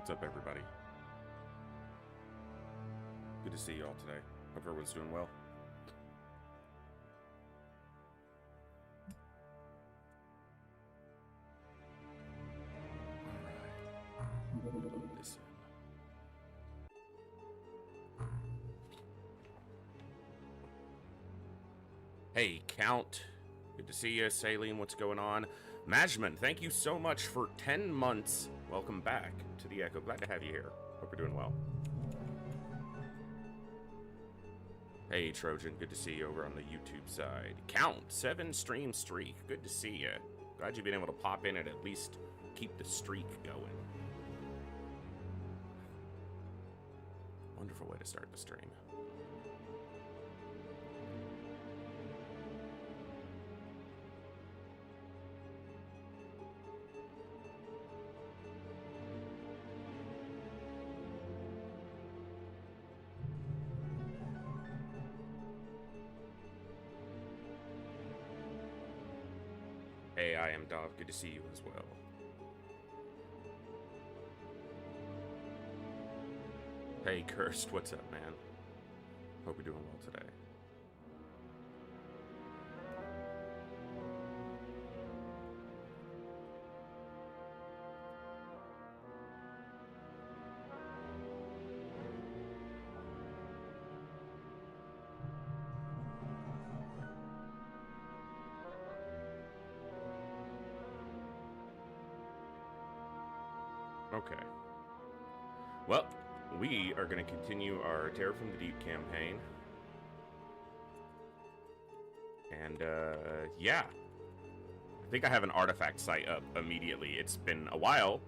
What's up, everybody? Good to see you all today. Hope everyone's doing well. Alright. Listen. Hey, Count. Good to see you. Saline, what's going on? Majman, thank you so much for 10 months. Welcome back to the Echo. Glad to have you here. Hope you're doing well. Hey, Trojan. Good to see you over on the YouTube side. Count, 7 stream streak. Good to see you. Glad you've been able to pop in and at least keep the streak going. Wonderful way to start the stream. Hey, I am Dov. Good to see you as well. Hey, Cursed. What's up, man? Hope you're doing well today. Okay. Well, we are going to continue our Terror from the Deep campaign. And, yeah. I think I have an artifact site up immediately. It's been a while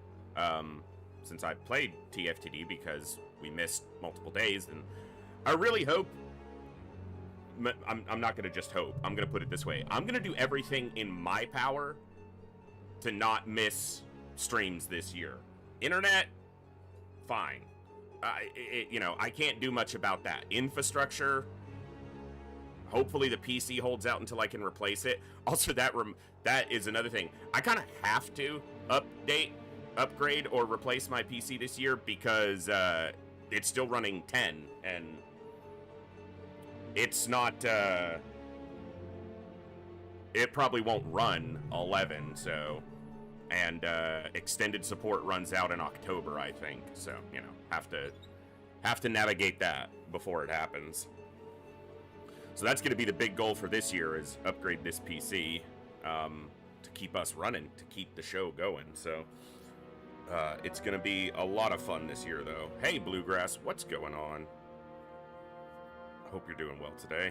since I played TFTD because we missed multiple days. And I really hope... I'm not going to just hope. I'm going to put it this way. I'm going to do everything in my power to not miss streams this year. Internet, fine. You know, I can't do much about that. Infrastructure, hopefully the PC holds out until I can replace it. Also, that is another thing. I kind of have to upgrade, or replace my PC this year because it's still running 10, and it's not, it probably won't run 11, so... And extended support runs out in October, I think. So, you know, have to navigate that before it happens. So that's going to be the big goal for this year, is upgrade this PC to keep us running, to keep the show going. So it's going to be a lot of fun this year, though. Hey, Bluegrass, what's going on? I hope you're doing well today.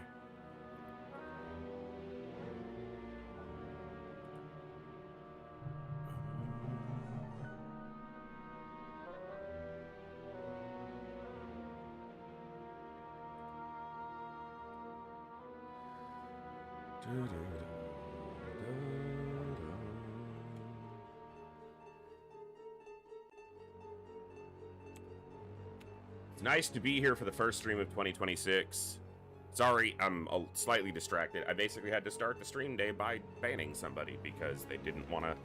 It's nice to be here for the first stream of 2026. Sorry, I'm slightly distracted. I basically had to start the stream day by banning somebody because they didn't want to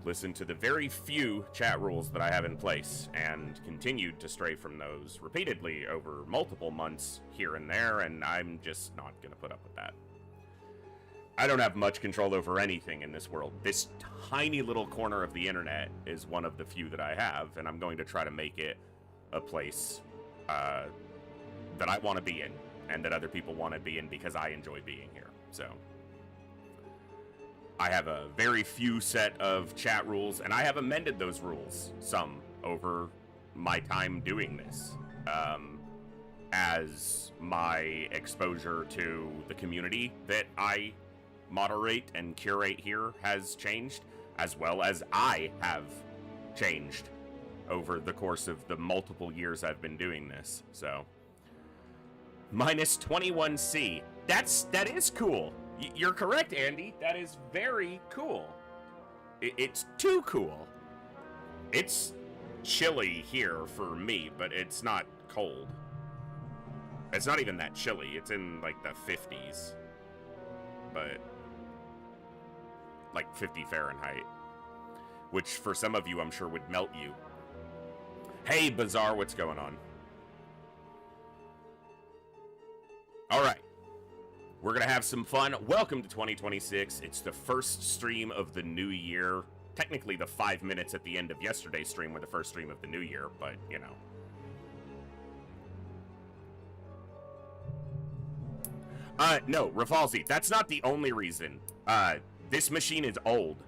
listen to the very few chat rules that I have in place, and continued to stray from those repeatedly over multiple months here and there, and I'm just not going to put up with that. I don't have much control over anything in this world. This tiny little corner of the internet is one of the few that I have, and I'm going to try to make it a place that I want to be in, and that other people want to be in because I enjoy being here. So I have a very few set of chat rules, and I have amended those rules some over my time doing this. As my exposure to the community that I moderate and curate here has changed, as well as I have changed over the course of the multiple years I've been doing this. So minus 21C. That is cool. You're correct, Andy. That is very cool. It's too cool. It's chilly here for me, but it's not cold. It's not even that chilly. It's in like the 50s. But like 50 Fahrenheit, which for some of you I'm sure would melt you. Hey, Bazaar, what's going on? All right. We're going to have some fun. Welcome to 2026. It's the first stream of the new year. Technically, the 5 minutes at the end of yesterday's stream were the first stream of the new year, but, you know. No, Rafalzi, that's not the only reason. This machine is old.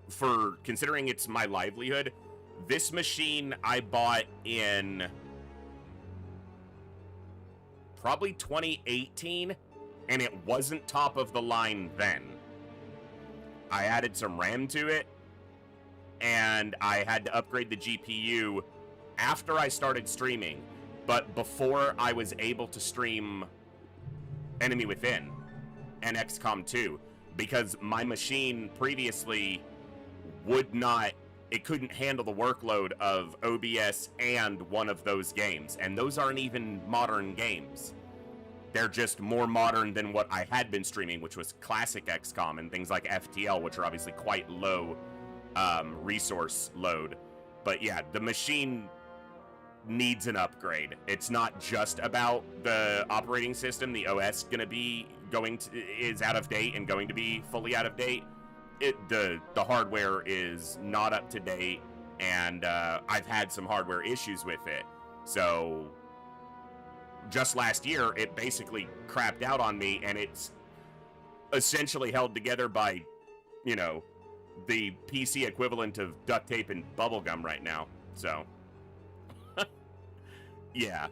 For considering it's my livelihood, this machine I bought in probably 2018, and it wasn't top of the line then. I added some RAM to it, and I had to upgrade the GPU after I started streaming, but before I was able to stream Enemy Within and XCOM 2, because my machine previously would not, it couldn't handle the workload of OBS and one of those games, and those aren't even modern games. They're just more modern than what I had been streaming, which was classic XCOM and things like FTL, which are obviously quite low resource load. But yeah, the machine needs an upgrade. It's not just about the operating system. The OS is out of date and going to be fully out of date. The hardware is not up to date, and I've had some hardware issues with it. So just last year, it basically crapped out on me, and it's essentially held together by, you know, the PC equivalent of duct tape and bubblegum right now. So yeah,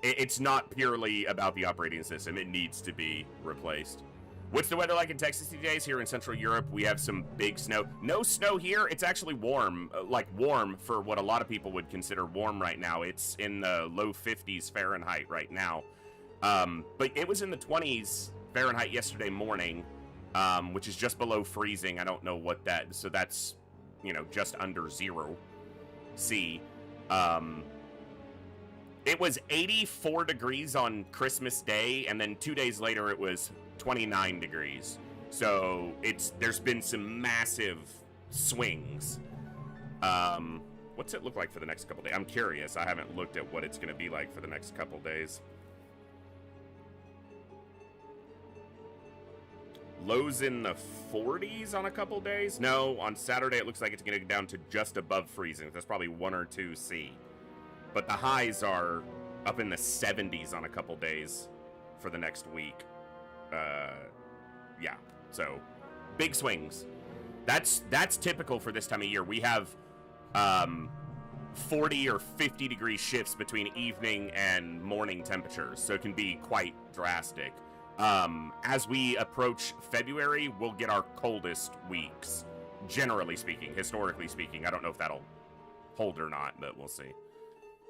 it's not purely about the operating system. It needs to be replaced. What's the weather like in Texas these days? Here in Central Europe, we have some big snow. No snow here. It's actually warm, like warm for what a lot of people would consider warm right now. It's in the low 50s Fahrenheit right now. But it was in the 20s Fahrenheit yesterday morning, which is just below freezing. I don't know what that, so that's, you know, just under 0 C. It was 84 degrees on Christmas Day, and then 2 days later it was 29 degrees. So there's been some massive swings. What's it look like for the next couple days? I'm curious. I haven't looked at what it's going to be like for the next couple days. Lows in the 40s on a couple days? No, on Saturday it looks like it's going to get down to just above freezing. That's probably 1 or 2 C. But the highs are up in the 70s on a couple days for the next week. Yeah, so big swings. That's typical for this time of year. We have 40 or 50 degree shifts between evening and morning temperatures, so it can be quite drastic. As we approach February, we'll get our coldest weeks, generally speaking, historically speaking. I don't know if that'll hold or not, but we'll see.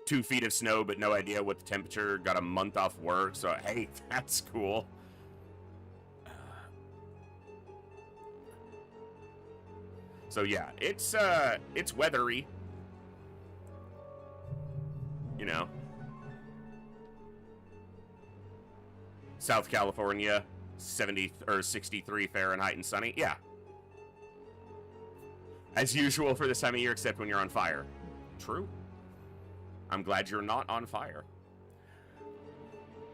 2 feet of snow, but no idea what the temperature. Got a month off work, so hey, that's cool. So yeah, it's weathery, you know. South California, 70 or 63 Fahrenheit and sunny. Yeah, as usual for this time of year, except when you're on fire. True. I'm glad you're not on fire.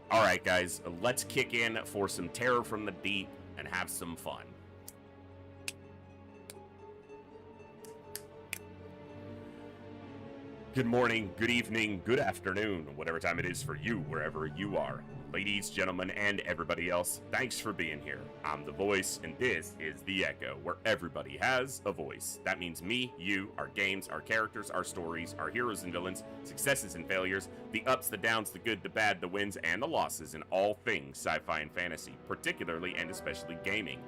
All right, guys, let's kick in for some Terror from the Deep and have some fun. Good morning, good evening, good afternoon, whatever time it is for you, wherever you are. Ladies, gentlemen, and everybody else, thanks for being here. I'm The Voice, and this is The Echo, where everybody has a voice. That means me, you, our games, our characters, our stories, our heroes and villains, successes and failures, the ups, the downs, the good, the bad, the wins, and the losses in all things sci-fi and fantasy, particularly and especially gaming.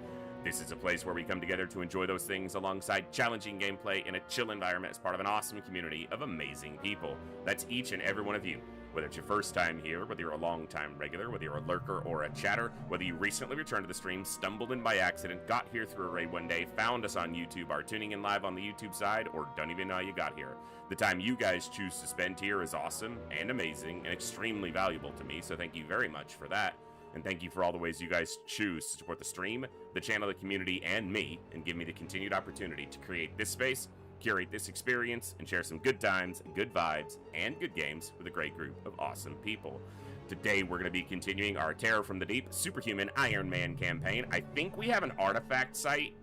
This is a place where we come together to enjoy those things alongside challenging gameplay in a chill environment as part of an awesome community of amazing people. That's each and every one of you. Whether it's your first time here, whether you're a long-time regular, whether you're a lurker or a chatter, whether you recently returned to the stream, stumbled in by accident, got here through a raid one day, found us on YouTube, are tuning in live on the YouTube side, or don't even know how you got here. The time you guys choose to spend here is awesome and amazing and extremely valuable to me, so thank you very much for that. And thank you for all the ways you guys choose to support the stream, the channel, the community, and me, and give me the continued opportunity to create this space, curate this experience and share some good times, good vibes, and good games with a great group of awesome people. Today, we're going to be continuing our Terror from the Deep Superhuman Iron Man campaign. I think we have an artifact site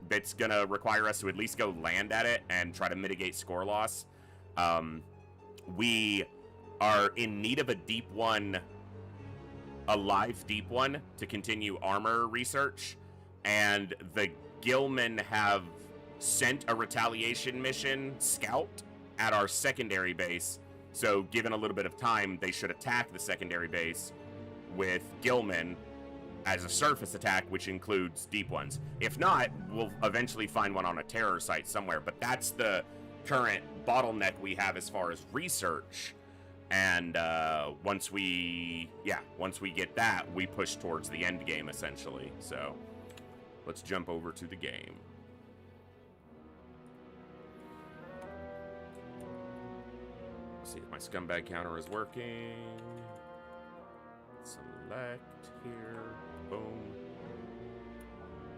that's going to require us to at least go land at it and try to mitigate score loss. We are in need of a deep one, a live deep one, to continue armor research, and the Gilman have sent a retaliation mission scout at our secondary base, so given a little bit of time, they should attack the secondary base with Gilman as a surface attack, which includes deep ones. If not, we'll eventually find one on a terror site somewhere, but that's the current bottleneck we have as far as research. And once we get that, we push towards the end game, essentially. So let's jump over to the game. Let's see if my scumbag counter is working. Select here. Boom.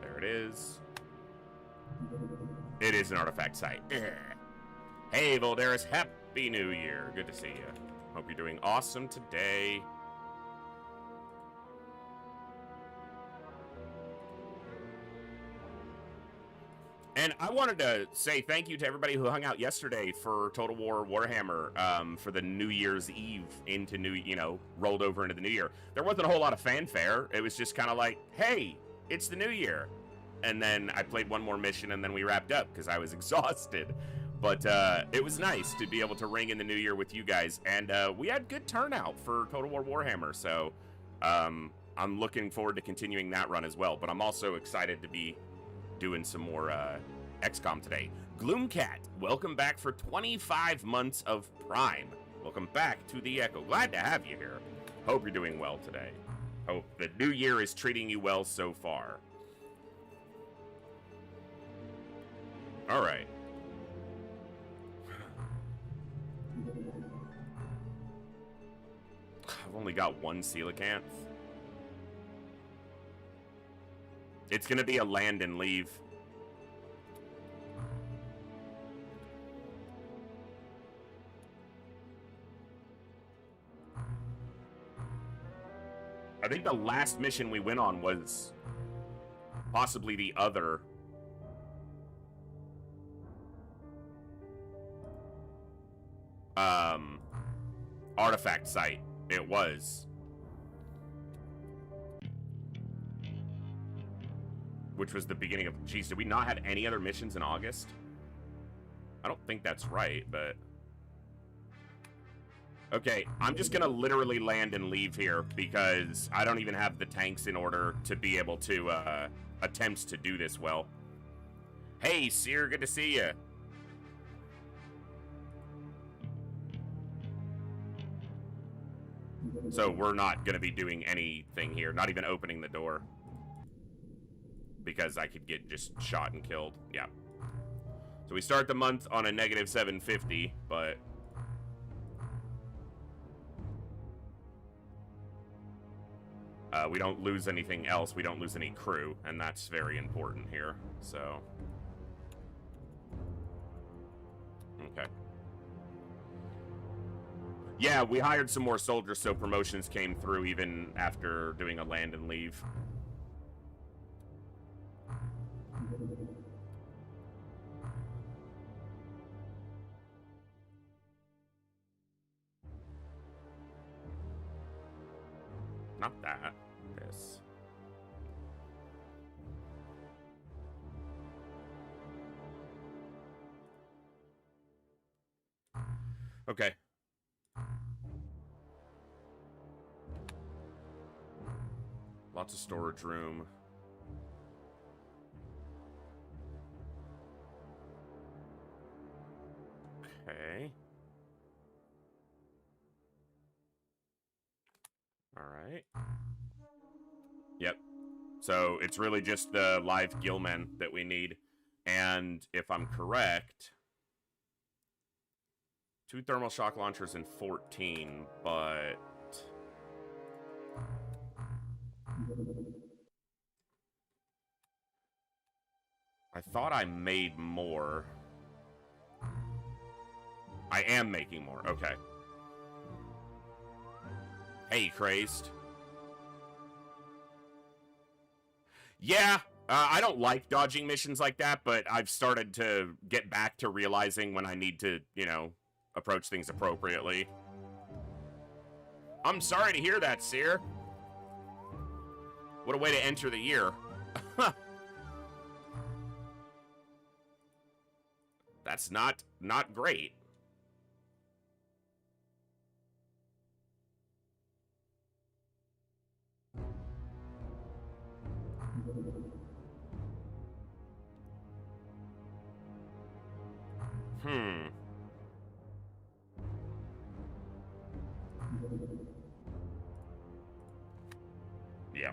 There it is. It is an artifact site. Hey, Voldaris, Happy New Year. Good to see you. Hope you're doing awesome today. And I wanted to say thank you to everybody who hung out yesterday for Total War Warhammer, for the New Year's Eve into rolled over into the new year. There wasn't a whole lot of fanfare. It was just kind of like, hey, it's the new year. And then I played one more mission and then we wrapped up because I was exhausted. But it was nice to be able to ring in the new year with you guys. And we had good turnout for Total War Warhammer. So I'm looking forward to continuing that run as well. But I'm also excited to be doing some more XCOM today. Gloomcat, welcome back for 25 months of Prime. Welcome back to the Echo. Glad to have you here. Hope you're doing well today. Hope the new year is treating you well so far. All right. I've only got one coelacanth. It's gonna be a land and leave. I think the last mission we went on was possibly the other artifact site. It was. Which was the beginning of... Geez, did we not have any other missions in August? I don't think that's right, but... Okay, I'm just gonna literally land and leave here because I don't even have the tanks in order to be able to attempt to do this well. Hey, Seer, good to see you. So we're not gonna be doing anything here, not even opening the door. Because I could get just shot and killed. Yeah. So we start the month on a negative 750, but... we don't lose anything else. We don't lose any crew, and that's very important here. So... Okay. Yeah, we hired some more soldiers, so promotions came through even after doing a land and leave. Not that. This. Okay. Lots of storage room. Okay. All right. Yep. So it's really just the live Gilman that we need. And if I'm correct, 2 thermal shock launchers and 14, but... I thought I made more. I am making more. Okay. Hey, Crazed. Yeah, I don't like dodging missions like that, but I've started to get back to realizing when I need to, you know, approach things appropriately. I'm sorry to hear that, Seer. What a way to enter the year. That's not great. Yeah.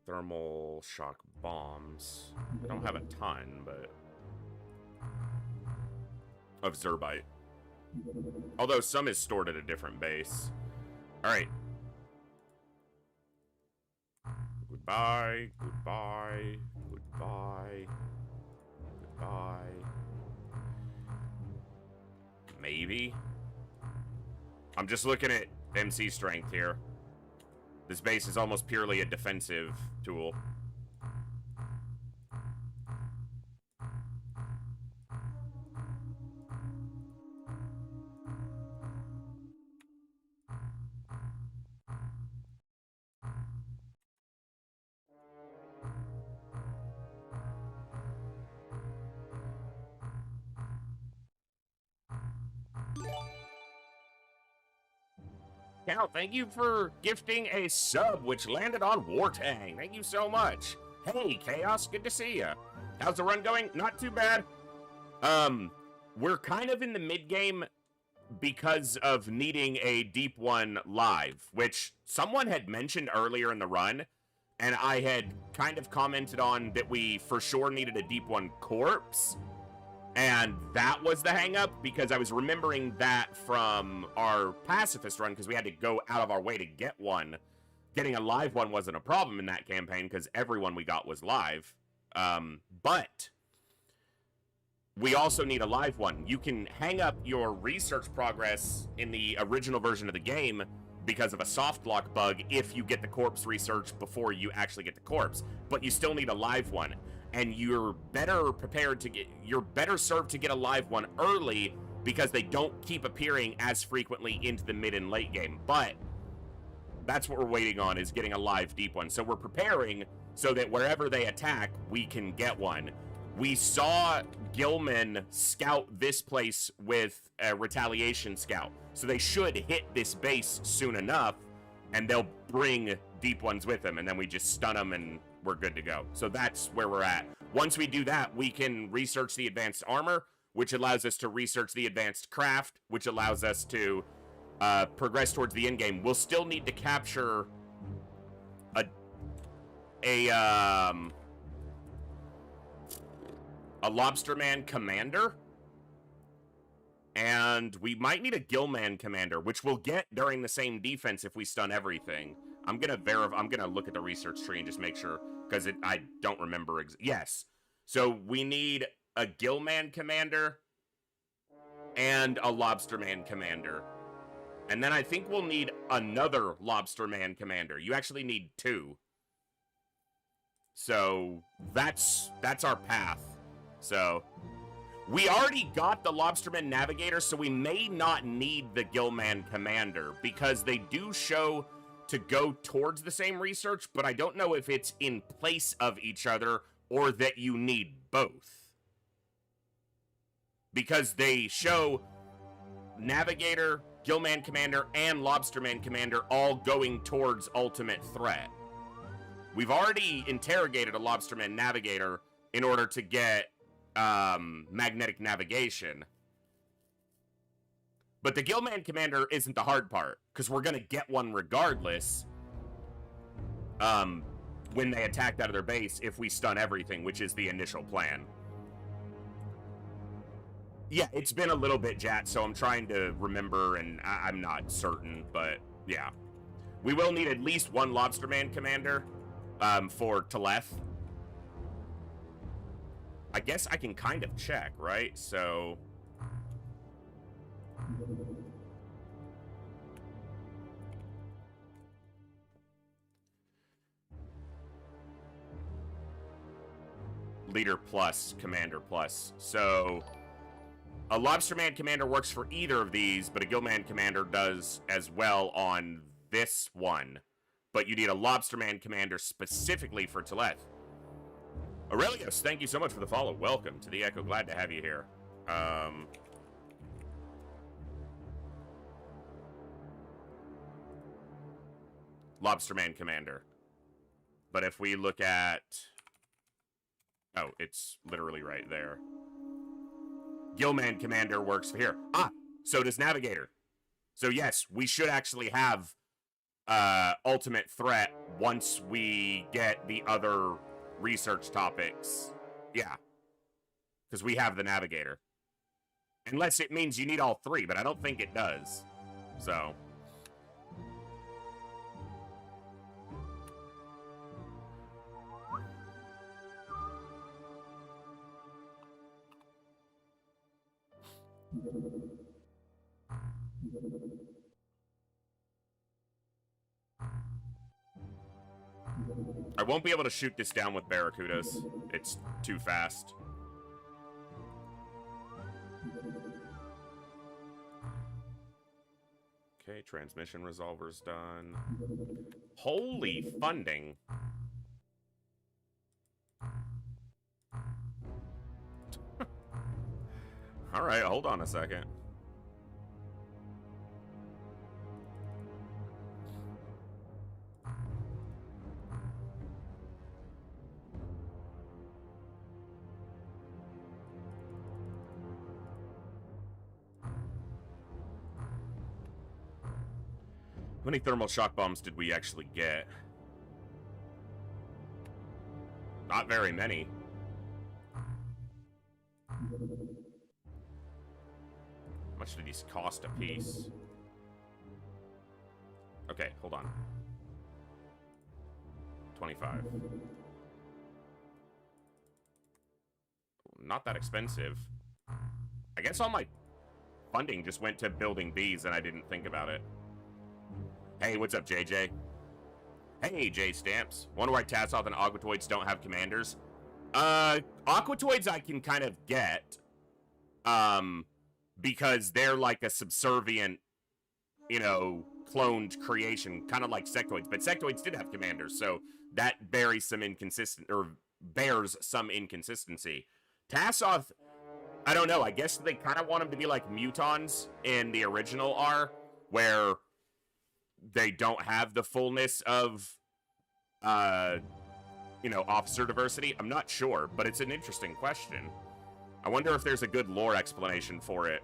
Thermal shock bombs. I don't have a ton, but... of Zerbite. Although some is stored at a different base. Alright. Goodbye, goodbye, goodbye, goodbye. Maybe? I'm just looking at MC strength here. This base is almost purely a defensive tool. Cal, thank you for gifting a sub, which landed on Wartang. Thank you so much. Hey, Chaos, good to see ya. How's the run going? Not too bad. We're kind of in the mid-game because of needing a deep one live, which someone had mentioned earlier in the run, and I had kind of commented on that we for sure needed a deep one corpse. And that was the hang-up, because I was remembering that from our pacifist run, because we had to go out of our way to get one. Getting a live one wasn't a problem in that campaign, because everyone we got was live. But we also need a live one. You can hang up your research progress in the original version of the game because of a soft lock bug if you get the corpse research before you actually get the corpse. But you still need a live one. And you're better served to get a live one early because they don't keep appearing as frequently into the mid and late game. But that's what we're waiting on, is getting a live deep one. So we're preparing so that wherever they attack, we can get one. We saw Gilman scout this place with a retaliation scout. So they should hit this base soon enough, and they'll bring deep ones with them, and then we just stun them and we're good to go. So that's where we're at. Once we do that, we can research the advanced armor, which allows us to research the advanced craft, which allows us to progress towards the end game. We'll still need to capture a Lobsterman commander, and we might need a Gillman commander, which we'll get during the same defense if we stun everything. I'm gonna look at the research tree and just make sure, because I don't remember. Yes, so we need a Gillman commander and a Lobsterman commander, and then I think we'll need another Lobsterman commander. You actually need two. So that's our path. So we already got the Lobsterman navigator, so we may not need the Gillman commander, because they do show to go towards the same research, but I don't know if it's in place of each other or that you need both. Because they show Navigator, Gillman Commander, and Lobsterman Commander all going towards ultimate threat. We've already interrogated a Lobsterman Navigator in order to get magnetic navigation. But the Gillman Commander isn't the hard part, because we're going to get one regardless when they attacked out of their base if we stun everything, which is the initial plan. Yeah, it's been a little bit, Jat, so I'm trying to remember, and I'm not certain, but yeah. We will need at least one Lobsterman commander for Teleth. I guess I can kind of check, right? So... Leader plus, Commander plus. So... A Lobsterman commander works for either of these, but a Gillman commander does as well on this one. But you need a Lobsterman commander specifically for Teleth. Aurelius, thank you so much for the follow. Welcome to the Echo. Glad to have you here. Lobsterman commander. But if we look at... Oh, it's literally right there. Gillman commander works here. Ah, so does Navigator. So yes, we should actually have ultimate threat once we get the other research topics. Yeah. Because we have the Navigator. Unless it means you need all three, but I don't think it does. So... I won't be able to shoot this down with Barracudas. It's too fast. Okay, transmission resolver's done. Holy funding. All right, hold on a second. How many thermal shock bombs did we actually get? Not very many. How much did these cost a piece? Okay, hold on. 25. Not that expensive. I guess all my funding just went to building these and I didn't think about it. Hey, what's up, JJ? Hey, J-Stamps. Wonder why Tassoth and Aquatoids don't have commanders? Aquatoids I can kind of get. Because they're like a subservient, you know, cloned creation, kind of like Sectoids. But Sectoids did have commanders, so that bears some inconsistency. Tassoth, I don't know. I guess they kind of want them to be like Mutons in the original R, where they don't have the fullness of, you know, officer diversity. I'm not sure, but it's an interesting question. I wonder if there's a good lore explanation for it.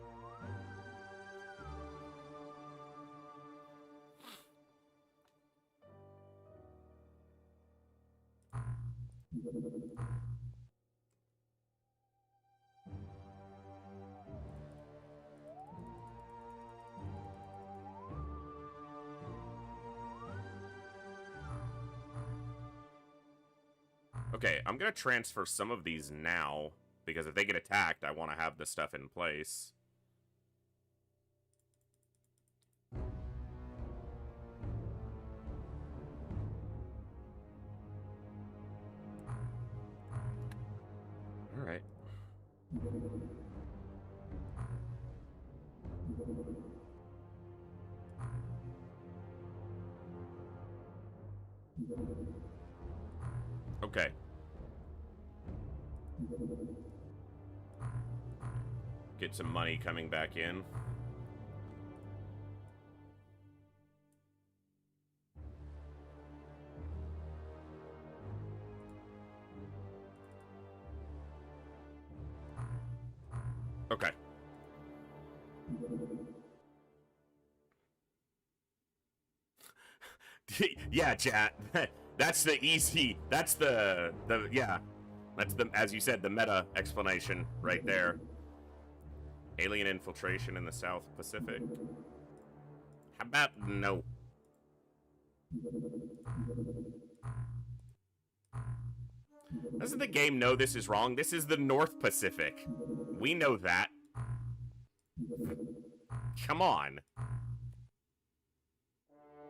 Okay, I'm gonna transfer some of these now, because if they get attacked, I want to have the stuff in place. Alright. Okay. Get some money coming back in. Okay. Yeah, chat. That's the easy. That's the yeah. That's the, as you said, the meta explanation right there. Alien infiltration in the South Pacific. How about no? Doesn't the game know this is wrong? This is the North Pacific. We know that. Come on.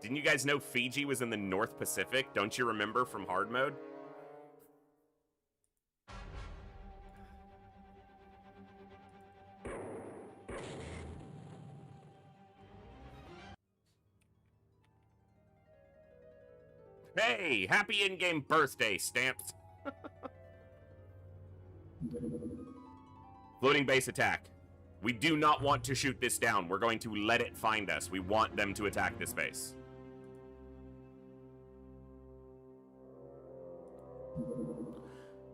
Didn't you guys know Fiji was in the North Pacific? Don't you remember from hard mode? Hey, happy in-game birthday, Stamps. Floating base attack. We do not want to shoot this down. We're going to let it find us. We want them to attack this base.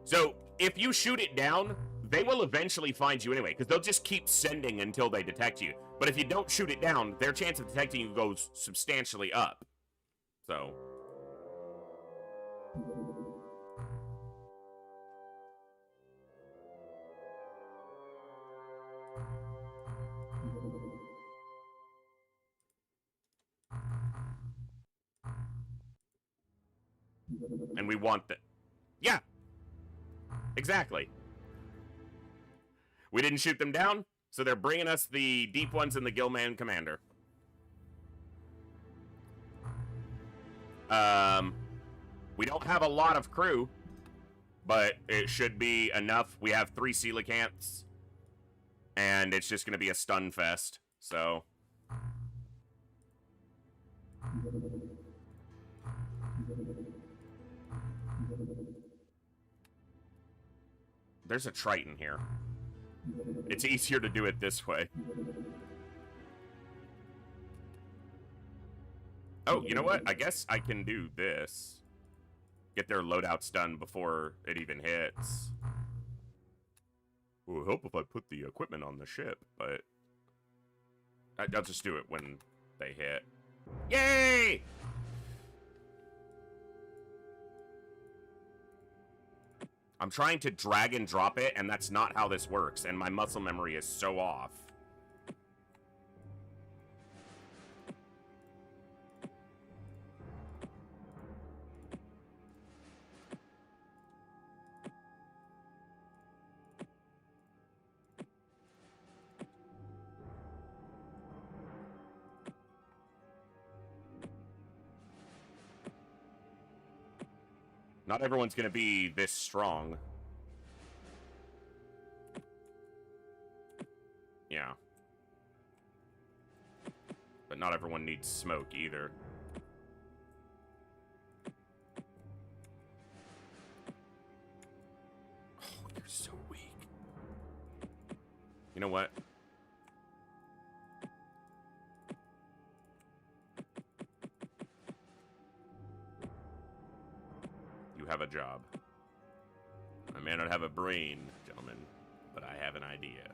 So, if you shoot it down, they will eventually find you anyway, because they'll just keep sending until they detect you. But if you don't shoot it down, their chance of detecting you goes substantially up. So... and we want that. Yeah. Exactly. We didn't shoot them down, so they're bringing us the deep ones and the Gillman Commander. We don't have a lot of crew, but it should be enough. We have 3 coelacanths, and it's just going to be a stun fest, so... There's a Triton here. It's easier to do it this way. Oh, you know what? I guess I can do this. Get their loadouts done before it even hits. It would help if I put the equipment on the ship, but... I'll just do it when they hit. Yay! I'm trying to drag and drop it, and that's not how this works, and my muscle memory is so off. Not everyone's gonna be this strong. Yeah. But not everyone needs smoke either. Oh, you're so weak. You know what? You have a job. I may not have a brain, gentlemen, but I have an idea.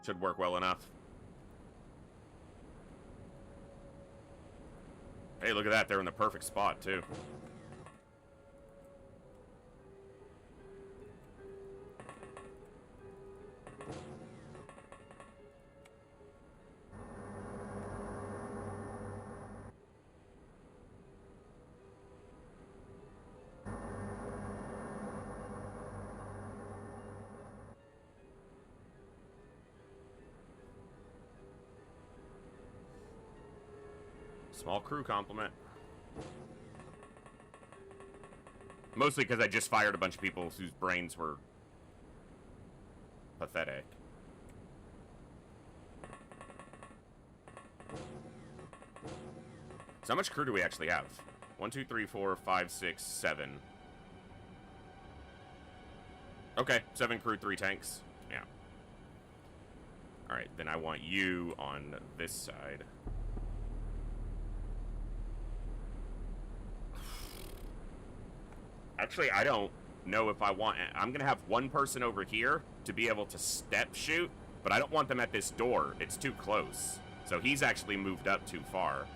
Should work well enough. Hey, look at that. They're in the perfect spot, too. Small crew compliment. Mostly because I just fired a bunch of people whose brains were pathetic. So how much crew do we actually have? 1, 2, 3, 4, 5, 6, 7. Okay, 7 crew, 3 tanks. Yeah. Alright, then I want you on this side. Actually, I don't know if I want... I'm going to have one person over here to be able to step shoot, but I don't want them at this door. It's too close. So he's actually moved up too far.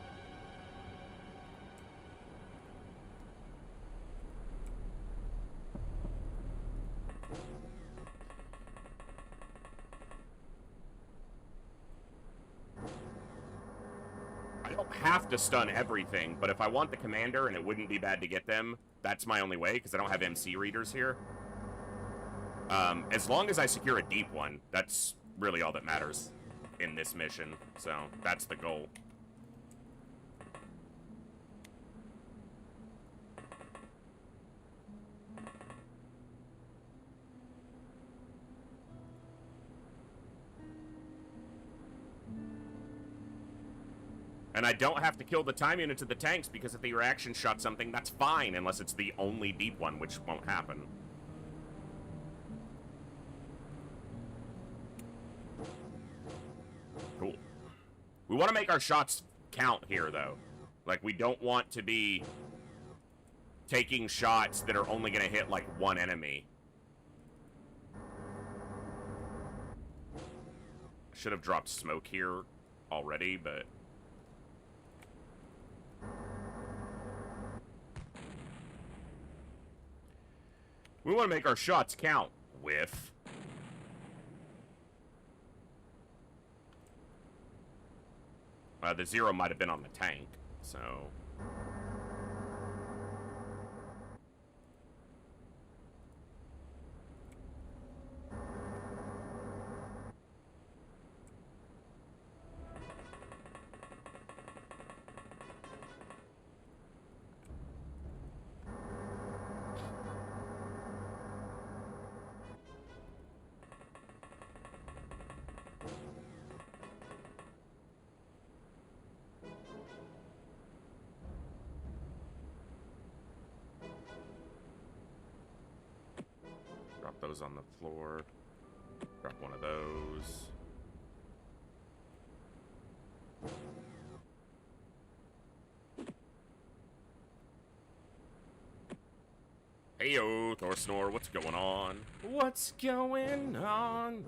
I don't have to stun everything, but if I want the commander and it wouldn't be bad to get them, that's my only way, because I don't have MC readers here. As long as I secure a deep one, that's really all that matters in this mission. So, that's the goal. And I don't have to kill the time units of the tanks, because if the reaction shot something, that's fine, unless it's the only deep one, which won't happen. Cool. We want to make our shots count here, though. Like, we don't want to be taking shots that are only going to hit, like, one enemy. I should have dropped smoke here already, but... we want to make our shots count. Whiff. The 0 might have been on the tank, so... drop those on the floor. Drop one of those. Heyo, Thor Snore, what's going on? What's going on?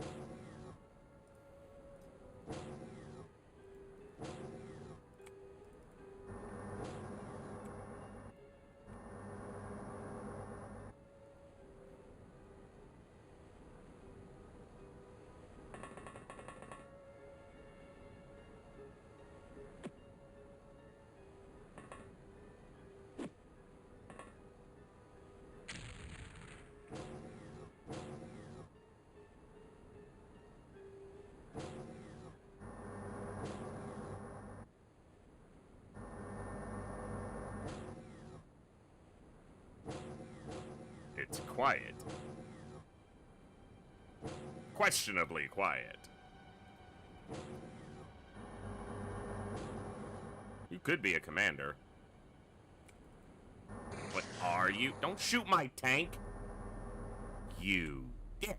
It's quiet. Questionably quiet. You could be a commander. What are you? Don't shoot my tank! You dick.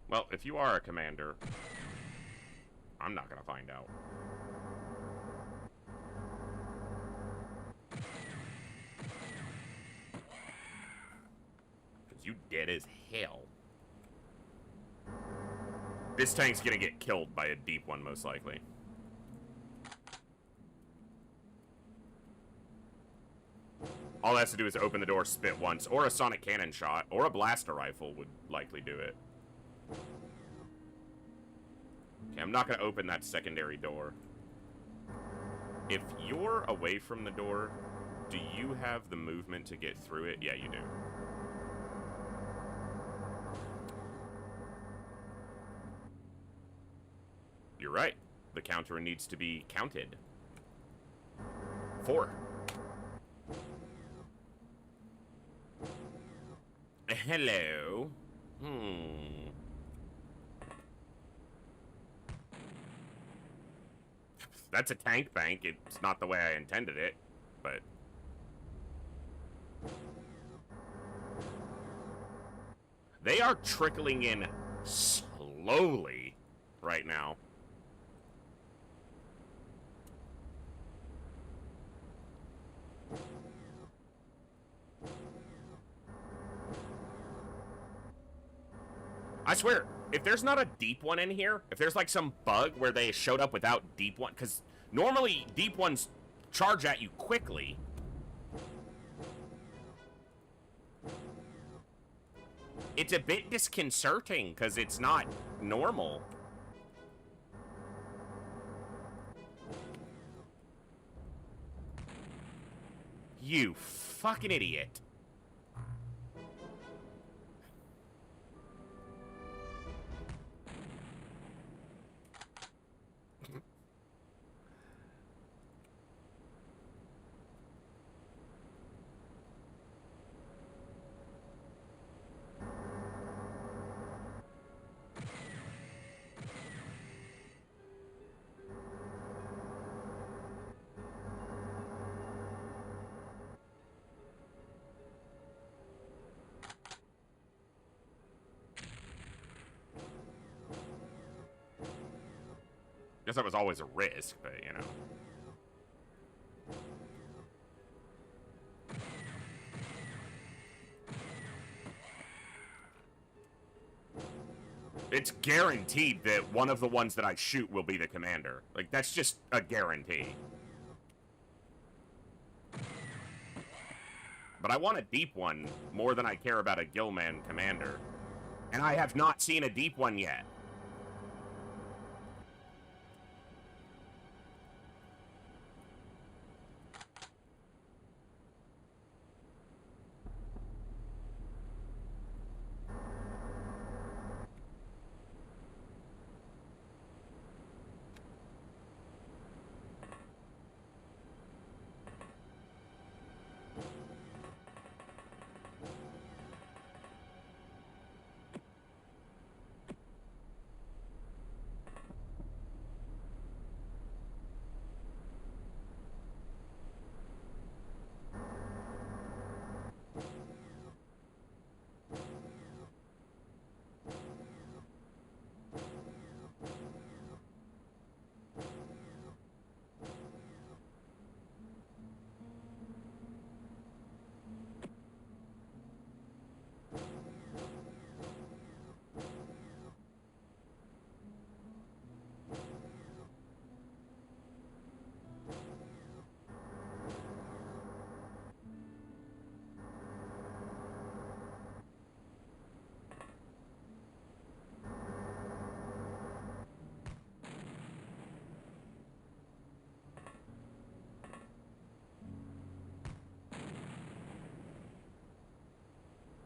Well, if you are a commander, I'm not gonna find out. Because you dead as hell. This tank's gonna get killed by a deep one, most likely. All it has to do is open the door, spit once, or a sonic cannon shot, or a blaster rifle would likely do it. Okay, I'm not going to open that secondary door. If you're away from the door, do you have the movement to get through it? Yeah, you do. You're right. The counter needs to be counted. 4. Hello. That's a tank bank. It's not the way I intended it, but... They are trickling in slowly right now. I swear, if there's not a deep one in here, if there's like some bug where they showed up without deep one, because normally deep ones charge at you quickly. It's a bit disconcerting because it's not normal. You fucking idiot. Guess that was always a risk, but you know. It's guaranteed that one of the ones that I shoot will be the commander. Like, that's just a guarantee. But I want a deep one more than I care about a Gillman commander. And I have not seen a deep one yet.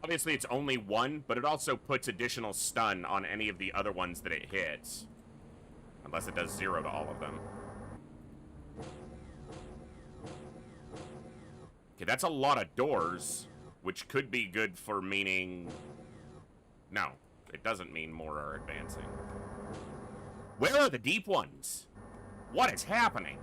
Obviously, it's only one, but it also puts additional stun on any of the other ones that it hits. Unless it does 0 to all of them. Okay, that's a lot of doors, which could be good for meaning... No, it doesn't mean more are advancing. Where are the deep ones? What is happening?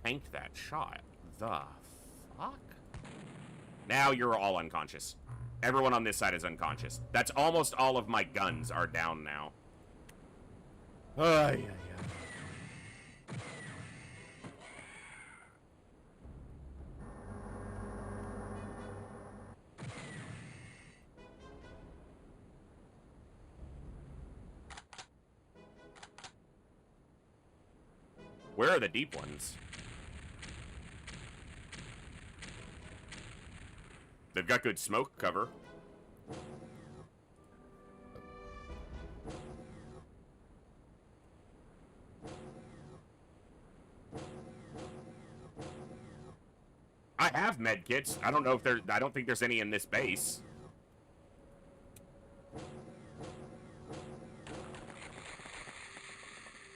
Tanked that shot. The fuck? Now you're all unconscious. Everyone on this side is unconscious. That's almost all of my guns are down now. Yeah. Where are the deep ones? They've got good smoke cover. I have med kits. I don't know if there. I don't think there's any in this base.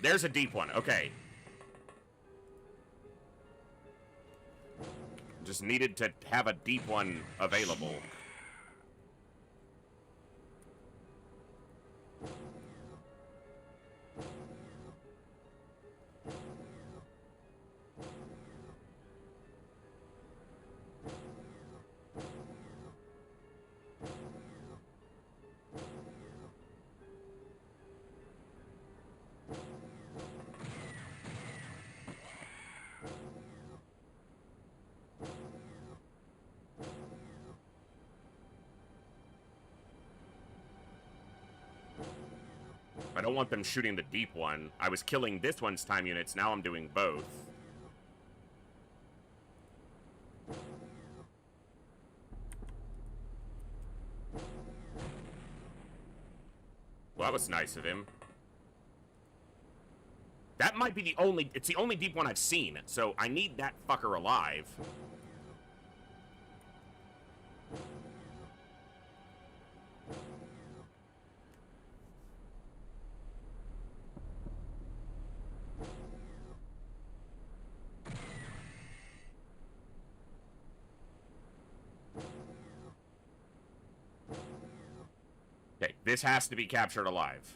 There's a deep one. Okay. Just needed to have a deep one available. don't want them shooting the deep one. I was killing this one's time units, now I'm doing both. Well, that was nice of him. That might be the only... It's the only deep one I've seen, so I need that fucker alive. Okay, this has to be captured alive.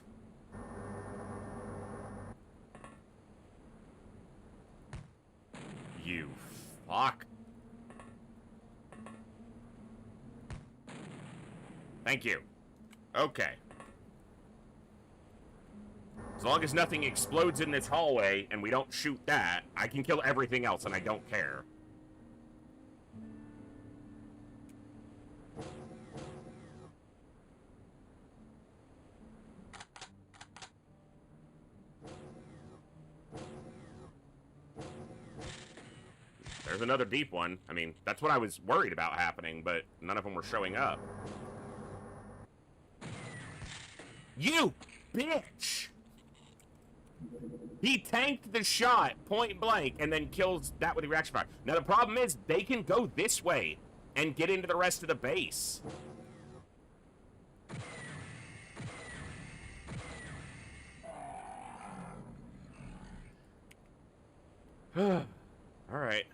You fuck. Thank you. Okay. As long as nothing explodes in this hallway and we don't shoot that, I can kill everything else and I don't care. There's another deep one. I mean, that's what I was worried about happening, but none of them were showing up. You bitch! He tanked the shot point blank and then kills that with the reaction fire. Now the problem is they can go this way and get into the rest of the base. All right.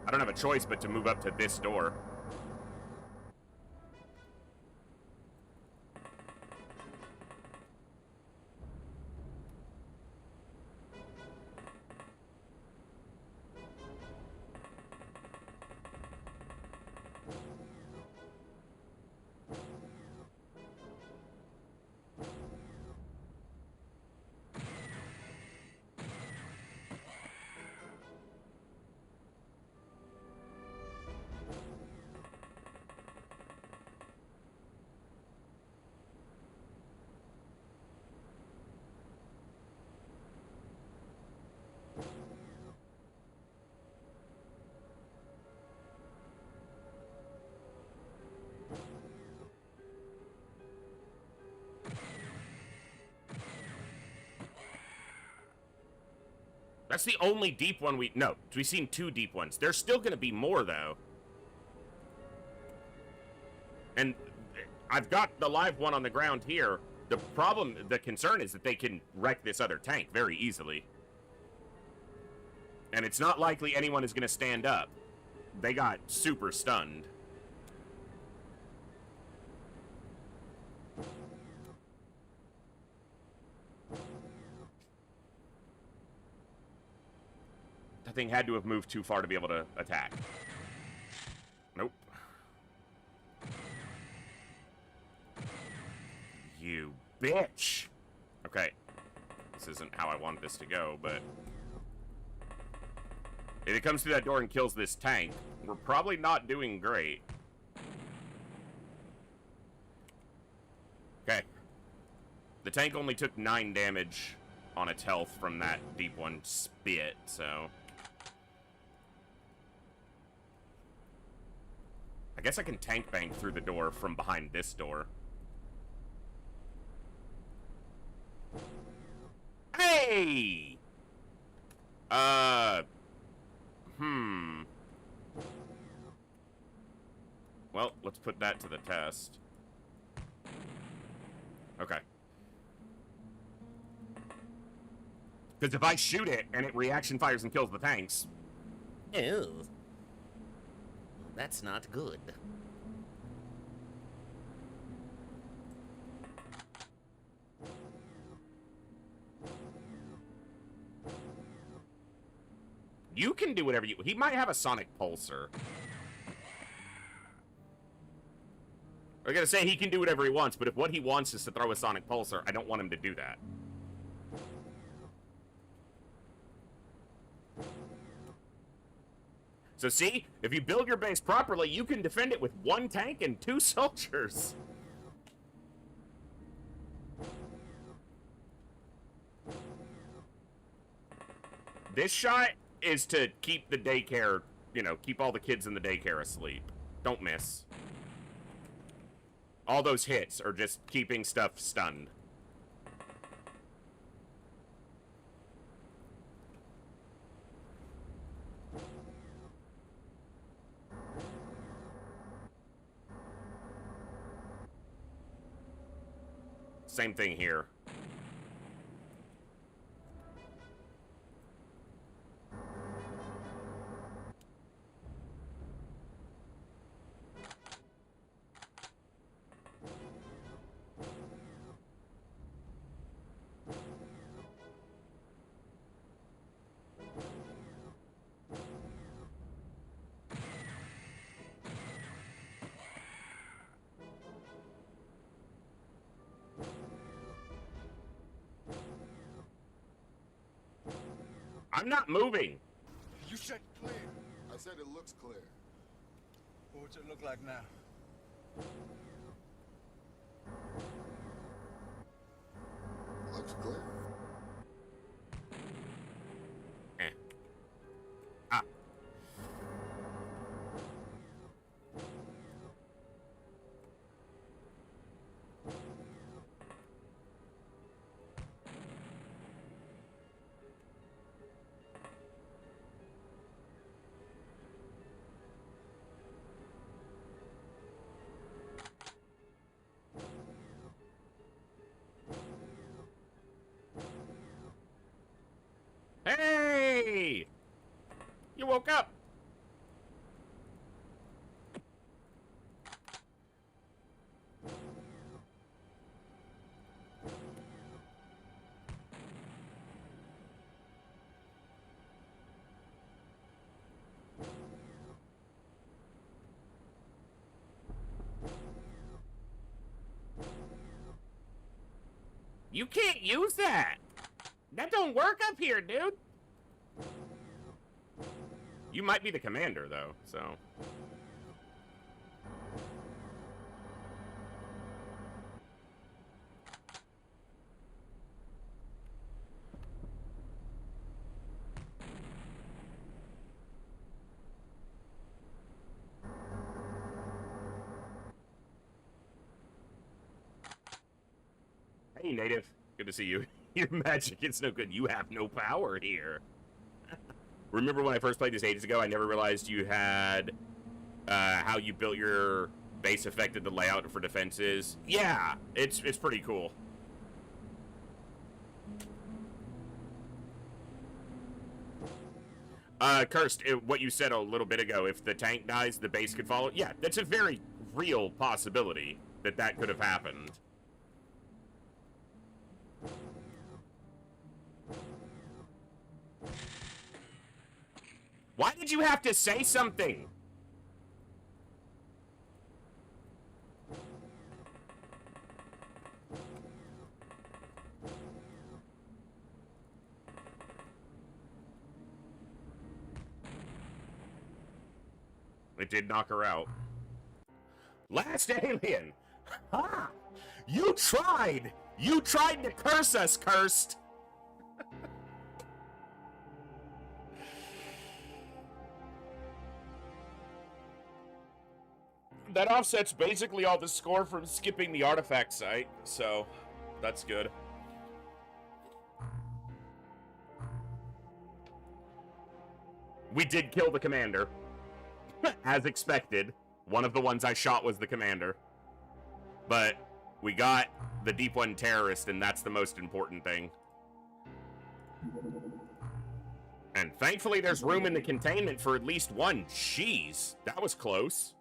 I don't have a choice but to move up to this door. That's the only deep one no, we've seen 2 deep ones. There's still gonna be more, though. And I've got the live one on the ground here. The concern is that they can wreck this other tank very easily. And it's not likely anyone is gonna stand up. They got super stunned. That thing had to have moved too far to be able to attack. Nope. You bitch! Okay. This isn't how I want this to go, but... if it comes through that door and kills this tank, we're probably not doing great. Okay. The tank only took 9 damage on its health from that deep one spit, so... I guess I can tank bank through the door from behind this door. Hey! Well, let's put that to the test. Okay. Because if I shoot it and it reaction fires and kills the tanks... Oh. That's not good. You can do whatever you... He might have a sonic pulsar. I gotta say, he can do whatever he wants, but if what he wants is to throw a sonic pulsar, I don't want him to do that. So see, if you build your base properly, you can defend it with 1 tank and 2 soldiers. This shot is to keep the daycare, you know, keep all the kids in the daycare asleep. Don't miss. All those hits are just keeping stuff stunned. Same thing here. I'm not moving. You said clear. I said it looks clear. What's it look like now? Looks clear. Ah. Hey! You woke up. You can't use that. That don't work up here, dude. You might be the commander, though, so. Hey, native. Good to see you. Your magic is no good. You have no power here. Remember when I first played this ages ago, I never realized you had how you built your base affected the layout for defenses. Yeah, it's pretty cool. Cursed, what you said a little bit ago, if the tank dies, the base could follow. Yeah, that's a very real possibility that that could have happened. Why did you have to say something? It did knock her out. Last alien! Ha! You tried! You tried to curse us, Cursed! That offsets basically all the score from skipping the artifact site, so that's good. We did kill the commander. As expected. One of the ones I shot was the commander. But we got the Deep One terrorist, and that's the most important thing. And thankfully there's room in the containment for at least one. Jeez, that was close.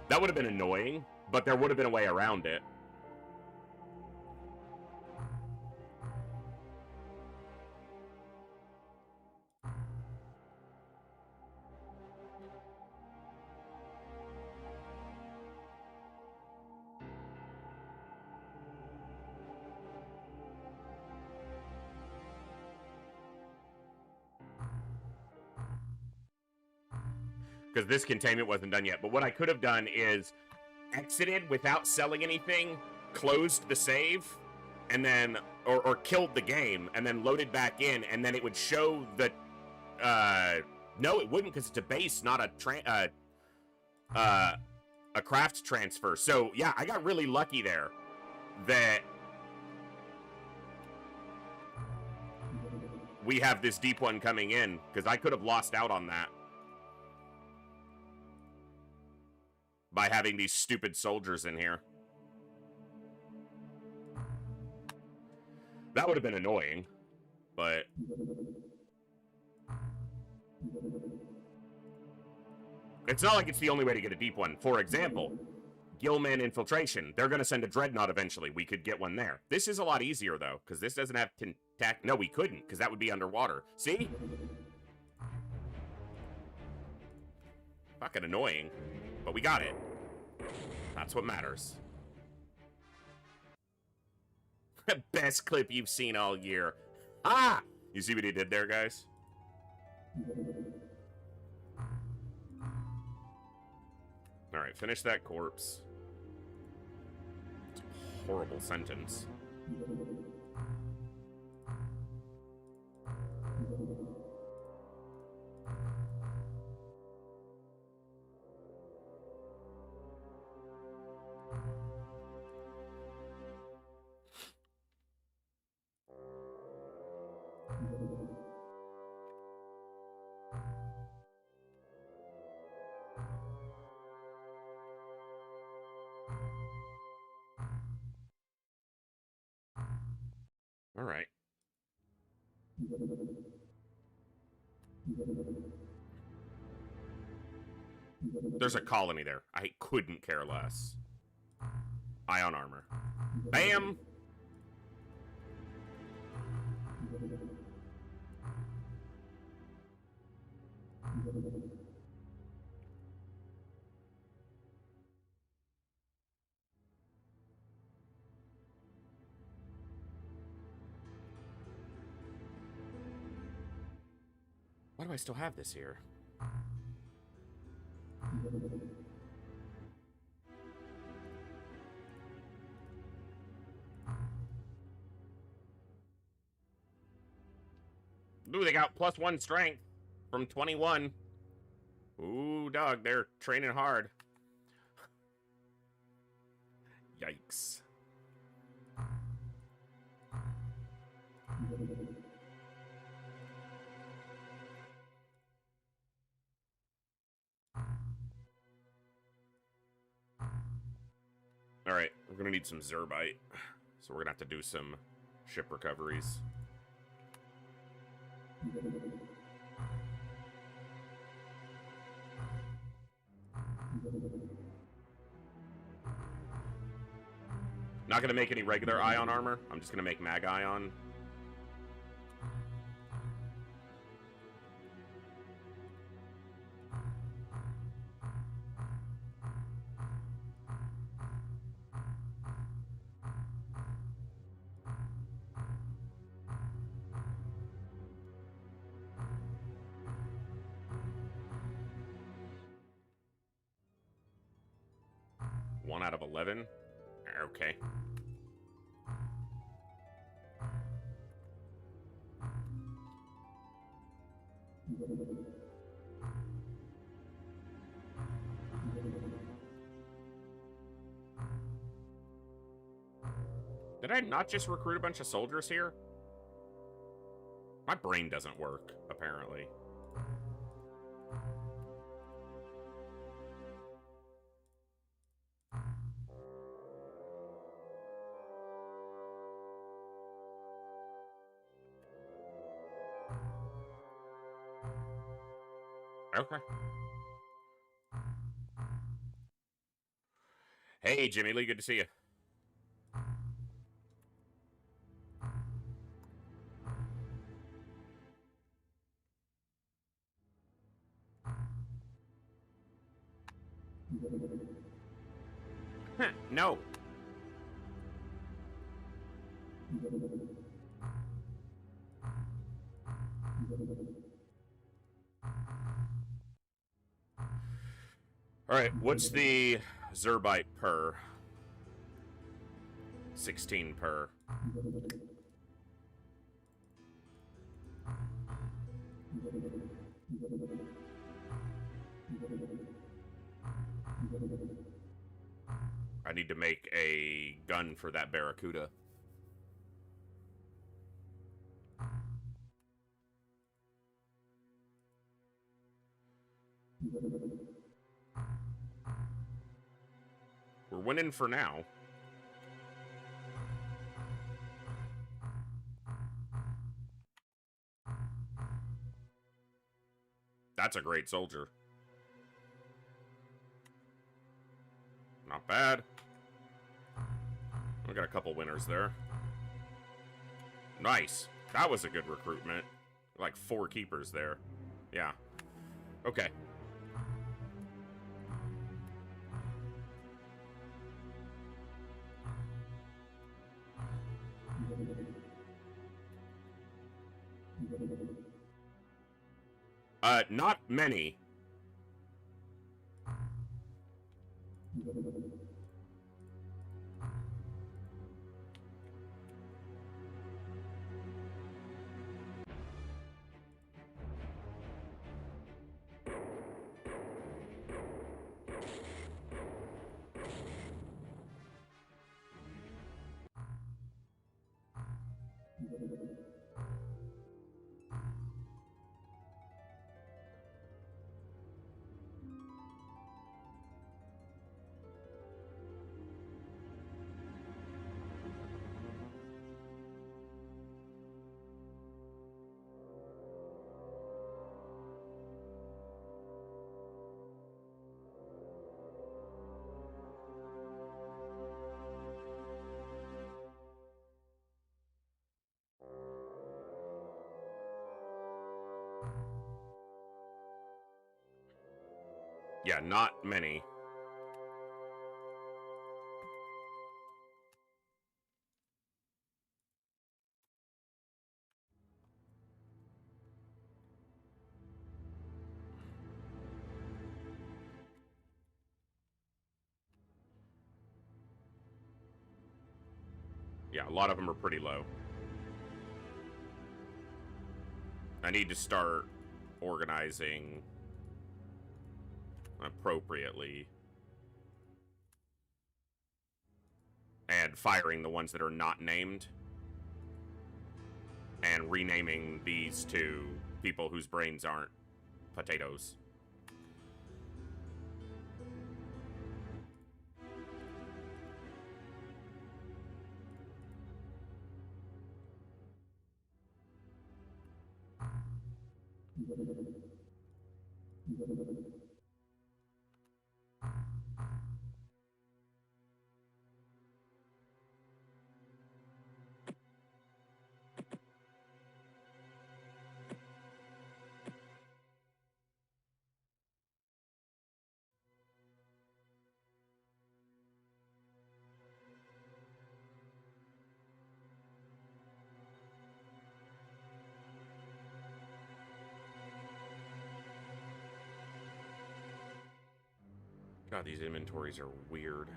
That would have been annoying, but there would have been a way around it. because this containment wasn't done yet. But what I could have done is exited without selling anything, closed the save, and then, or killed the game, and then loaded back in, and then it would show the, no, it wouldn't, because it's a base, not a craft transfer. So, yeah, I got really lucky there that we have this deep one coming in, because I could have lost out on that by having these stupid soldiers in here. That would have been annoying, but it's not like it's the only way to get a deep one. For example, Gillman Infiltration. They're going to send a Dreadnought eventually. We could get one there. This is a lot easier, though, because this doesn't have contact. No, we couldn't, because that would be underwater. See? Fucking annoying, but we got it. That's what matters. Best clip you've seen all year. Ah! You see what he did there, guys? Alright, finish that corpse. It's a horrible sentence. All right. There's a colony there. I couldn't care less. Ion armor. Bam! Why do I still have this here? Ooh, they got +1 strength from 21. Ooh, dog, they're training hard. Yikes. Alright, we're gonna need some Zerbite. So we're gonna have to do some ship recoveries. Not gonna make any regular ion armor. I'm just gonna make mag ion. One out of 11. Okay. Did I not just recruit a bunch of soldiers here? My brain doesn't work, apparently. Okay. Hey, Jimmy Lee, good to see you. Huh, no. Alright, what's the Zerbite per? 16 per. I need to make a gun for that Barracuda. We're winning for now. That's a great soldier. Not bad. We got a couple winners there. Nice. That was a good recruitment. Like 4 keepers there. Yeah. Okay. Not many. Yeah, not many. Yeah, a lot of them are pretty low. I need to start organizing appropriately and firing the ones that are not named and renaming these to people whose brains aren't potatoes. God, these inventories are weird.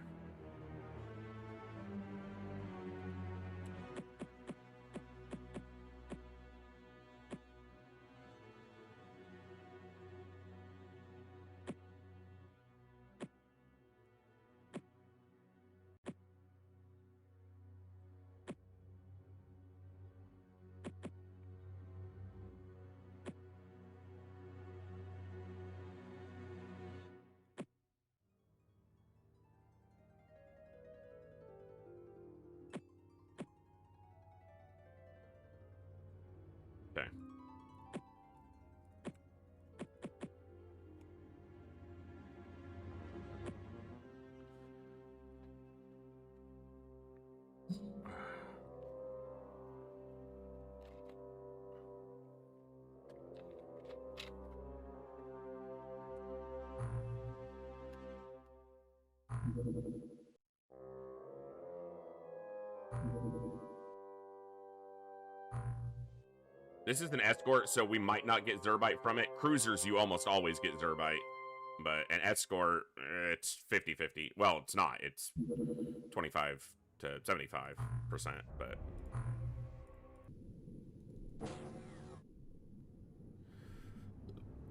Okay. This is an escort, so we might not get Zerbite from it. Cruisers, you almost always get Zerbite. But an escort, it's 50-50. Well, it's not. It's 25 to 75%, but...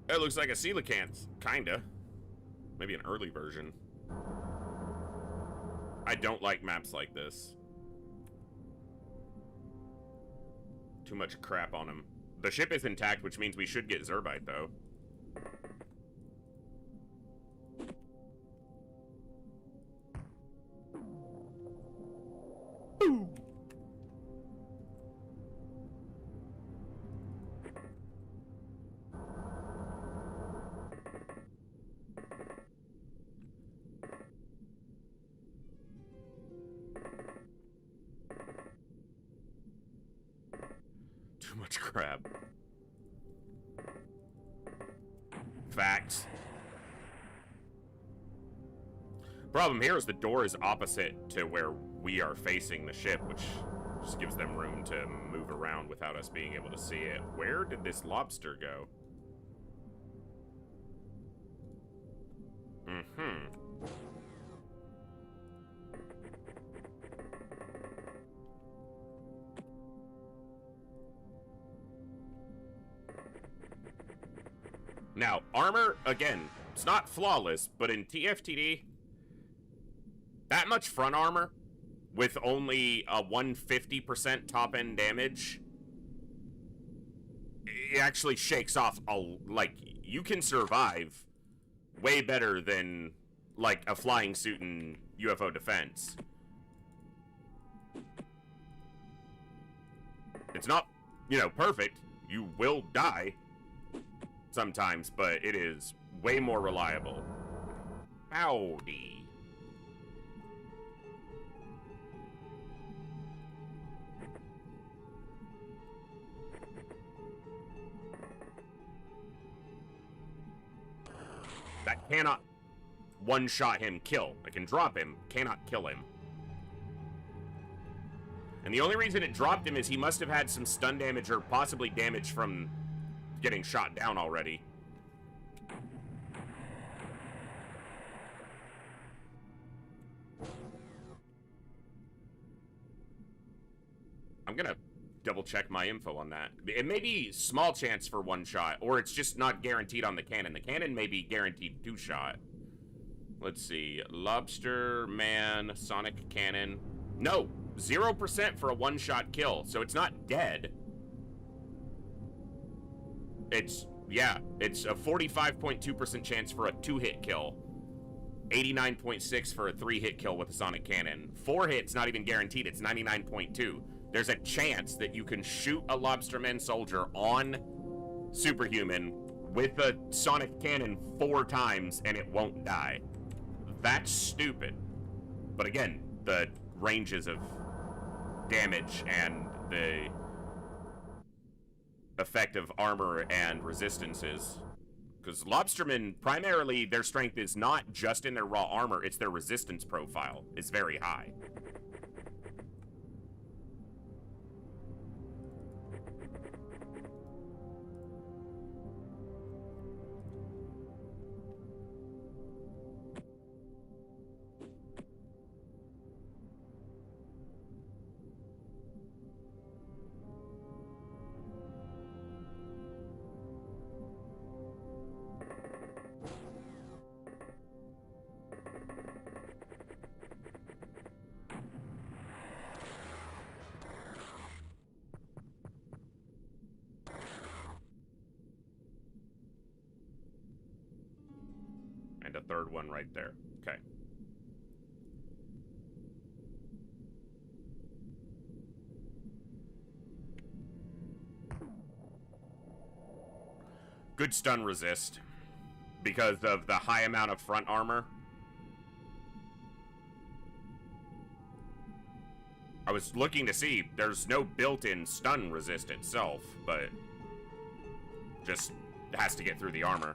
It looks like a coelacanth, kinda. Maybe an early version. I don't like maps like this. Too much crap on them. The ship is intact, which means we should get Zerbite, though. Ooh. Too much crap. Facts. Problem here is the door is opposite to where we are facing the ship, which just gives them room to move around without us being able to see it. Where did this lobster go? Mm-hmm. Now, armor, again, it's not flawless, but in TFTD, that much front armor with only a 150% top-end damage, it actually shakes off like, you can survive way better than, like, a flying suit in UFO defense. It's not, you know, perfect. You will die sometimes, but it is way more reliable. Howdy. That cannot one-shot him kill. I can drop him, cannot kill him. And the only reason it dropped him is he must have had some stun damage or possibly damage from getting shot down already. I'm gonna double check my info on that. It may be small chance for one shot, or it's just not guaranteed on the cannon. The cannon may be guaranteed 2-shot. Let's see. Lobster, man, sonic cannon. No, 0% for a 1-shot kill, so it's not dead. It's, yeah, it's a 45.2% chance for a 2-hit kill. 89.6 for a 3-hit kill with a sonic cannon. 4 hits not even guaranteed, it's 99.2. There's a chance that you can shoot a lobsterman soldier on Superhuman with a sonic cannon 4 times and it won't die. That's stupid. But again, the ranges of damage and the effect of armor and resistances. Because lobstermen, primarily, their strength is not just in their raw armor, it's their resistance profile is very high. And a third one right there. Okay. Good stun resist because of the high amount of front armor. I was looking to see, there's no built-in stun resist itself, but just has to get through the armor.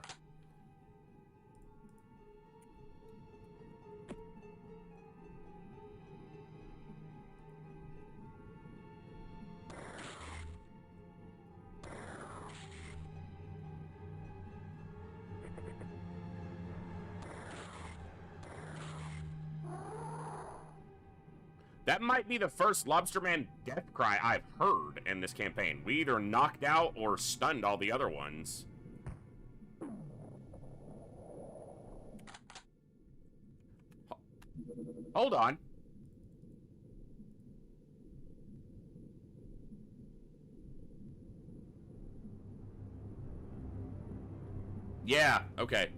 That might be the first Lobsterman death cry I've heard in this campaign. We either knocked out or stunned all the other ones. Hold on. Yeah, okay.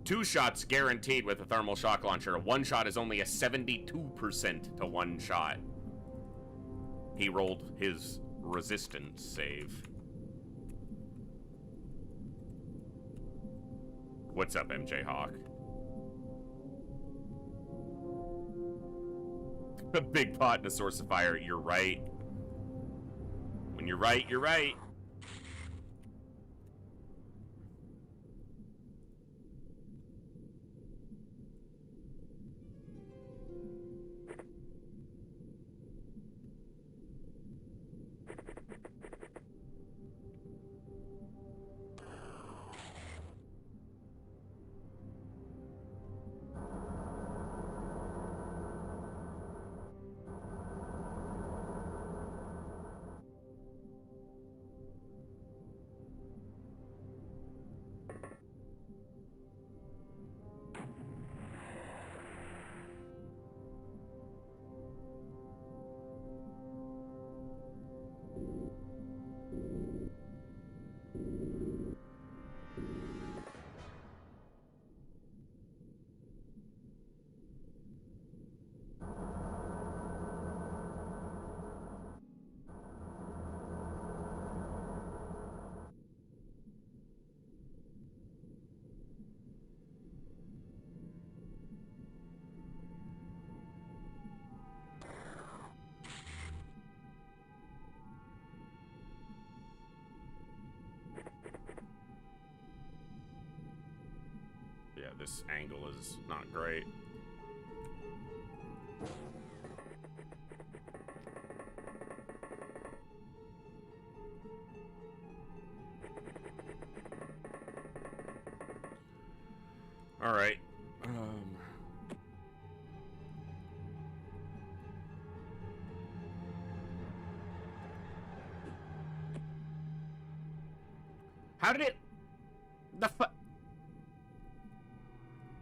2 shots guaranteed with a thermal shock launcher. 1 shot is only a 72% to 1 shot. He rolled his resistance save. What's up, MJ Hawk? A big pot and a source of fire. You're right. When you're right, you're right. Yeah, this angle is not great. All right. How did it...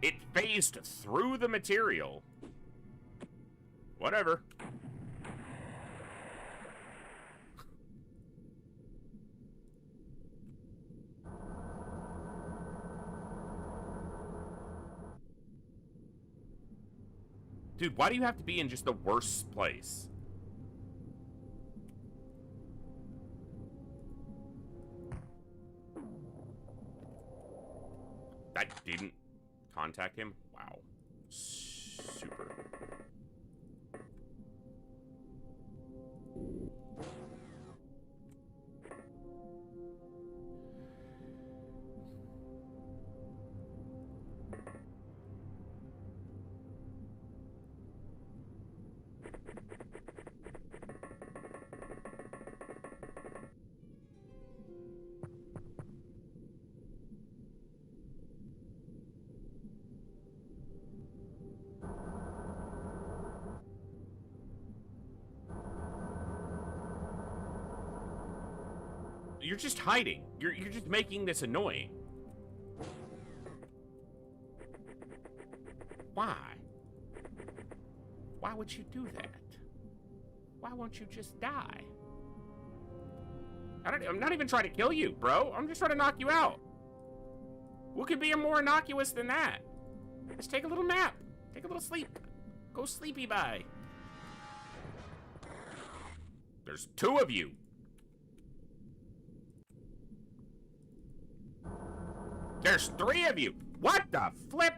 It phased through the material. Whatever. Dude, why do you have to be in just the worst place? That didn't contact him? Wow. Super. You're just hiding. You're just making this annoying. Why? Why would you do that? Why won't you just die? I'm not even trying to kill you, bro. I'm just trying to knock you out. What could be more innocuous than that? Just take a little nap. Take a little sleep. Go sleepy bye. There's 2 of you. There's 3 of you. What the flip?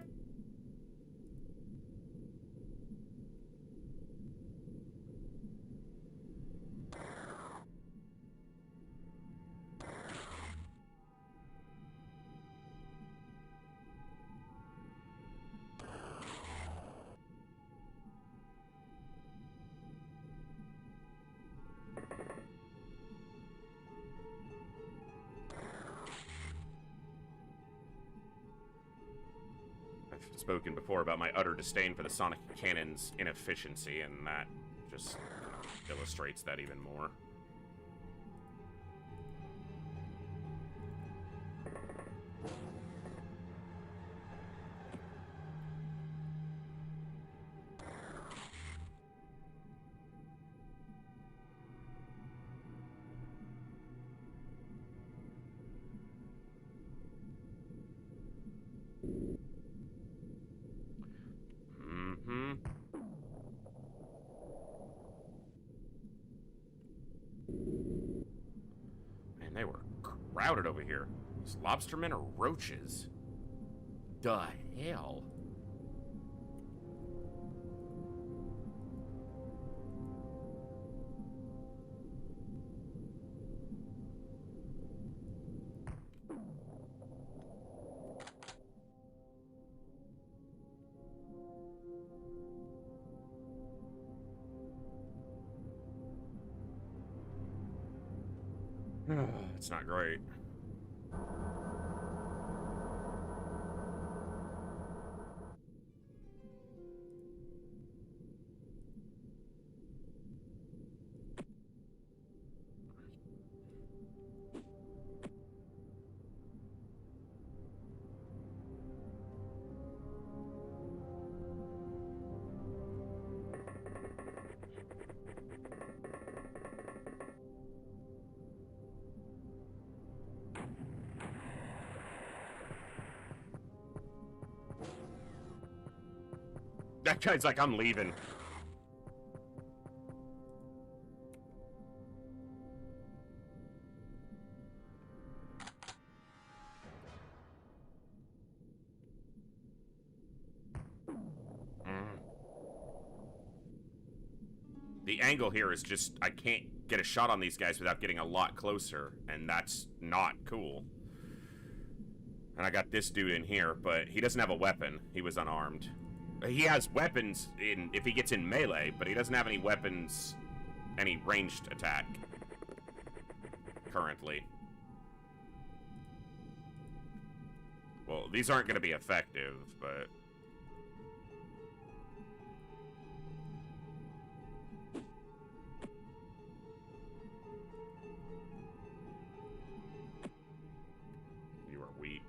Spoken before about my utter disdain for the sonic cannon's inefficiency, and that just illustrates that even more. Man, they were crowded over here. These lobstermen are roaches. The hell? It's not great. That guy's like, I'm leaving. The angle here is just, I can't get a shot on these guys without getting a lot closer, and that's not cool. And I got this dude in here, but he doesn't have a weapon. He was unarmed. He has weapons if he gets in melee, but he doesn't have any weapons, any ranged attack currently. Well, these aren't going to be effective, but... You are weak.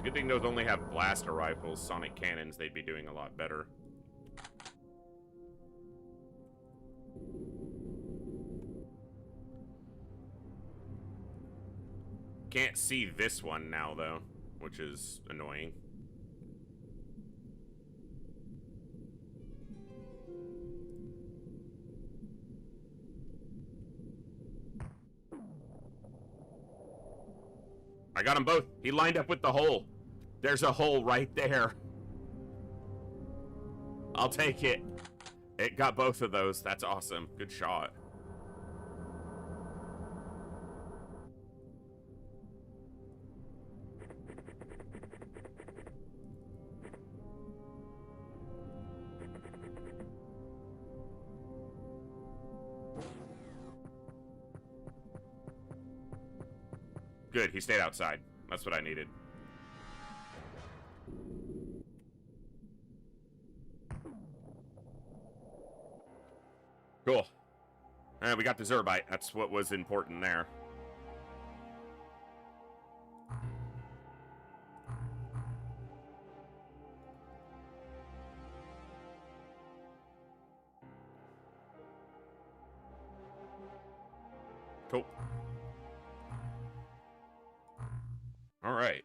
Good thing those only have blaster rifles, sonic cannons, they'd be doing a lot better. Can't see this one now, though, which is annoying. I got them both. He lined up with the hole. There's a hole right there. I'll take it. It got both of those. That's awesome. Good shot. Good, he stayed outside. That's what I needed. Cool. And we got the Zerbite. That's what was important there. Cool. All right.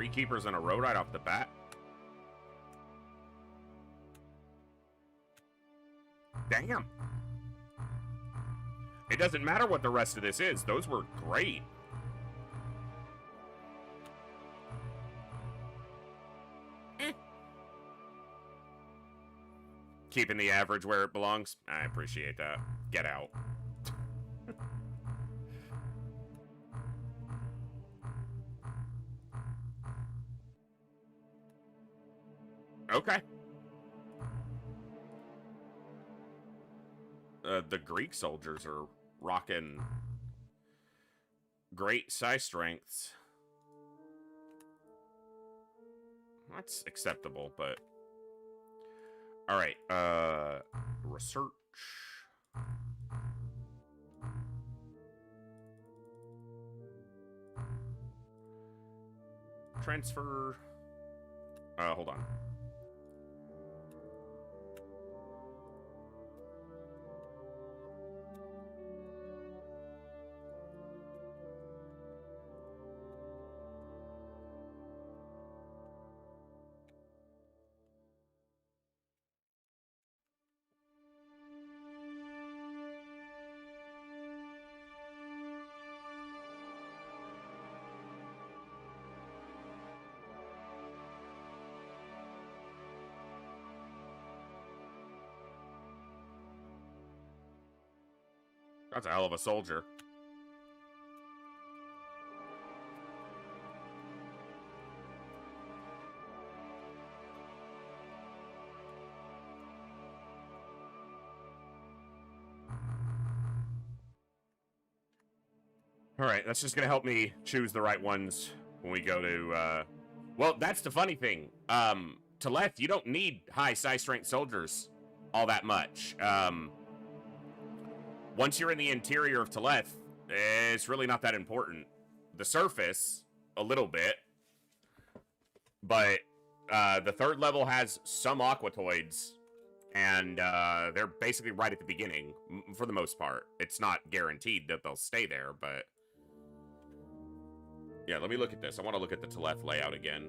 3 keepers in a row right off the bat. Damn. It doesn't matter what the rest of this is. Those were great. Keeping the average where it belongs. I appreciate that. Get out. Okay. The Greek soldiers are rocking great psi strengths. That's acceptable, but... Alright, research. Transfer. Hold on. That's a hell of a soldier. Alright, that's just gonna help me choose the right ones when we go to, well, that's the funny thing. Teleth, you don't need high psi strength soldiers all that much. Once you're in the interior of Teleth, it's really not that important. The surface, a little bit. But the 3rd level has some aquatoids, and they're basically right at the beginning, for the most part. It's not guaranteed that they'll stay there, but... Yeah, let me look at this. I want to look at the Teleth layout again.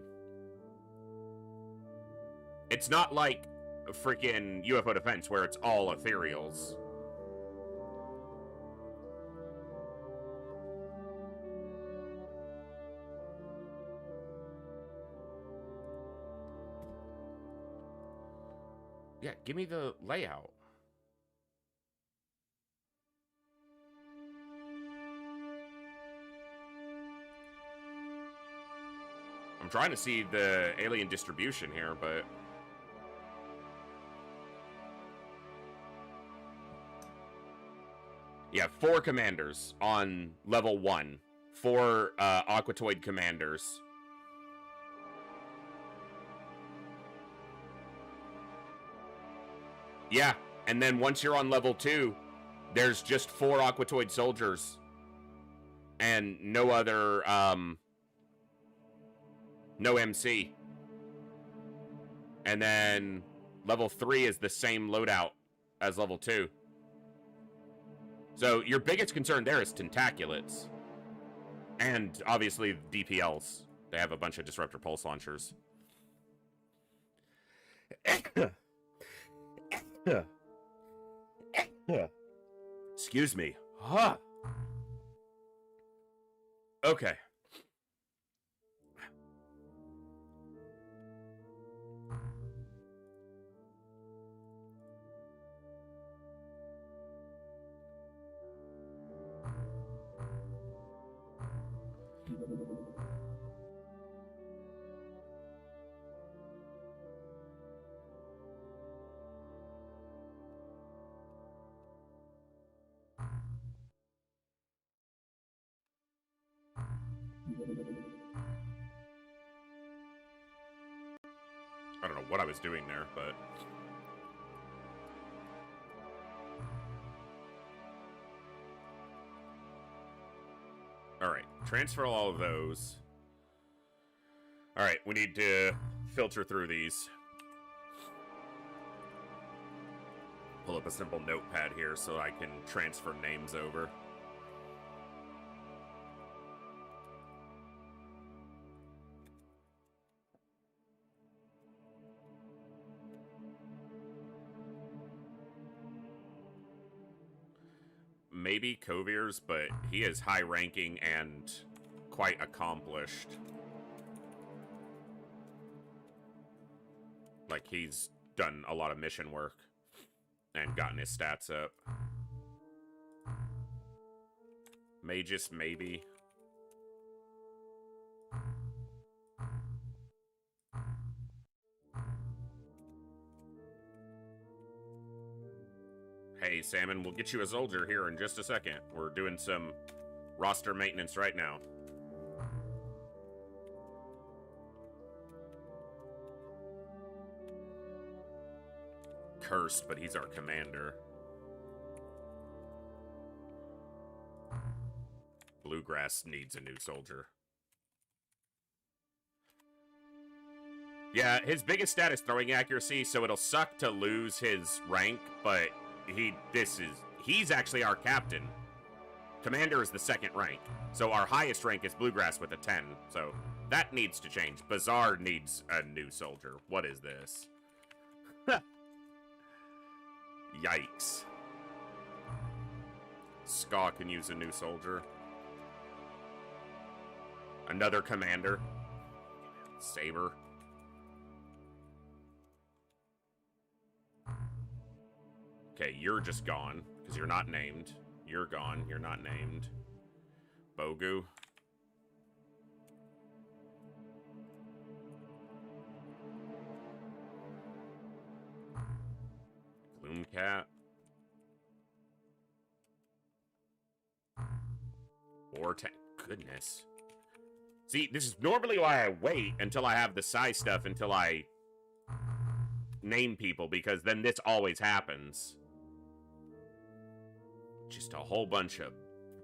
It's not like a freaking UFO Defense, where it's all ethereals. Yeah, give me the layout. I'm trying to see the alien distribution here, but... Yeah, 4 commanders on level 1. 4 aquatoid commanders. Yeah, and then once you're on level 2, there's just 4 aquatoid soldiers. And no other, no MC. And then level 3 is the same loadout as level 2. So your biggest concern there is tentaculates. And obviously DPLs. They have a bunch of disruptor pulse launchers. Excuse me. Huh. Okay. I don't know what I was doing there, but... Alright, transfer all of those. Alright, we need to filter through these. Pull up a simple notepad here so I can transfer names over. maybe Kovir's, but he is high-ranking and quite accomplished. Like, he's done a lot of mission work and gotten his stats up. Magus, maybe. Hey, Salmon, we'll get you a soldier here in just a second. We're doing some roster maintenance right now. Cursed, but he's our commander. Bluegrass needs a new soldier. Yeah, his biggest stat is throwing accuracy, so it'll suck to lose his rank, but he's actually our captain. Commander is the second rank, so our highest rank is Bluegrass with a 10, so that needs to change. Bazaar needs a new soldier. What is this? Yikes. Ska can use a new soldier. Another commander. Saber. Okay, you're just gone, because you're not named. You're gone, you're not named. Bogu. Gloomcat. Vortex. Goodness. See, this is normally why I wait until I have the size stuff until I name people, because then this always happens. Just a whole bunch of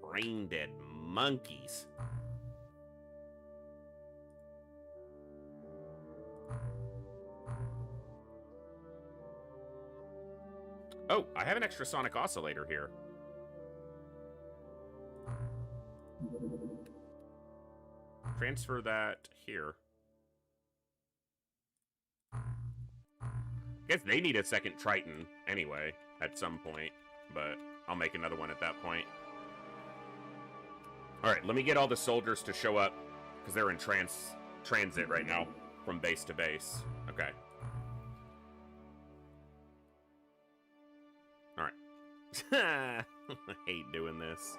brain-dead monkeys. Oh, I have an extra sonic oscillator here. Transfer that here. Guess they need a second Triton anyway, at some point, but I'll make another one at that point. Alright, let me get all the soldiers to show up, because they're in transit right now, from base to base. Okay. Alright. I hate doing this.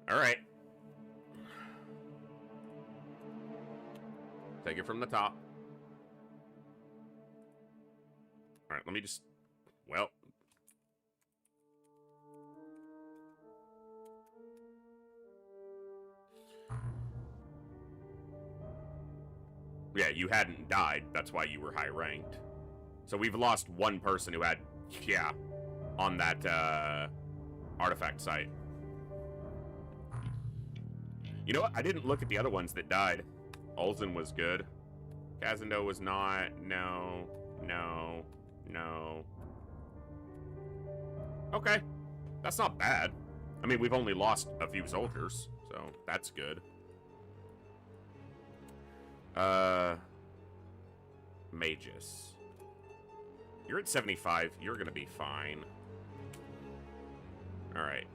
All right. Take it from the top. All right, let me just... Well... Yeah, you hadn't died. That's why you were high ranked. So we've lost one person who had... Yeah. On that, artifact site. You know what? I didn't look at the other ones that died. Olsen was good. Kazando was not. No. No. No. Okay. That's not bad. I mean, we've only lost a few soldiers, so that's good. Magus. You're at 75. You're gonna be fine. Alright.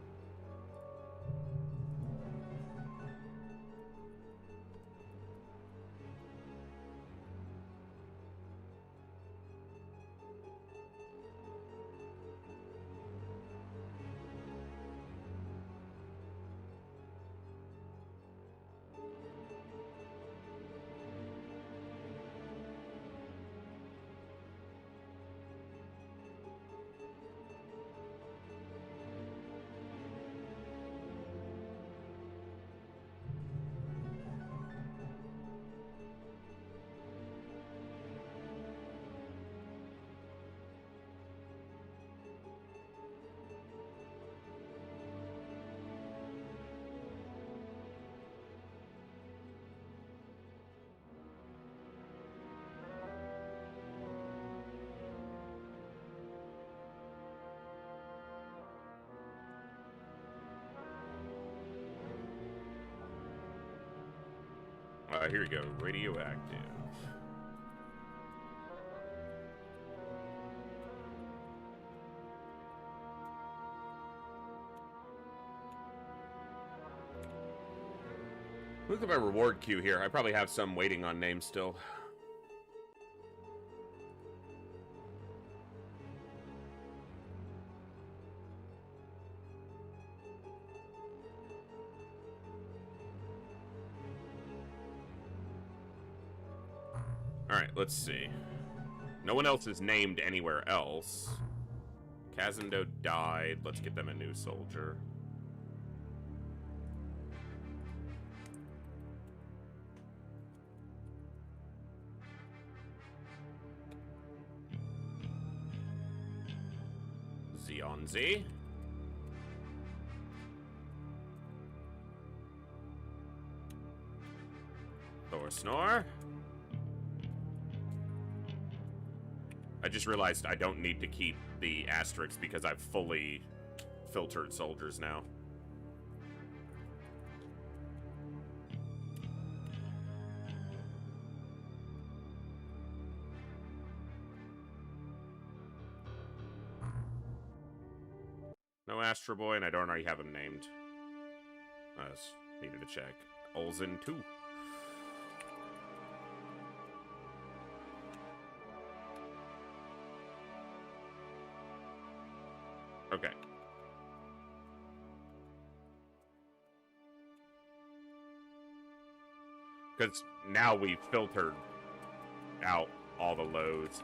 Here you go. Radioactive. Look at my reward queue here. I probably have some waiting on names still. Alright, let's see. No one else is named anywhere else. Kazendo died. Let's get them a new soldier. Zionzi. Thorsnor. I just realized I don't need to keep the asterisks because I've fully filtered soldiers now. No Astro Boy, and I don't already have him named. I just needed to check. Olsen 2. Okay. Because now we've filtered out all the loads.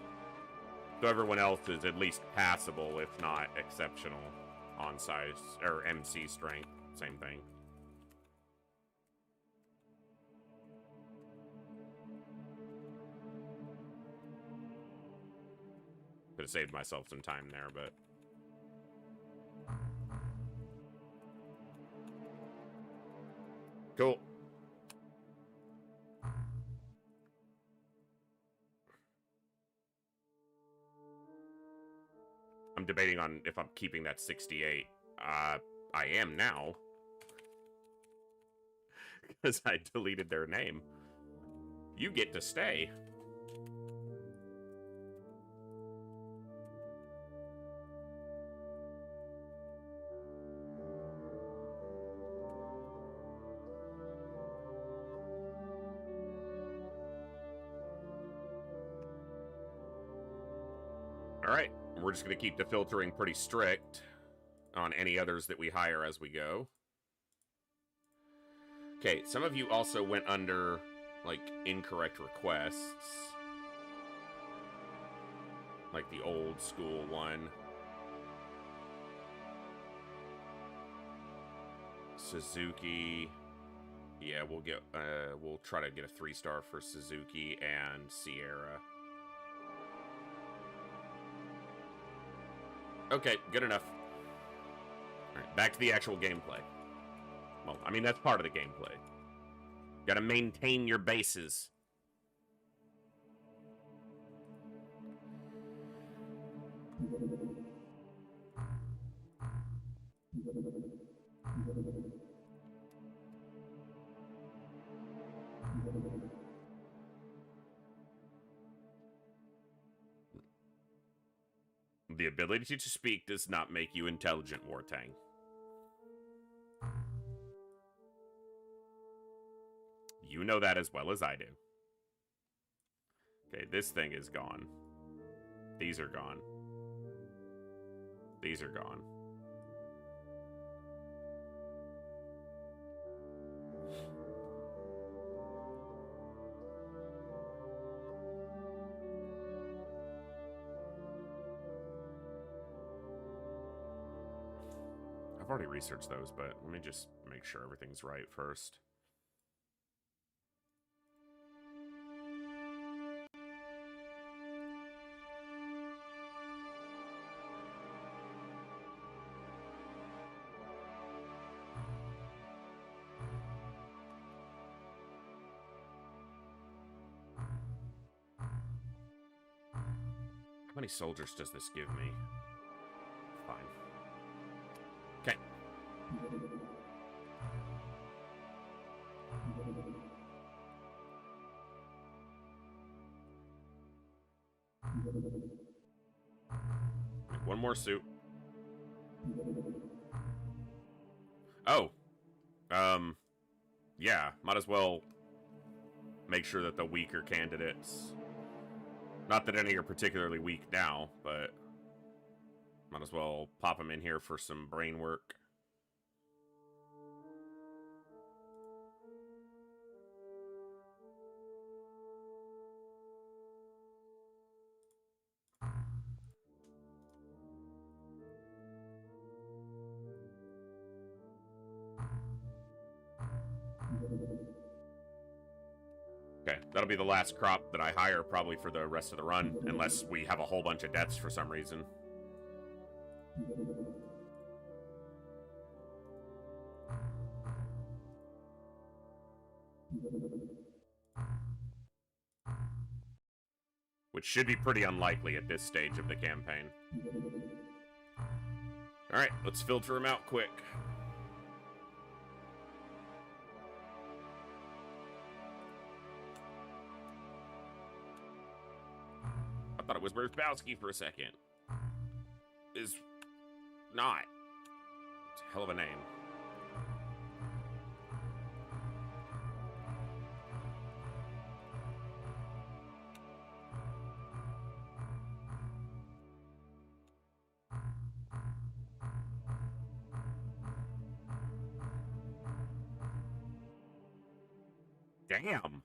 So everyone else is at least passable, if not exceptional, on size, or MC strength. Same thing. Could have saved myself some time there, but... Cool. I'm debating on if I'm keeping that 68. I am now. Because I deleted their name. You get to stay. Alright, we're just going to keep the filtering pretty strict on any others that we hire as we go. Okay, some of you also went under, like, incorrect requests. Like the old school one. Suzuki. Yeah, we'll try to get a 3-star for Suzuki and Sierra. Okay, good enough. Alright, back to the actual gameplay. Well, I mean, that's part of the gameplay. Gotta maintain your bases. The ability to speak does not make you intelligent, Wartang. You know that as well as I do. Okay, this thing is gone. These are gone. These are gone. I've already researched those, but let me just make sure everything's right first. How many soldiers does this give me? Fine. Okay. Make one more suit. Oh. Yeah, might as well make sure that the weaker candidates... Not that any are particularly weak now, but might as well pop them in here for some brain work. Okay, that'll be the last crop that I hire probably for the rest of the run, unless we have a whole bunch of deaths for some reason. Which should be pretty unlikely at this stage of the campaign. Alright, let's filter them out quick. I thought it was Berzbowski for a second. Is not. It's a hell of a name. Damn.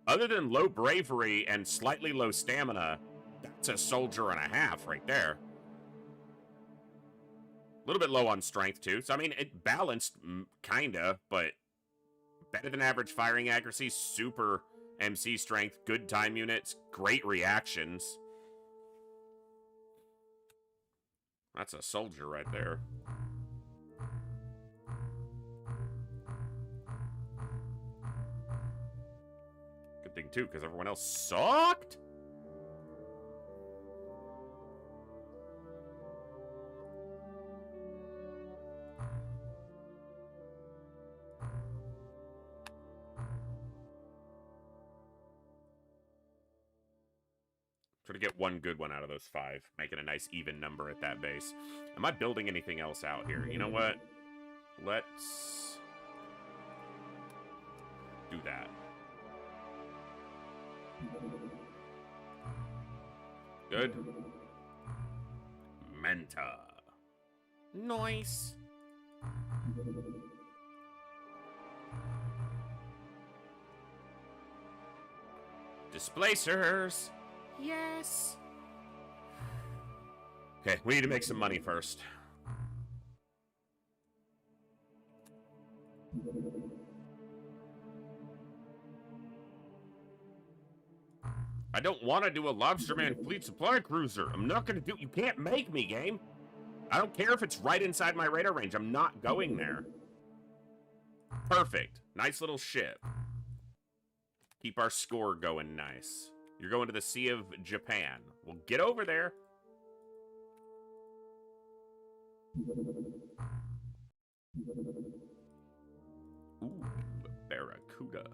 Other than low bravery and slightly low stamina, that's a soldier and a half right there. A little bit low on strength, too. So, I mean, it balanced, kinda, but better than average firing accuracy, super MC strength, good time units, great reactions. That's a soldier right there. Good thing, too, because everyone else sucked. Try to get one good one out of those 5, making a nice even number at that base. Am I building anything else out here? You know what? Let's do that. Good. Menta. Nice. Displacers. Yes. Okay, we need to make some money first. I don't want to do a Lobsterman Fleet Supply Cruiser. I'm not going to do... You can't make me, game. I don't care if it's right inside my radar range. I'm not going there. Perfect. Nice little ship. Keep our score going nice. You're going to the Sea of Japan. Well, get over there. Ooh, Barracuda.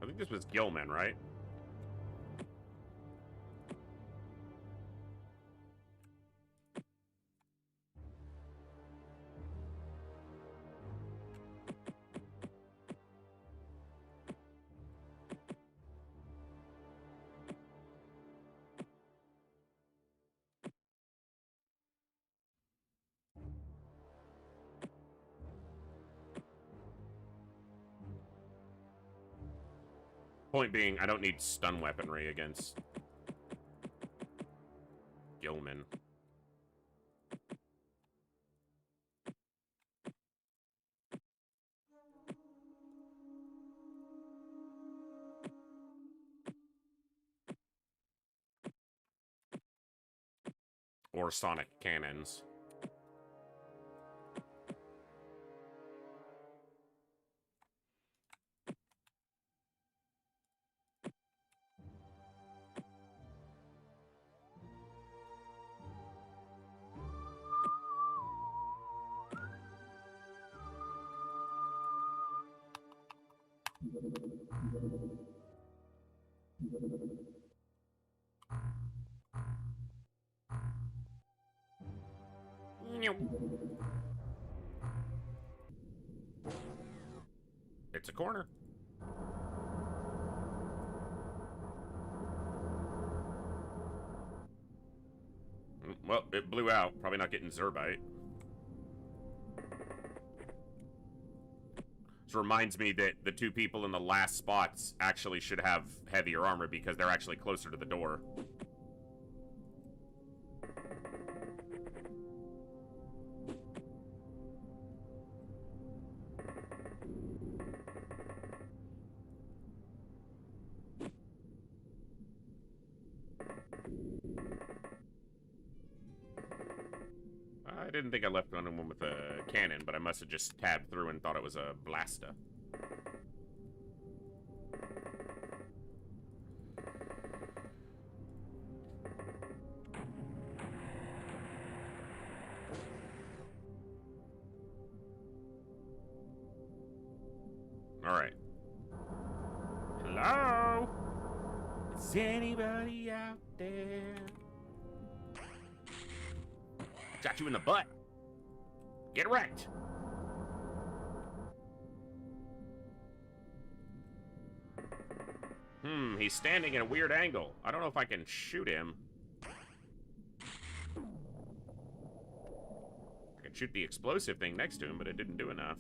I think this was Gilman, right? Point being, I don't need stun weaponry against Gilman. more sonic cannons. It's a corner. Well, it blew out. Probably not getting Zerbite. This reminds me that the two people in the last spots actually should have heavier armor because they're actually closer to the door. I didn't think I left one with a cannon, but I must have just tabbed through and thought it was a blaster. Alright. Hello? Is anybody out there? Got you in the butt. Get wrecked. He's standing in a weird angle. I don't know if I can shoot him. I can shoot the explosive thing next to him, but it didn't do enough.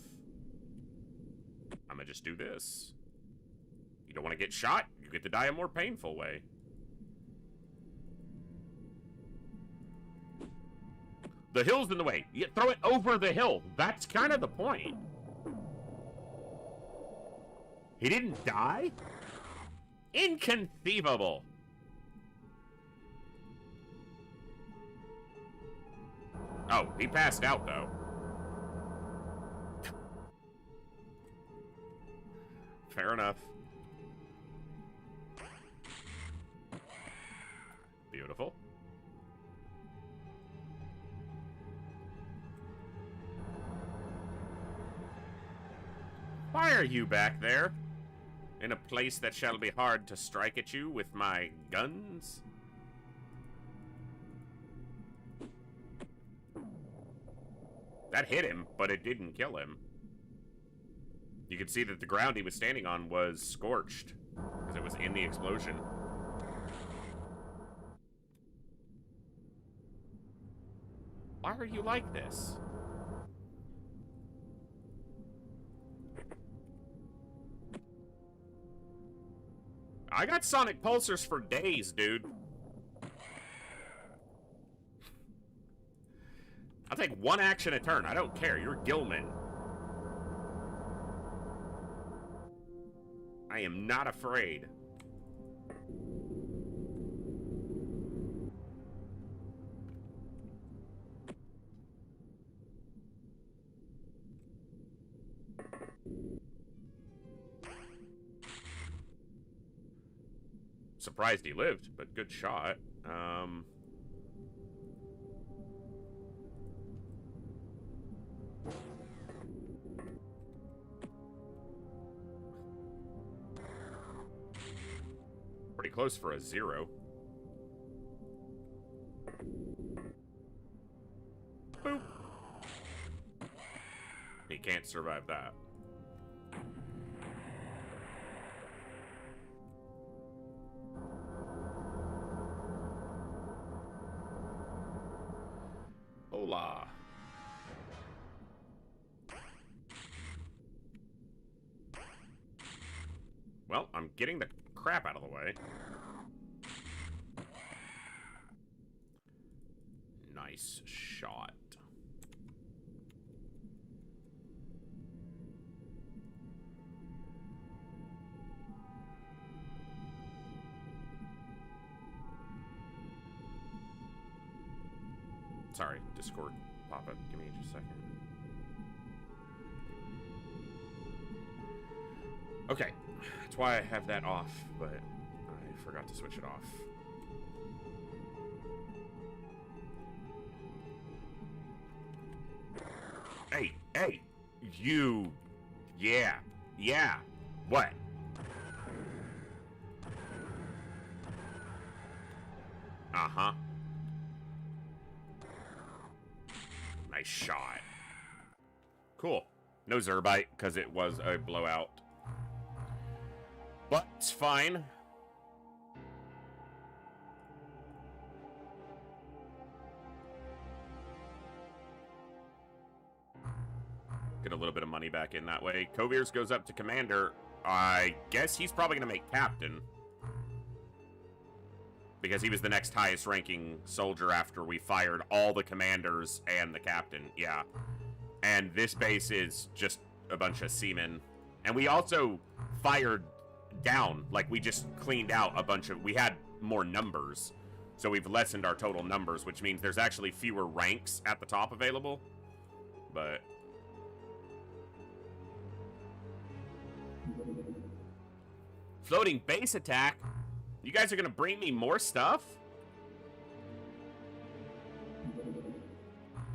I'm gonna just do this. You don't want to get shot? You get to die a more painful way. The hill's in the way. You throw it over the hill. That's kind of the point. He didn't die? Inconceivable. Oh, he passed out, though. Fair enough. Beautiful. Why are you back there? In a place that shall be hard to strike at you with my guns? That hit him, but it didn't kill him. You could see that the ground he was standing on was scorched, because it was in the explosion. Why are you like this? I got sonic pulsers for days, dude. I'll take one action a turn. I don't care. You're Gilman. I am not afraid. Surprised he lived, but good shot. Pretty close for a 0. Boop. He can't survive that. Hola. Well, I'm getting the crap out of the way. Nice shot. Sorry, Discord pop-up. Give me just a second. Okay, that's why I have that off, but I forgot to switch it off. Hey, you, yeah, what? Uh-huh. Nice shot. Cool. No Zerbite, because it was a blowout. But it's fine. Get a little bit of money back in that way. Kovirs goes up to Commander. I guess he's probably going to make Captain. Because he was the next highest ranking soldier after we fired all the commanders and the captain. Yeah. And this base is just a bunch of seamen. And we also fired down. Like, we just cleaned out a bunch of... We had more numbers. So we've lessened our total numbers, which means there's actually fewer ranks at the top available. But... Floating base attack? You guys are gonna bring me more stuff?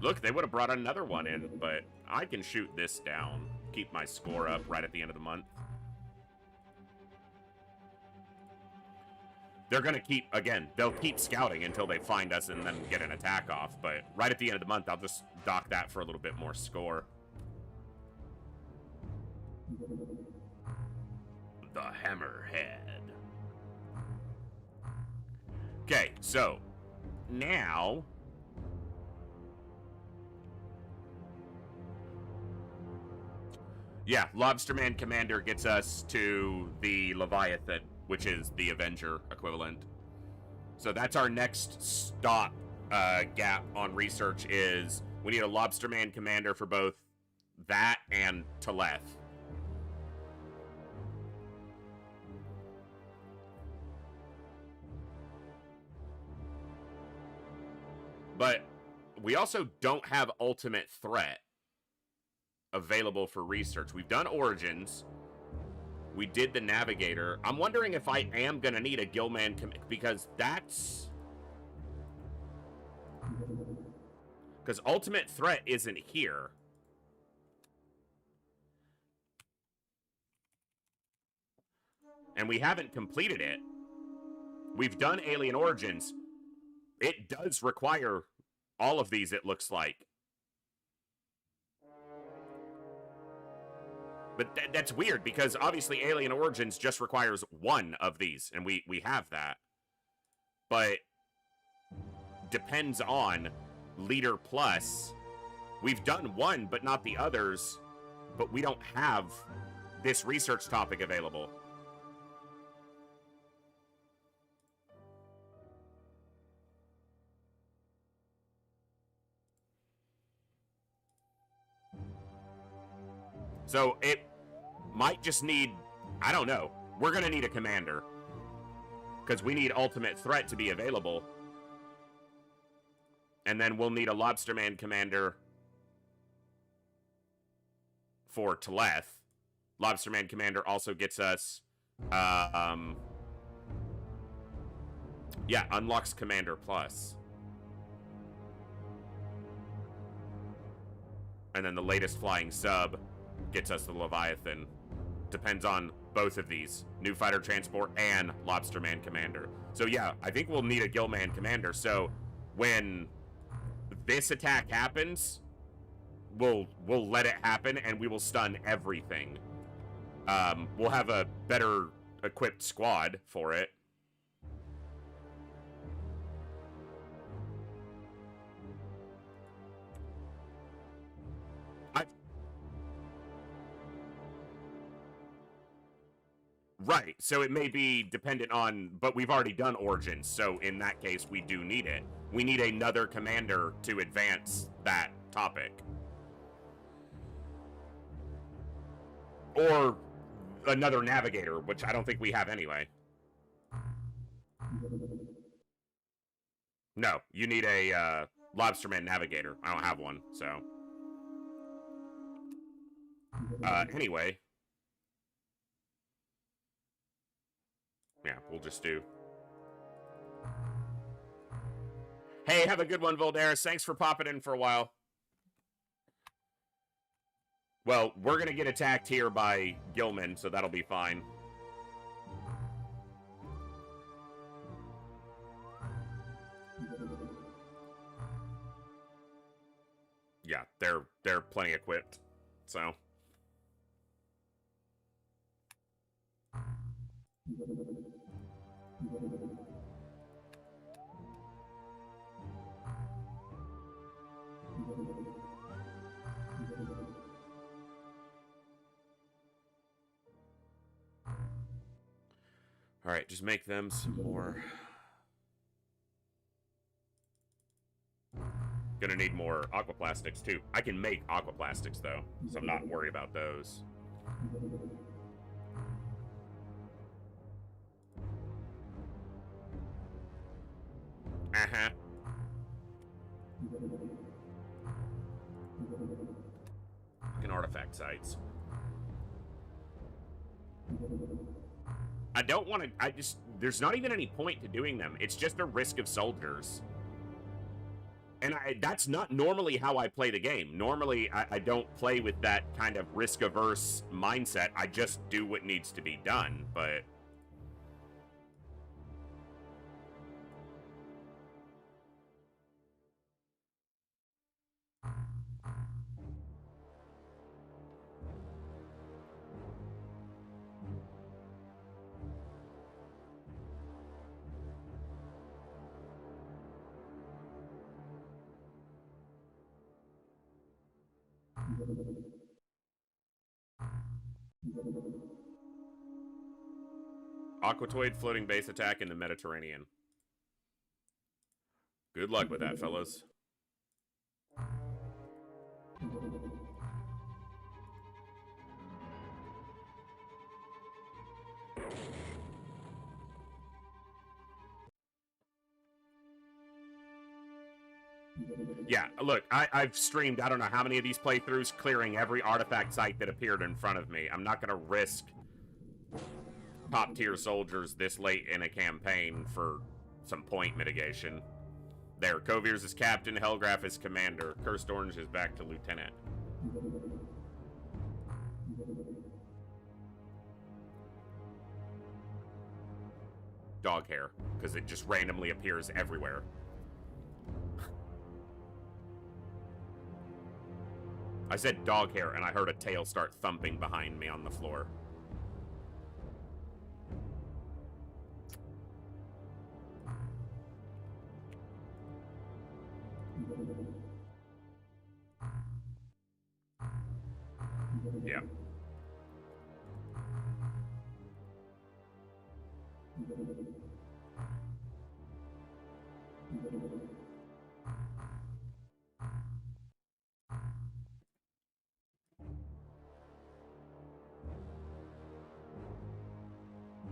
Look, they would have brought another one in, but I can shoot this down. Keep my score up right at the end of the month. They're gonna keep, again, they'll keep scouting until they find us and then get an attack off, but right at the end of the month, I'll just dock that for a little bit more score. The Hammerhead. Okay, so now yeah, Lobsterman Commander gets us to the Leviathan, which is the Avenger equivalent. So that's our next stop gap on research is we need a Lobsterman Commander for both that and Teleth. But we also don't have Ultimate Threat available for research. We've done Origins. We did the Navigator. I'm wondering if I am going to need a Gillman... Because that's... Because Ultimate Threat isn't here. And we haven't completed it. We've done Alien Origins. It does require all of these, it looks like. But that's weird, because obviously Alien Origins just requires one of these, and we have that. But depends on Leader Plus. We've done one, but not the others. But we don't have this research topic available. So it might just need, I don't know. We're going to need a commander. Because we need Ultimate Threat to be available. And then we'll need a Lobsterman commander for Teleth. Lobsterman commander also gets us, yeah, unlocks Commander Plus. And then the latest flying sub gets us the Leviathan. Depends on both of these. New fighter transport and Lobsterman commander. So yeah, I think we'll need a Gillman commander. So when this attack happens, we'll let it happen and we will stun everything. We'll have a better equipped squad for it. Right, so it may be dependent on, but we've already done Origins, so in that case, we do need it. We need another commander to advance that topic. Or another navigator, which I don't think we have anyway. No, you need a, Lobsterman Navigator. I don't have one, so. Anyway. Yeah, we'll just do. Hey, have a good one, Voldaris. Thanks for popping in for a while. Well, we're going to get attacked here by Gilman, so that'll be fine. Yeah, they're plenty equipped. So. All right, just make them some more. Gonna need more aquaplastics too. I can make aquaplastics though, so I'm not worried about those. Uh-huh. Fucking artifact sites. I don't want to, there's not even any point to doing them. It's just a risk of soldiers. And that's not normally how I play the game. Normally, I don't play with that kind of risk-averse mindset. I just do what needs to be done, but... Aquatoid floating base attack in the Mediterranean. Good luck with that, fellas. Yeah, look, I've streamed I don't know how many of these playthroughs clearing every artifact site that appeared in front of me. I'm not going to risk top-tier soldiers this late in a campaign for some point mitigation. There, Kovir's is captain, Helgraf is commander, Cursed Orange is back to lieutenant. Dog hair, because it just randomly appears everywhere. I said dog hair, and I heard a tail start thumping behind me on the floor. Yeah.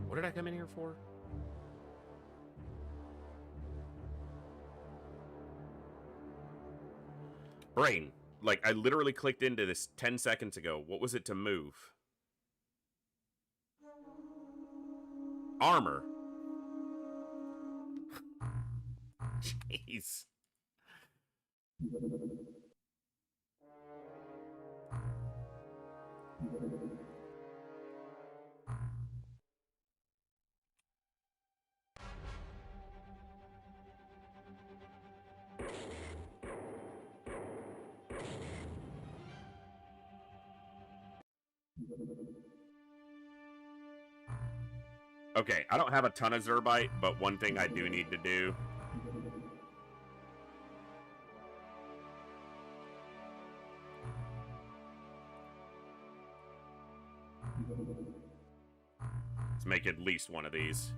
What did I come in here for? Brain. Like, I literally clicked into this 10 seconds ago. What was it to move? Armor. Jeez. Okay, I don't have a ton of Zerbite, but one thing I do need to do is make at least one of these.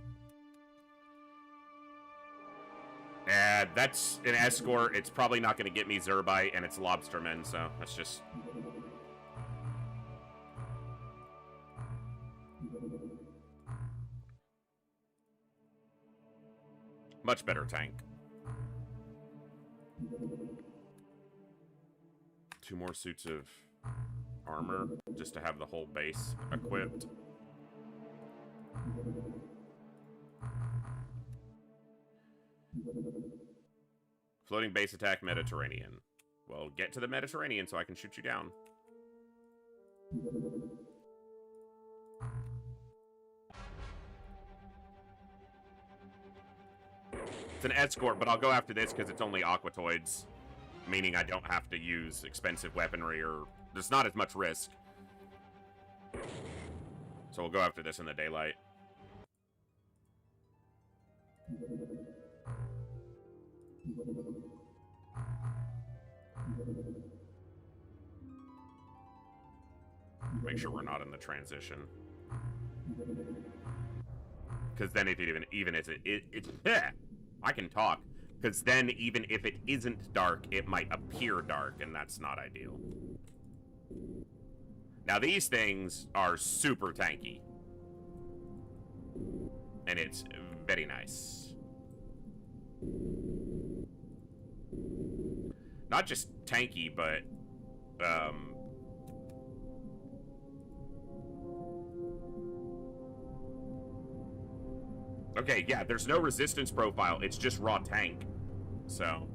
That's an escort. It's probably not going to get me Zerbite, and it's Lobstermen, so that's just... Much better tank. 2 more suits of armor just to have the whole base equipped. Floating base attack Mediterranean. Well, get to the Mediterranean so I can shoot you down. It's an escort, but I'll go after this because it's only aquatoids, meaning I don't have to use expensive weaponry or there's not as much risk. So we'll go after this in the daylight. Make sure we're not in the transition. Because then if it even if it's I can talk. Because then even if it isn't dark, it might appear dark, and that's not ideal. Now these things are super tanky. And it's very nice. Not just tanky, but okay, yeah, there's no resistance profile. It's just raw tank. So.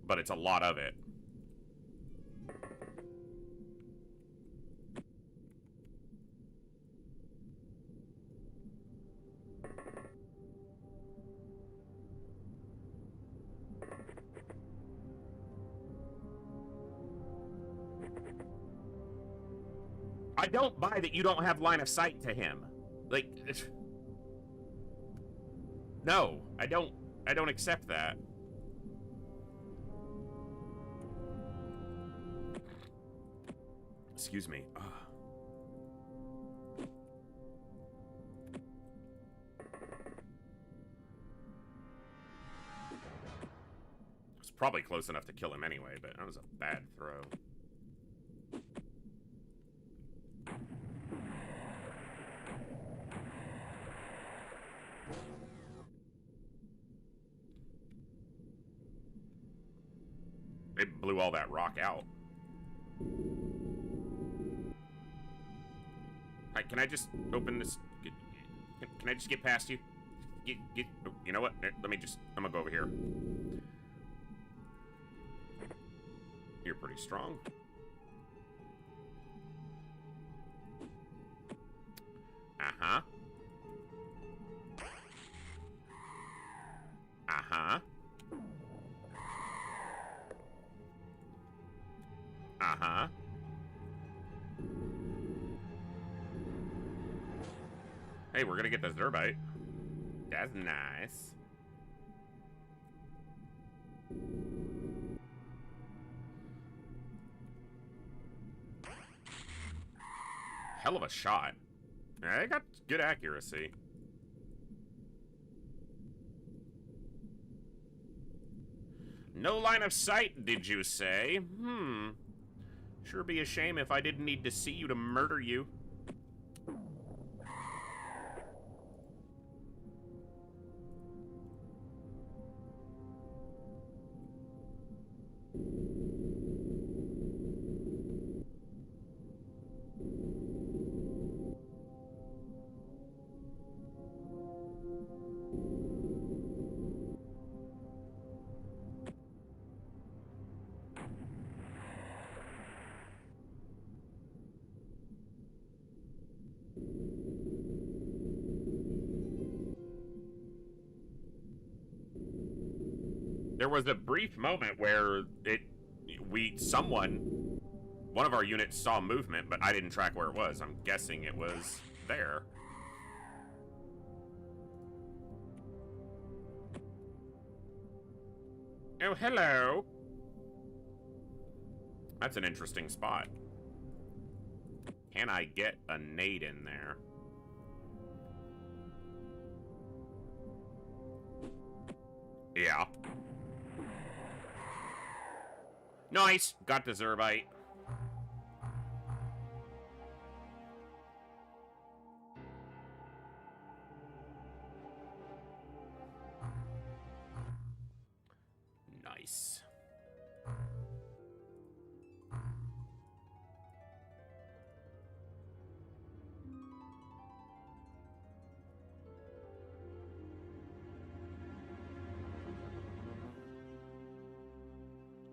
But it's a lot of it. I don't buy that you don't have line of sight to him. Like, no, I don't accept that. Excuse me. It's probably close enough to kill him anyway, but that was a bad throw. It blew all that rock out. Alright, can I just open this? Can I just get past you? Oh, you know what? Let me just... I'm gonna go over here. You're pretty strong. Uh-huh. Uh-huh. Uh-huh. Hey, we're gonna get this Zerbite. That's nice. Hell of a shot. I got good accuracy. No line of sight, did you say? Sure be a shame if I didn't need to see you to murder you. There was a brief moment where one of our units saw movement, but I didn't track where it was. I'm guessing it was there. Oh, hello. That's an interesting spot. Can I get a nade in there? Yeah. Nice! Got the Zerbite.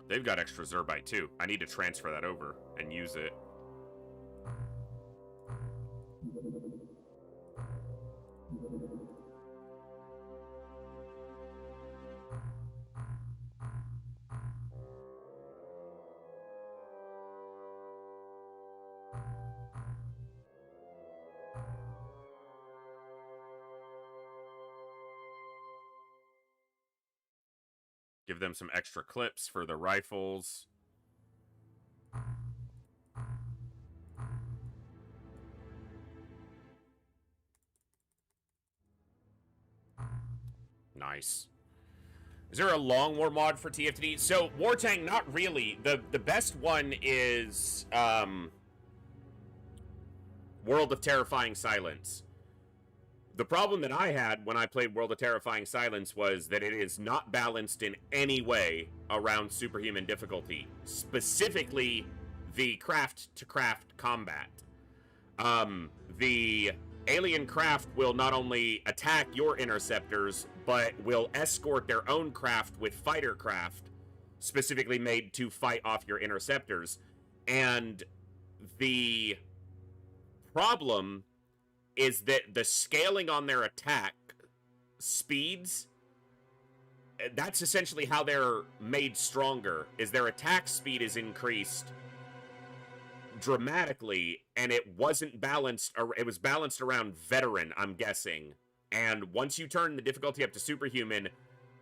They've got extra Zerbite too. I need to transfer that over and use it. Give them some extra clips for the rifles. Nice. Is there a long war mod for TFTD? So, War Tank, not really. The best one is World of Terrifying Silence. The problem that I had when I played World of Terrifying Silence was that it is not balanced in any way around superhuman difficulty, specifically the craft-to-craft combat. The alien craft will not only attack your interceptors, but will escort their own craft with fighter craft, specifically made to fight off your interceptors. And the problem is that the scaling on their attack speeds, that's essentially how they're made stronger, is their attack speed is increased dramatically, and it wasn't balanced, it was balanced around veteran, I'm guessing. And once you turn the difficulty up to superhuman,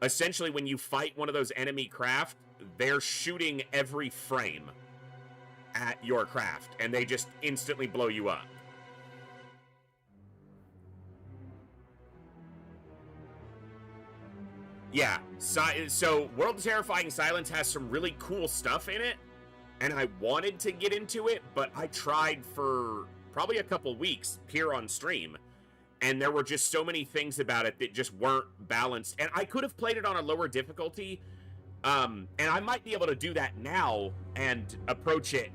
essentially when you fight one of those enemy craft, they're shooting every frame at your craft, and they just instantly blow you up. Yeah, so World of Terrifying Silence has some really cool stuff in it, and I wanted to get into it, but I tried for probably a couple weeks here on stream, and there were just so many things about it that just weren't balanced, and I could have played it on a lower difficulty, and I might be able to do that now and approach it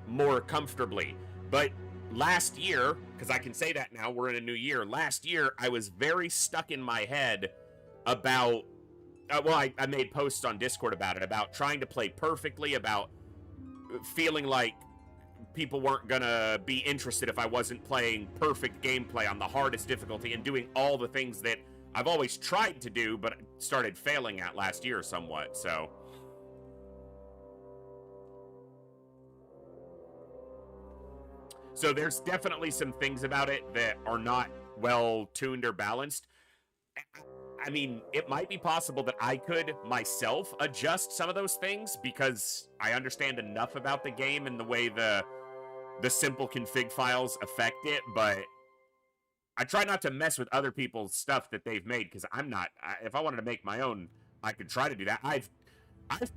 more comfortably, but last year, because I can say that now, we're in a new year, last year I was very stuck in my head about well, I made posts on Discord about it, about trying to play perfectly, about feeling like people weren't gonna be interested if I wasn't playing perfect gameplay on the hardest difficulty and doing all the things that I've always tried to do, but started failing at last year somewhat, so. So there's definitely some things about it that are not well tuned or balanced. I mean, it might be possible that I could myself adjust some of those things because I understand enough about the game and the way the simple config files affect it, but I try not to mess with other people's stuff that they've made because I'm not, if I wanted to make my own, I could try to do that. I've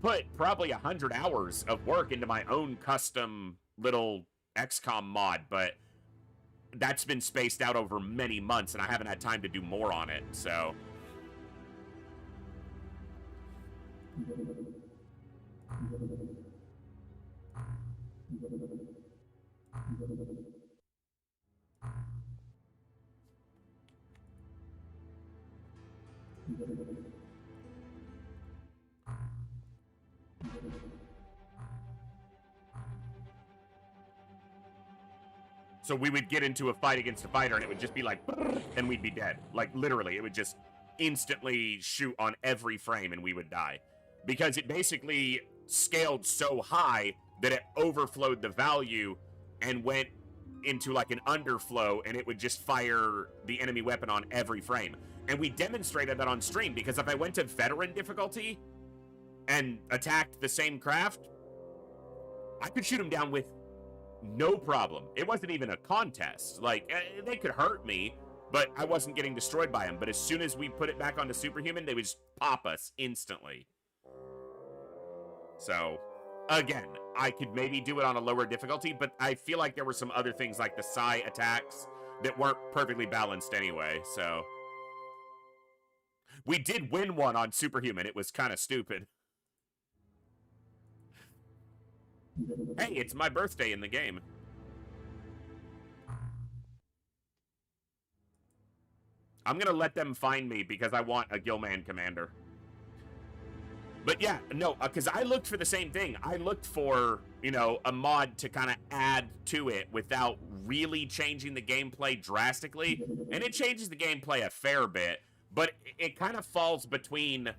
put probably 100 hours of work into my own custom little XCOM mod, but that's been spaced out over many months and I haven't had time to do more on it, so. So we would get into a fight against a fighter and it would just be like, and we'd be dead. Like literally, it would just instantly shoot on every frame and we would die. Because it basically scaled so high that it overflowed the value and went into like an underflow and it would just fire the enemy weapon on every frame. And we demonstrated that on stream because if I went to veteran difficulty and attacked the same craft, I could shoot him down with no problem. It wasn't even a contest. Like, they could hurt me, but I wasn't getting destroyed by them. But as soon as we put it back onto superhuman, they would just pop us instantly. So, again, I could maybe do it on a lower difficulty, but I feel like there were some other things like the psi attacks that weren't perfectly balanced anyway, so. We did win one on superhuman. It was kind of stupid. Hey, it's my birthday in the game. I'm gonna let them find me because I want a Gillman commander. But yeah, no, because I looked for the same thing. I looked for, you know, a mod to kind of add to it without really changing the gameplay drastically. And it changes the gameplay a fair bit, but it kind of falls between,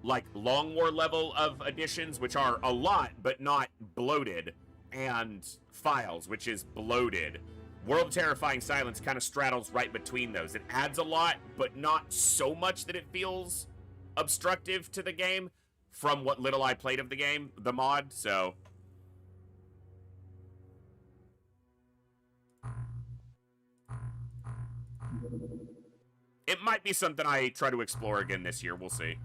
like, Long War level of additions, which are a lot, but not bloated, and Files, which is bloated. World of Terrifying Silence kind of straddles right between those. It adds a lot, but not so much that it feels obstructive to the game from what little I played of the game, the mod, so. It might be something I try to explore again this year, we'll see.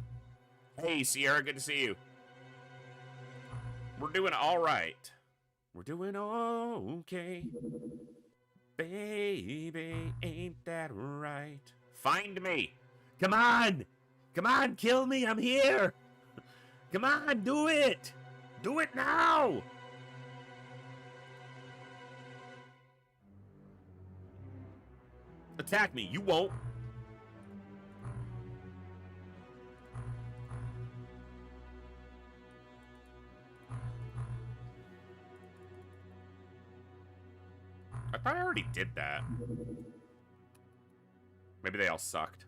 Hey, Sierra, good to see you. We're doing all right. We're doing okay. Baby, ain't that right? Find me. Come on. Come on, kill me. I'm here. Come on, do it. Do it now. Attack me. You won't. I thought I already did that. Maybe they all sucked.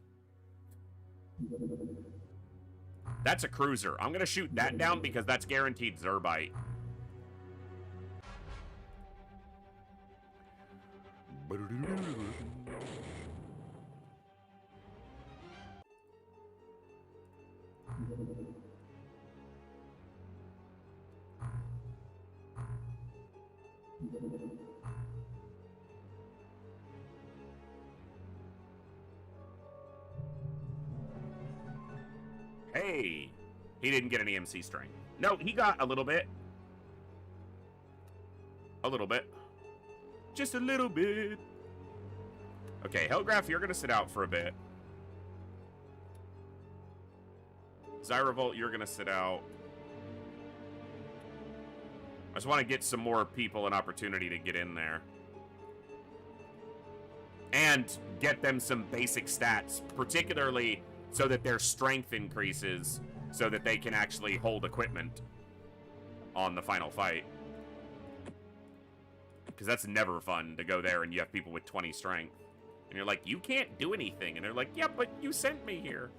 That's a cruiser. I'm gonna shoot that down because that's guaranteed Zerbite. Hey, he didn't get any MC strength. No, he got a little bit. A little bit. Just a little bit. Okay, Hellgraph, you're going to sit out for a bit. Zyrovolt, you're going to sit out. I just want to get some more people an opportunity to get in there. And get them some basic stats, particularly so that their strength increases, so that they can actually hold equipment on the final fight. Because that's never fun to go there and you have people with 20 strength. And you're like, you can't do anything. And they're like, yeah, but you sent me here.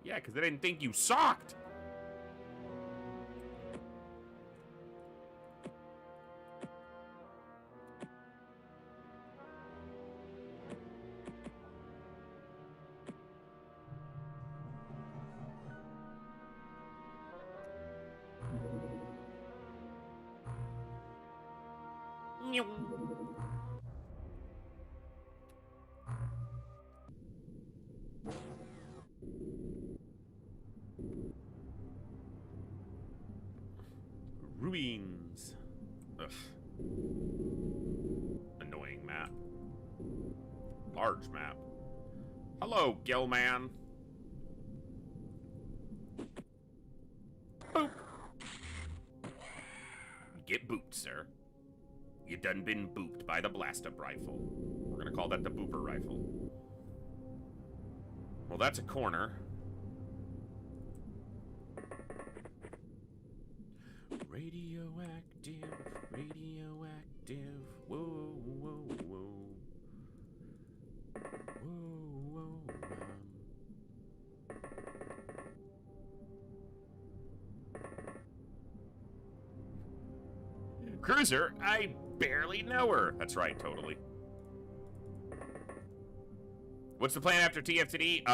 Yeah, because they didn't think you sucked. Ruins. Ugh. Annoying map. Large map. Hello, Gilman. Boop. Get booped, sir. You done been booped by the blast-up rifle. We're gonna call that the booper rifle. Well, that's a corner. Radioactive, radioactive, whoa, whoa, whoa. Whoa, whoa, Cruiser, I barely know her. That's right, totally. What's the plan after TFTD?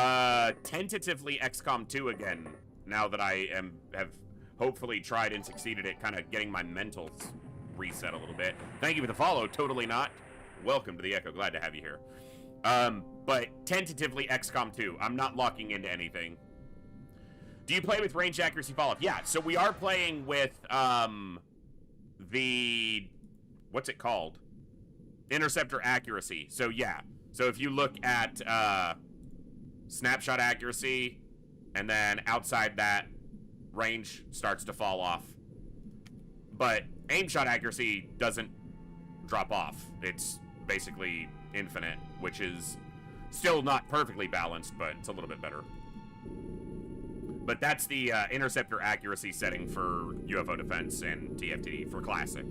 Tentatively XCOM 2 again, now that I have hopefully tried and succeeded at kind of getting my mentals reset a little bit. Thank you for the follow, totally not. Welcome to the Echo, glad to have you here. But tentatively XCOM 2. I'm not locking into anything. Do you play with range accuracy follow-up? Yeah, so we are playing with, the, what's it called? Interceptor accuracy. So yeah, so if you look at, snapshot accuracy, and then outside that, range starts to fall off. But aim shot accuracy doesn't drop off. It's basically infinite, which is Still not perfectly balanced, but it's a little bit better. But that's the interceptor accuracy setting for UFO defense and TFTD for Classic.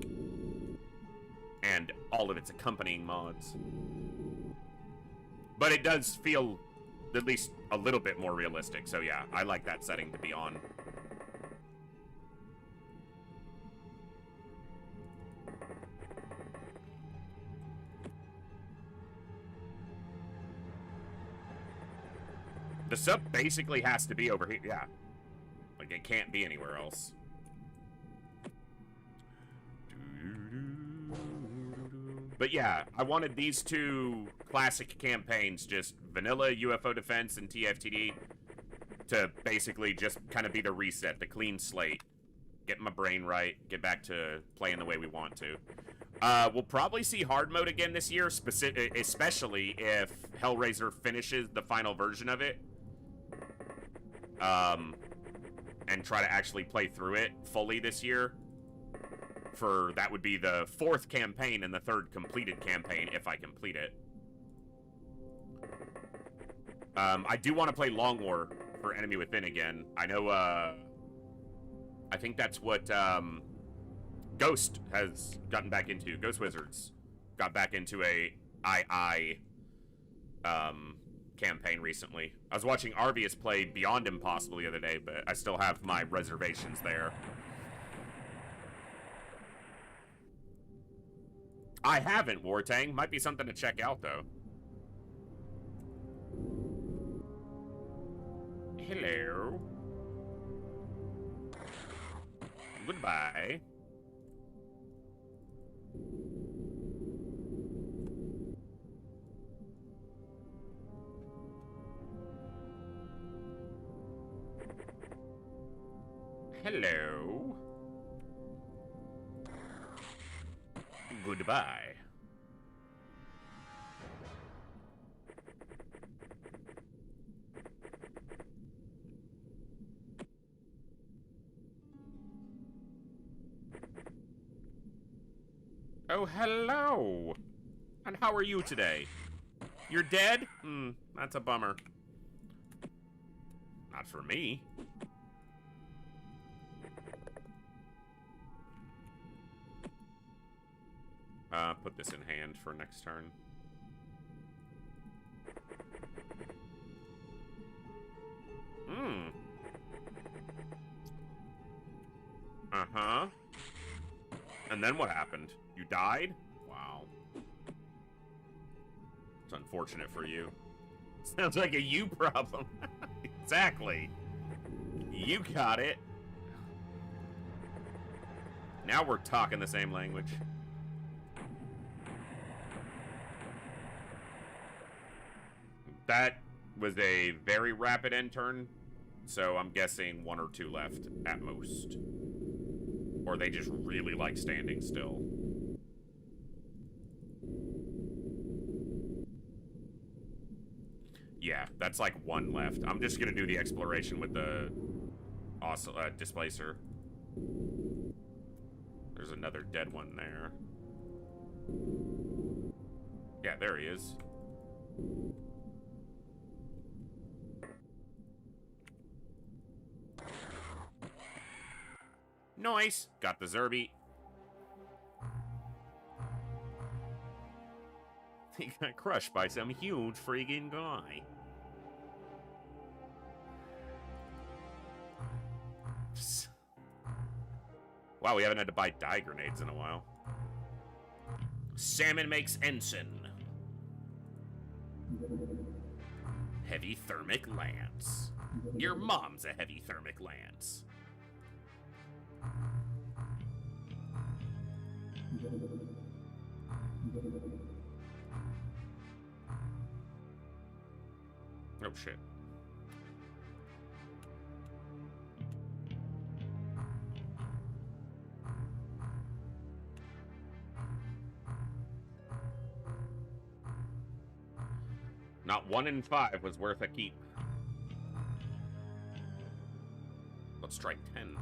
And all of its accompanying mods. But it does feel at least a little bit more realistic, so yeah, I like that setting to be on. The sub basically has to be over here, yeah. Like, it can't be anywhere else. But yeah, I wanted these two classic campaigns, just vanilla UFO defense and TFTD, to basically just kind of be the reset, the clean slate. Get my brain right, get back to playing the way we want to. We'll probably see hard mode again this year, especially if Hellraiser finishes the final version of it. And try to actually play through it fully this year. That would be the 4th campaign and the 3rd completed campaign if I complete it. I do want to play Long War for Enemy Within again. I know, I think that's what, Ghost has gotten back into. Ghost Wizards got back into a campaign recently. I was watching Arvius play Beyond Impossible the other day, but I still have my reservations there. I haven't, Wartang. Might be something to check out, though. Hello. Goodbye. Hello. Goodbye. Oh, hello. And how are you today? You're dead? That's a bummer. Not for me. Put this in hand for next turn. Uh-huh. And then what happened? You died? Wow. It's unfortunate for you. Sounds like a you problem. Exactly. You got it. Now we're talking the same language. That was a very rapid end turn, so I'm guessing 1 or 2 left at most. Or they just really like standing still. Yeah, that's like 1 left. I'm just gonna do the exploration with the displacer. There's another dead one there. Yeah, there he is. Nice. Got the Zerby. He got crushed by some huge freaking guy. Wow, we haven't had to buy dye grenades in a while. Salmon makes ensign. Heavy thermic lance. Your mom's a heavy thermic lance. Oh shit. Not 1 in 5 was worth a keep. Let's try 10.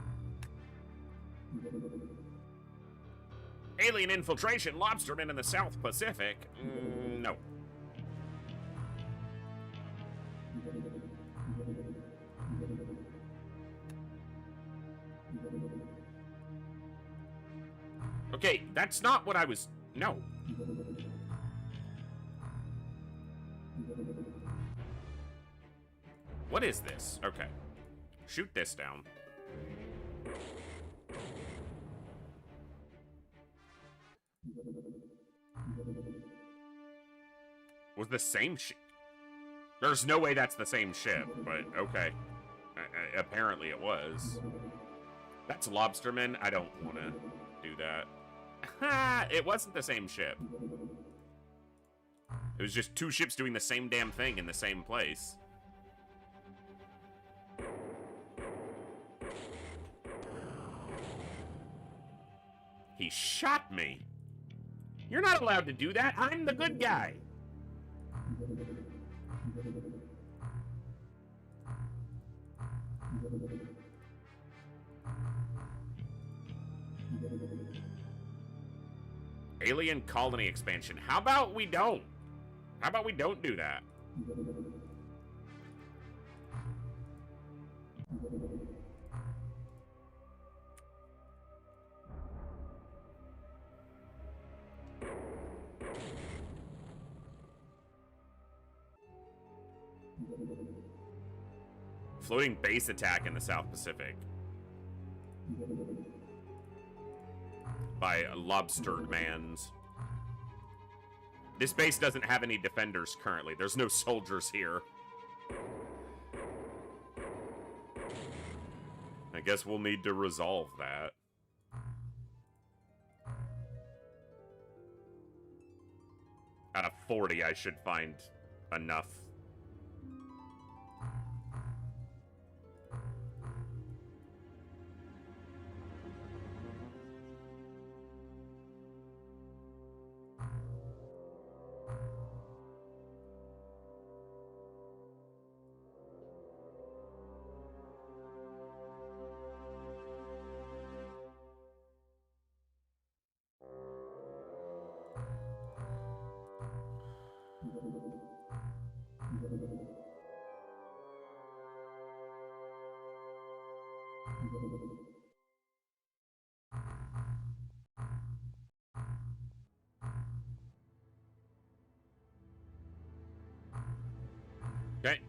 Alien infiltration, lobstermen in the South Pacific? No. Okay, that's not what I was... No. What is this? Okay. Shoot this down. Was the same ship? There's no way that's the same ship, but okay. Apparently it was. That's Lobsterman. I don't want to do that. It wasn't the same ship. It was just two ships doing the same damn thing in the same place. He shot me. You're not allowed to do that. I'm the good guy. Alien colony expansion. How about we don't? How about we don't do that? Floating base attack in the South Pacific. By Lobster Mans. This base doesn't have any defenders currently. There's no soldiers here. I guess we'll need to resolve that. Out of 40, I should find enough. Okay.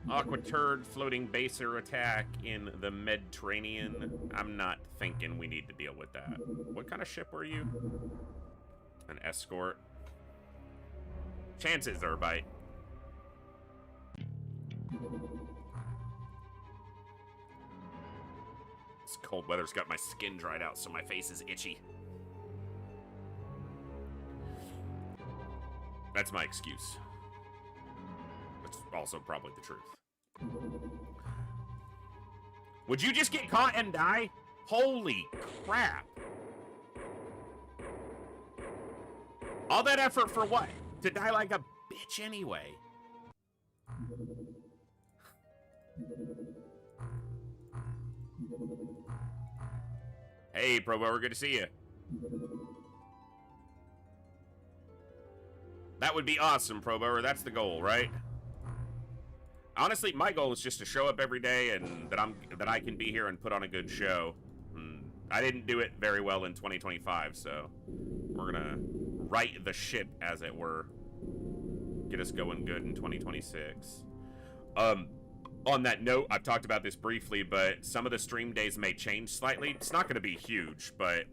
Aqua turd floating baser attack in the Mediterranean. I'm not thinking we need to deal with that. What kind of ship were you? An escort. Chances are bite. This cold weather's got my skin dried out, so my face is itchy. That's my excuse. That's also probably the truth. Would you just get caught and die? Holy crap. All that effort for what? To die like a bitch anyway. Hey, Probo, we're good to see you. That would be awesome, Probo. That's the goal, right? Honestly, my goal is just to show up every day and that I can be here and put on a good show. I didn't do it very well in 2025, so we're gonna right the ship, as it were. Get us going good in 2026. On that note, I've talked about this briefly, but some of the stream days may change slightly. It's not going to be huge, but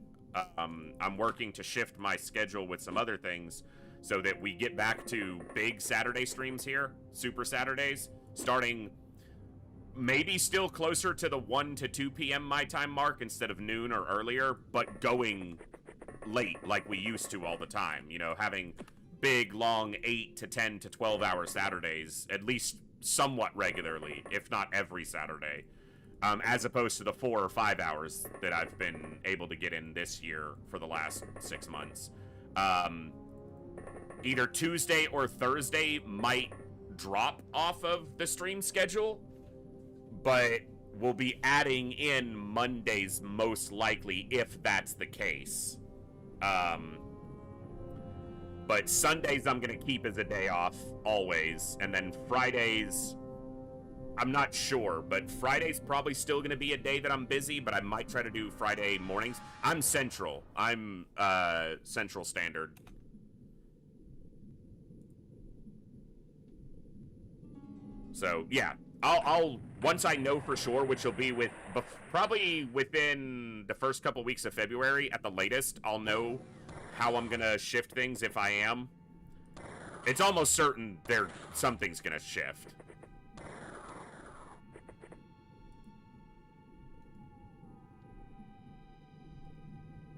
I'm working to shift my schedule with some other things so that we get back to big Saturday streams here, Super Saturdays, starting maybe still closer to the 1 to 2 p.m. my time mark instead of noon or earlier, but going late like we used to all the time. You know, having big, long 8 to 10 to 12 hour Saturdays, at least somewhat regularly, if not every Saturday, as opposed to the 4 or 5 hours that I've been able to get in this year for the last 6 months. Either Tuesday or Thursday might drop off of the stream schedule, but we'll be adding in Mondays most likely if that's the case. But Sundays I'm going to keep as a day off, always. And then Fridays, I'm not sure, but Friday's probably still going to be a day that I'm busy, but I might try to do Friday mornings. I'm Central. I'm Central Standard. So, yeah. I'll once I know for sure, which will be probably within the first couple weeks of February at the latest, I'll know how I'm going to shift things if I am. It's almost certain something's going to shift.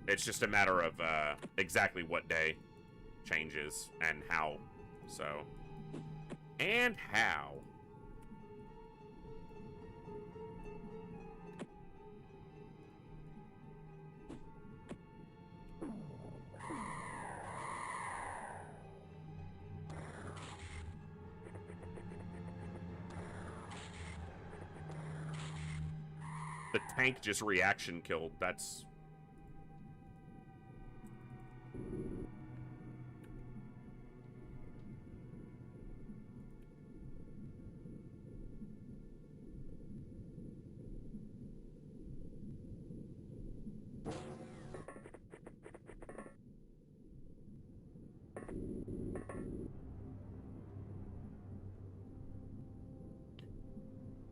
It's just a matter of exactly what day changes and how. So, and how. The tank just reaction killed. That's...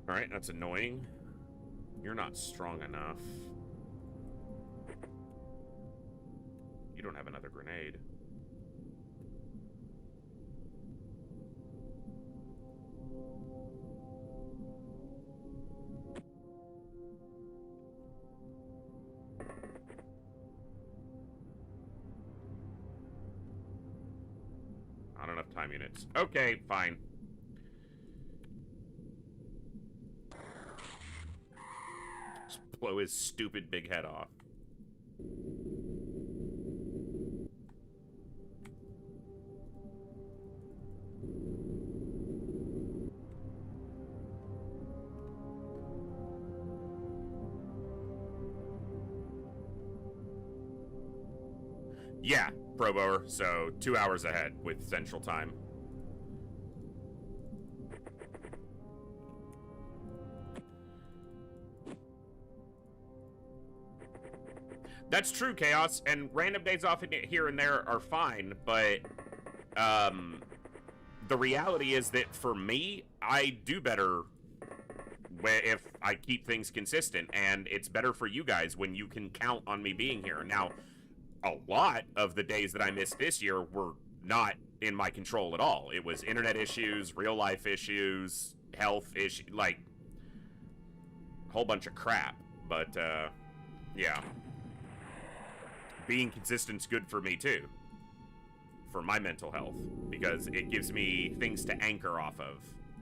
Alright, that's annoying. You're not strong enough. You don't have another grenade. Not enough time units. Okay, fine. Blow his stupid big head off. Yeah, Pro Bower, so 2 hours ahead with Central Time. That's true, Chaos, and random days off here and there are fine, but the reality is that for me, I do better if I keep things consistent, and it's better for you guys when you can count on me being here. Now, a lot of the days that I missed this year were not in my control at all. It was internet issues, real-life issues, health issues, like, a whole bunch of crap, but, yeah. Being consistent's good for me too, for my mental health, because it gives me things to anchor off of,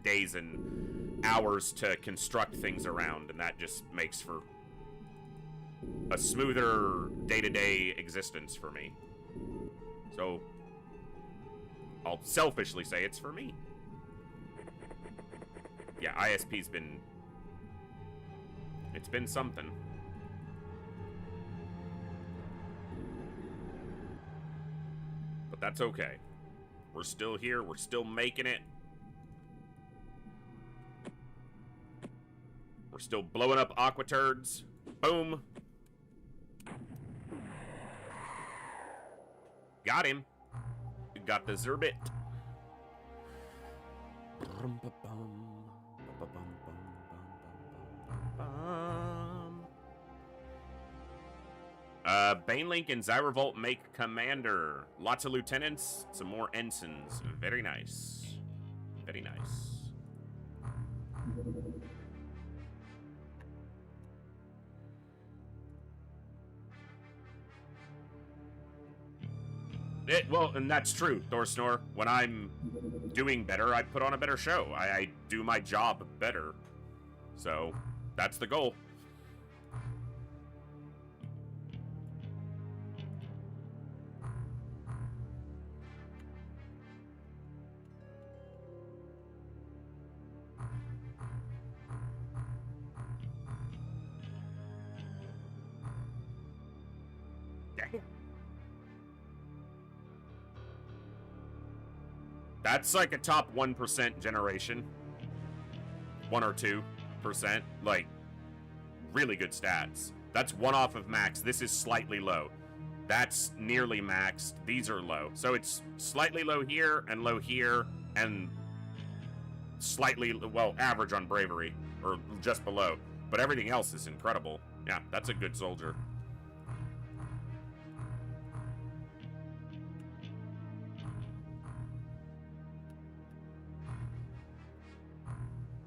days and hours to construct things around, and that just makes for a smoother day-to-day existence for me. So I'll selfishly say it's for me. Yeah, ISP's been... it's been something. But that's okay. We're still here. We're still making it. We're still blowing up aqua turds. Boom. Got him. We got the Zerbit. Banelink and Zyrevolt make commander. Lots of lieutenants, some more ensigns. Very nice. Very nice. Well, and that's true, Thorsnor. When I'm doing better, I put on a better show. I do my job better. So, that's the goal. That's like a top 1% generation. 1 or 2%. Like, really good stats. That's 1 off of max. This is slightly low. That's nearly maxed. These are low. So it's slightly low here, and slightly, well, average on bravery, or just below. But everything else is incredible. Yeah, that's a good soldier.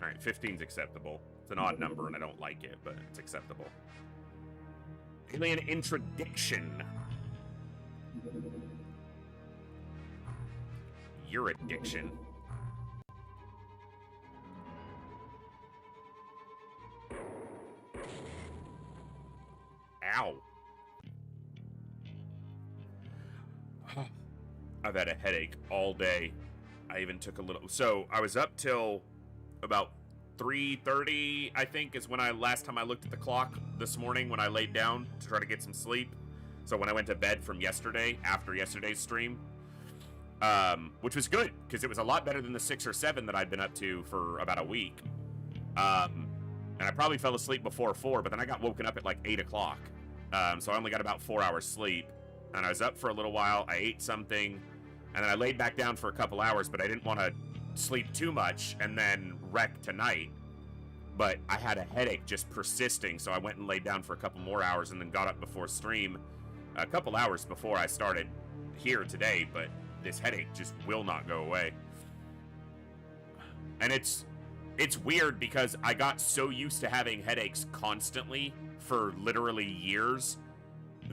Alright, 15's acceptable. It's an odd number and I don't like it, but it's acceptable. Alien intradiction. Your addiction. Ow. I've had a headache all day. I even took a little... So, I was up till about 3:30, I think, is when last time I looked at the clock this morning when I laid down to try to get some sleep. So when I went to bed from yesterday, after yesterday's stream, which was good, because it was a lot better than the 6 or 7 that I'd been up to for about a week. And I probably fell asleep before 4, but then I got woken up at like 8 o'clock. So I only got about 4 hours sleep. And I was up for a little while, I ate something, and then I laid back down for a couple hours, but I didn't want to sleep too much and then wreck tonight. But I had a headache just persisting, so I went and laid down for a couple more hours and then got up before stream a couple hours before I started here today, but this headache just will not go away. And it's weird because I got so used to having headaches constantly for literally years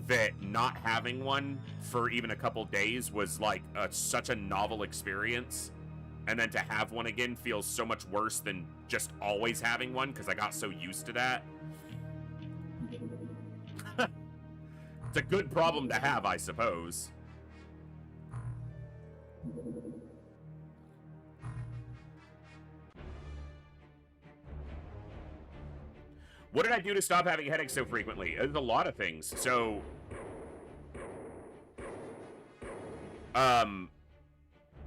that not having one for even a couple days was like such a novel experience. And then to have one again feels so much worse than just always having one because I got so used to that. It's a good problem to have, I suppose. What did I do to stop having headaches so frequently? There's a lot of things. So,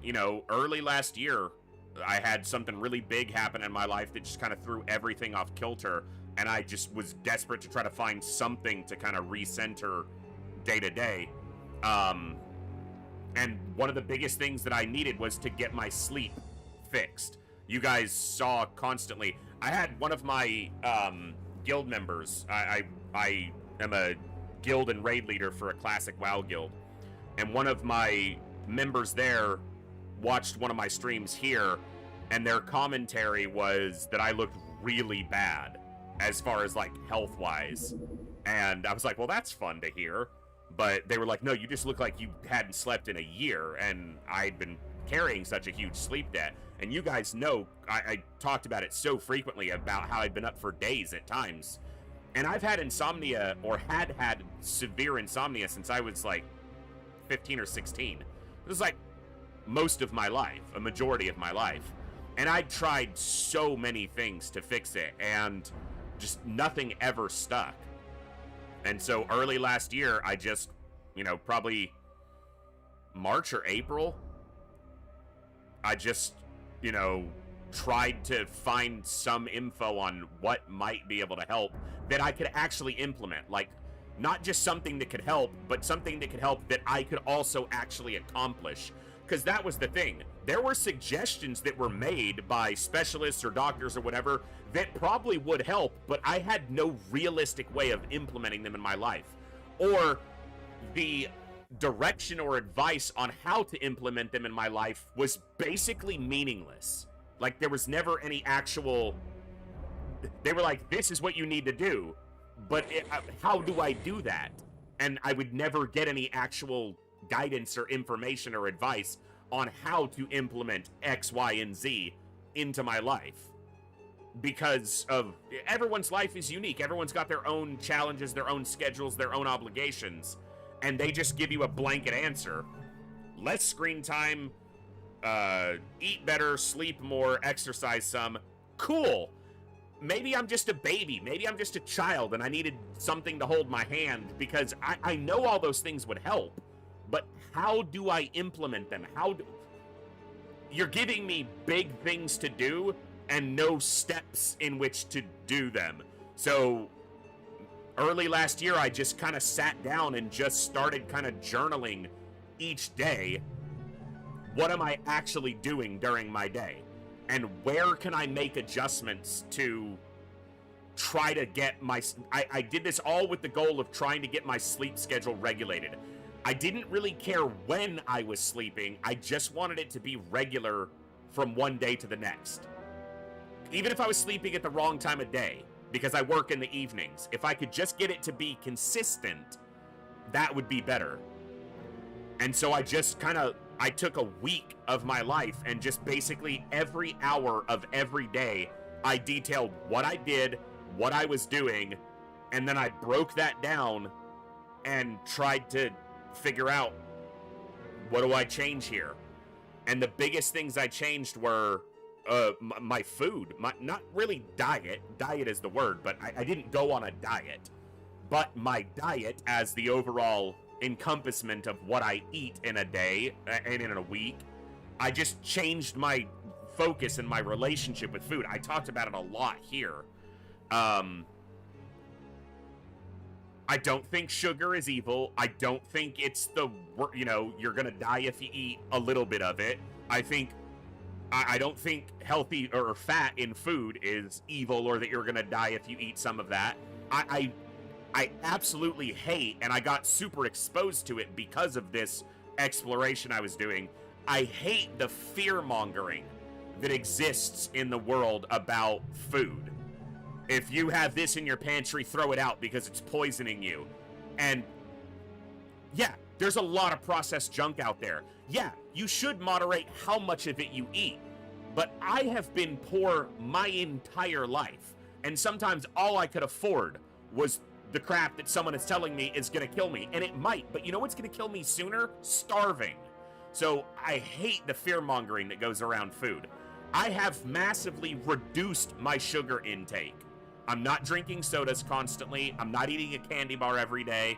you know, early last year, I had something really big happen in my life that just kind of threw everything off kilter, and I just was desperate to try to find something to kind of recenter day to day. And one of the biggest things that I needed was to get my sleep fixed. You guys saw constantly. I had one of my guild members. I am a guild and raid leader for a classic WoW guild, and one of my members there watched one of my streams here, and their commentary was that I looked really bad as far as like health wise, and I was like, well, that's fun to hear. But they were like, no, you just look like you hadn't slept in a year, and I'd been carrying such a huge sleep debt. And you guys know I talked about it so frequently about how I'd been up for days at times. And I've had insomnia, or had severe insomnia since I was like 15 or 16. It was like most of my life, a majority of my life. And I tried so many things to fix it, and just nothing ever stuck. And so early last year, I just, you know, probably March or April, I just, you know, tried to find some info on what might be able to help that I could actually implement. Like, not just something that could help, but something that could help that I could also actually accomplish. Because that was the thing. There were suggestions that were made by specialists or doctors or whatever that probably would help, but I had no realistic way of implementing them in my life. Or the direction or advice on how to implement them in my life was basically meaningless. Like, there was never any actual... They were like, this is what you need to do, but how do I do that? And I would never get any actual guidance or information or advice on how to implement X, Y, and Z into my life. Because of everyone's life is unique. Everyone's got their own challenges, their own schedules, their own obligations, and they just give you a blanket answer. Less screen time, eat better, sleep more, exercise some. Cool. Maybe I'm just a baby. Maybe I'm just a child and I needed something to hold my hand, because I know all those things would help. But how do I implement them? You're giving me big things to do, and no steps in which to do them. So early last year, I just kind of sat down and just started kind of journaling each day. What am I actually doing during my day? And where can I make adjustments to try to get my... I did this all with the goal of trying to get my sleep schedule regulated. I didn't really care when I was sleeping. I just wanted it to be regular from one day to the next. Even if I was sleeping at the wrong time of day, because I work in the evenings, if I could just get it to be consistent, that would be better. And so I just I took a week of my life and just basically every hour of every day, I detailed what I did, what I was doing, and then I broke that down and tried to figure out, what do I change here? And the biggest things I changed were my food, not really diet is the word, but I didn't go on a diet, but my diet as the overall encompassment of what I eat in a day and in a week. I just changed my focus and my relationship with food. I talked about it a lot here. I don't think sugar is evil. I don't think it's you're gonna die if you eat a little bit of it. I don't think healthy or fat in food is evil, or that you're gonna die if you eat some of that. I absolutely hate, and I got super exposed to it because of this exploration I was doing. I hate the fear-mongering that exists in the world about food. If you have this in your pantry, throw it out because it's poisoning you. And yeah, there's a lot of processed junk out there. Yeah, you should moderate how much of it you eat. But I have been poor my entire life. And sometimes all I could afford was the crap that someone is telling me is gonna kill me. And it might, but you know what's gonna kill me sooner? Starving. So I hate the fear-mongering that goes around food. I have massively reduced my sugar intake. I'm not drinking sodas constantly. I'm not eating a candy bar every day.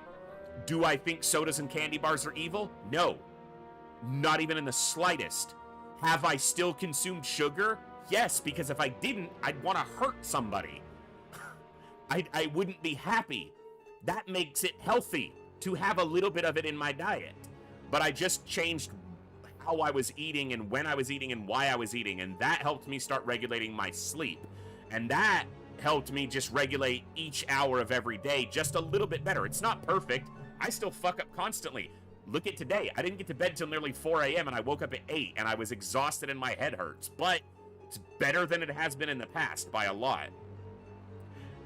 Do I think sodas and candy bars are evil? No. Not even in the slightest. Have I still consumed sugar? Yes, because if I didn't, I'd want to hurt somebody. I wouldn't be happy. That makes it healthy to have a little bit of it in my diet. But I just changed how I was eating and when I was eating and why I was eating, and that helped me start regulating my sleep. And that helped me just regulate each hour of every day just a little bit better. It's not perfect. I still fuck up constantly. Look at today. I didn't get to bed till nearly 4 a.m. and I woke up at 8 and I was exhausted and my head hurts. But it's better than it has been in the past by a lot.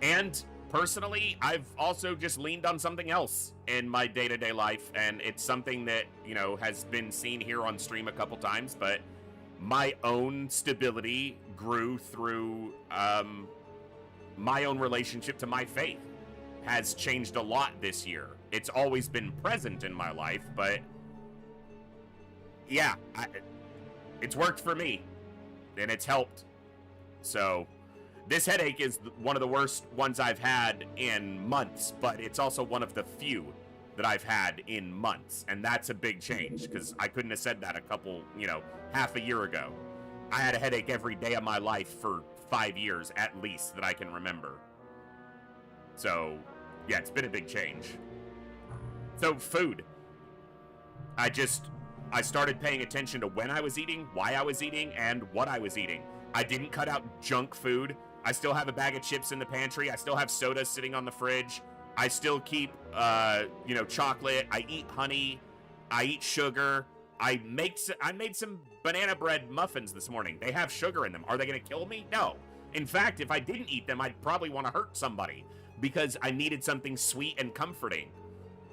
And personally, I've also just leaned on something else in my day-to-day life, and it's something that, has been seen here on stream a couple times, but my own stability grew through my own relationship to my faith. Has changed a lot this year. It's always been present in my life, but yeah, it's worked for me, and it's helped. So this headache is one of the worst ones I've had in months, but it's also one of the few that I've had in months, and that's a big change, because I couldn't have said that half a year ago. I had a headache every day of my life for 5 years, at least, that I can remember. So, yeah, it's been a big change. So, food. I started paying attention to when I was eating, why I was eating, and what I was eating. I didn't cut out junk food. I still have a bag of chips in the pantry. I still have sodas sitting on the fridge. I still keep, chocolate. I eat honey. I eat sugar. I made some banana bread muffins this morning. They have sugar in them. Are they going to kill me? No. In fact, if I didn't eat them, I'd probably want to hurt somebody because I needed something sweet and comforting.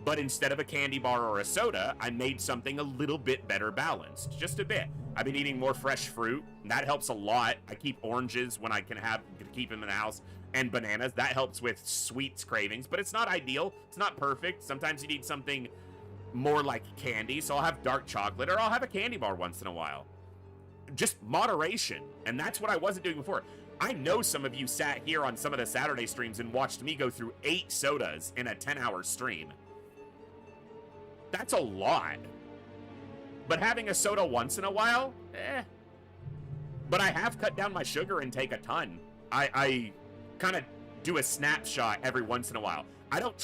But instead of a candy bar or a soda, I made something a little bit better balanced. Just a bit. I've been eating more fresh fruit. And that helps a lot. I keep oranges when I can keep them in the house. And bananas. That helps with sweets cravings. But it's not ideal. It's not perfect. Sometimes you need something more like candy. So I'll have dark chocolate or I'll have a candy bar once in a while. Just moderation. And that's what I wasn't doing before. I know some of you sat here on some of the Saturday streams and watched me go through 8 sodas in a 10-hour stream. That's a lot. But having a soda once in a while, But I have cut down my sugar intake a ton. I kind of do a snapshot every once in a while. I don't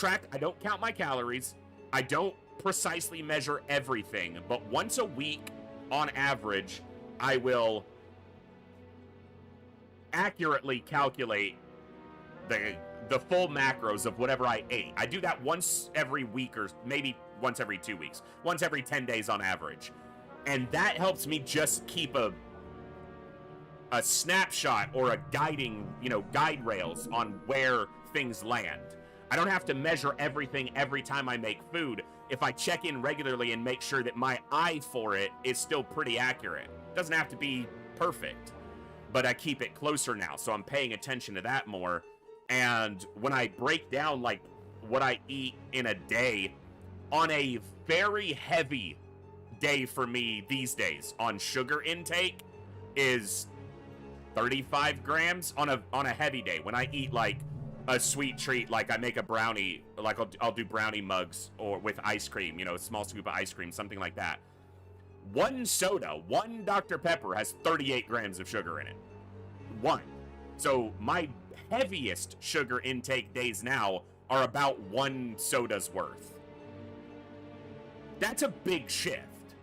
count my calories. I don't precisely measure everything, but once a week on average, I will accurately calculate the full macros of whatever I ate. I do that once every week, or maybe once every 2 weeks, once every 10 days on average. And that helps me just keep a snapshot or a guide rails on where things land. I don't have to measure everything every time I make food if I check in regularly and make sure that my eye for it is still pretty accurate. It doesn't have to be perfect, but I keep it closer now, so I'm paying attention to that more. And when I break down like what I eat in a day, on a very heavy day for me these days on sugar intake is 35 grams on a heavy day. When I eat like a sweet treat, like I make a brownie, like I'll do brownie mugs or with ice cream, a small scoop of ice cream, something like that. One soda, one Dr. Pepper has 38 grams of sugar in it. One. So my heaviest sugar intake days now are about one soda's worth. That's a big shift.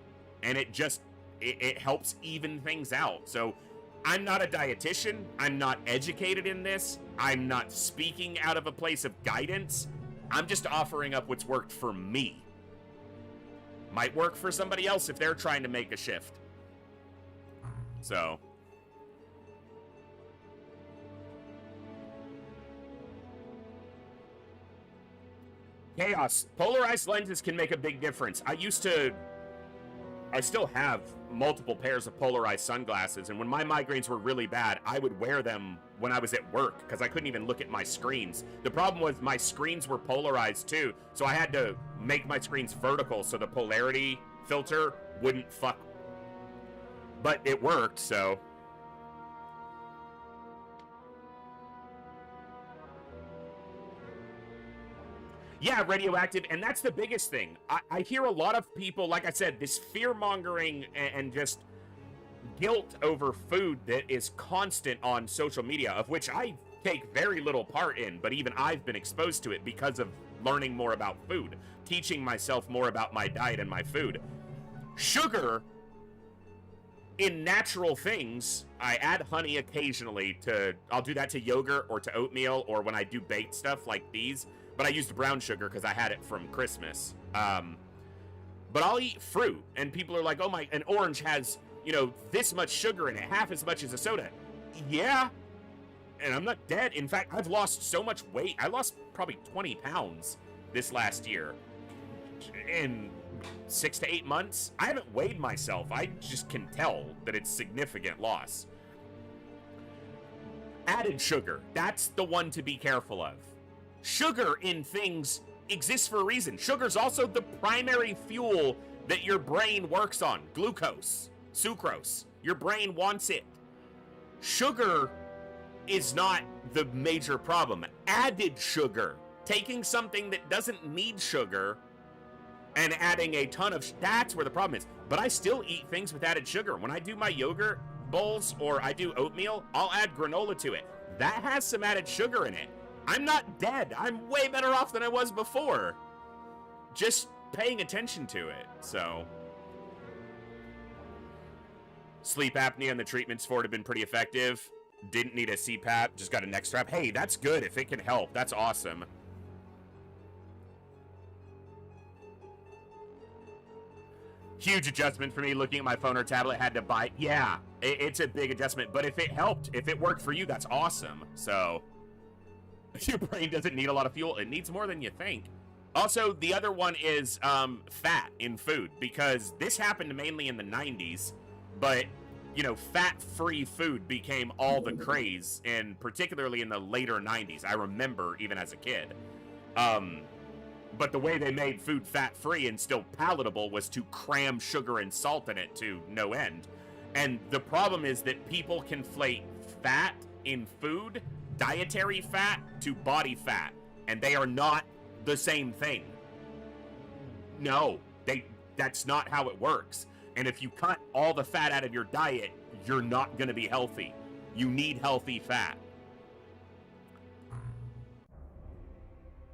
And it helps even things out. So I'm not a dietitian. I'm not educated in this. I'm not speaking out of a place of guidance. I'm just offering up what's worked for me. Might work for somebody else if they're trying to make a shift. So. Chaos. Polarized lenses can make a big difference. I still have multiple pairs of polarized sunglasses, and when my migraines were really bad, I would wear them when I was at work because I couldn't even look at my screens. The problem was my screens were polarized too, so I had to make my screens vertical so the polarity filter wouldn't fuck. But it worked, so. Yeah, radioactive, and that's the biggest thing. I hear a lot of people, like I said, this fear-mongering and just guilt over food that is constant on social media, of which I take very little part in, but even I've been exposed to it because of learning more about food, teaching myself more about my diet and my food. Sugar, in natural things, I add honey occasionally I'll do that to yogurt or to oatmeal, or when I do baked stuff like these. But I used brown sugar because I had it from Christmas. But I'll eat fruit, and people are like, oh my, an orange has, this much sugar in it, half as much as a soda. Yeah, and I'm not dead. In fact, I've lost so much weight. I lost probably 20 pounds this last year. In 6 to 8 months. I haven't weighed myself. I just can tell that it's significant loss. Added sugar, that's the one to be careful of. Sugar in things exists for a reason. Sugar's also the primary fuel that your brain works on. Glucose, sucrose. Your brain wants it. Sugar is not the major problem. Added sugar, taking something that doesn't need sugar and adding a ton of, that's where the problem is. But I still eat things with added sugar. When I do my yogurt bowls or I do oatmeal, I'll add granola to it. That has some added sugar in it. I'm not dead. I'm way better off than I was before. Just paying attention to it, so. Sleep apnea and the treatments for it have been pretty effective. Didn't need a CPAP, just got a neck strap. Hey, that's good if it can help. That's awesome. Huge adjustment for me looking at my phone or tablet, had to buy. Yeah, it's a big adjustment, but if it helped, if it worked for you, that's awesome. So. Your brain doesn't need a lot of fuel. It needs more than you think. Also, the other one is fat in food, because this happened mainly in the 90s, but, fat-free food became all the craze, and particularly in the later 90s. I remember even as a kid. But the way they made food fat-free and still palatable was to cram sugar and salt in it to no end. And the problem is that people conflate fat in food, dietary fat, to body fat, and they are not the same thing. No, that's not how it works. And if you cut all the fat out of your diet, you're not going to be healthy. You need healthy fat.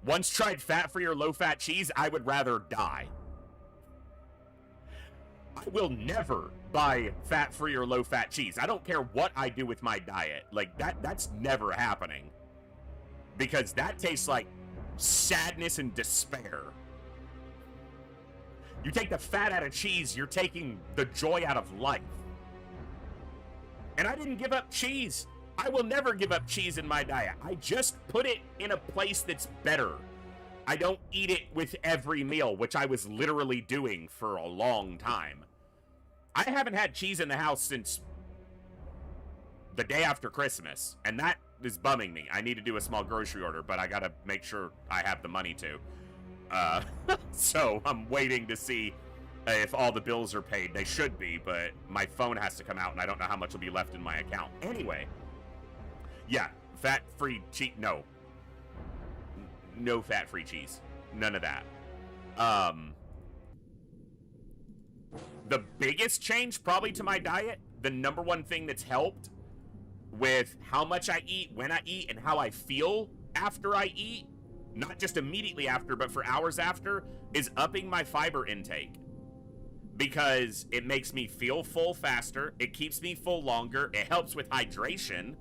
Once tried fat-free or low-fat cheese, I would rather die. I will never buy fat-free or low-fat cheese. I don't care what I do with my diet. Like, that's never happening. Because that tastes like sadness and despair. You take the fat out of cheese, you're taking the joy out of life. And I didn't give up cheese. I will never give up cheese in my diet. I just put it in a place that's better. I don't eat it with every meal, which I was literally doing for a long time. I haven't had cheese in the house since the day after Christmas, and that is bumming me. I need to do a small grocery order, but I gotta make sure I have the money to. So I'm waiting to see if all the bills are paid. They should be, but my phone has to come out, and I don't know how much will be left in my account. Anyway, yeah, fat-free cheese. No. No fat-free cheese. None of that. The biggest change probably to my diet, the number one thing that's helped with how much I eat, when I eat, and how I feel after I eat, not just immediately after, but for hours after, is upping my fiber intake. Because it makes me feel full faster, it keeps me full longer, it helps with hydration,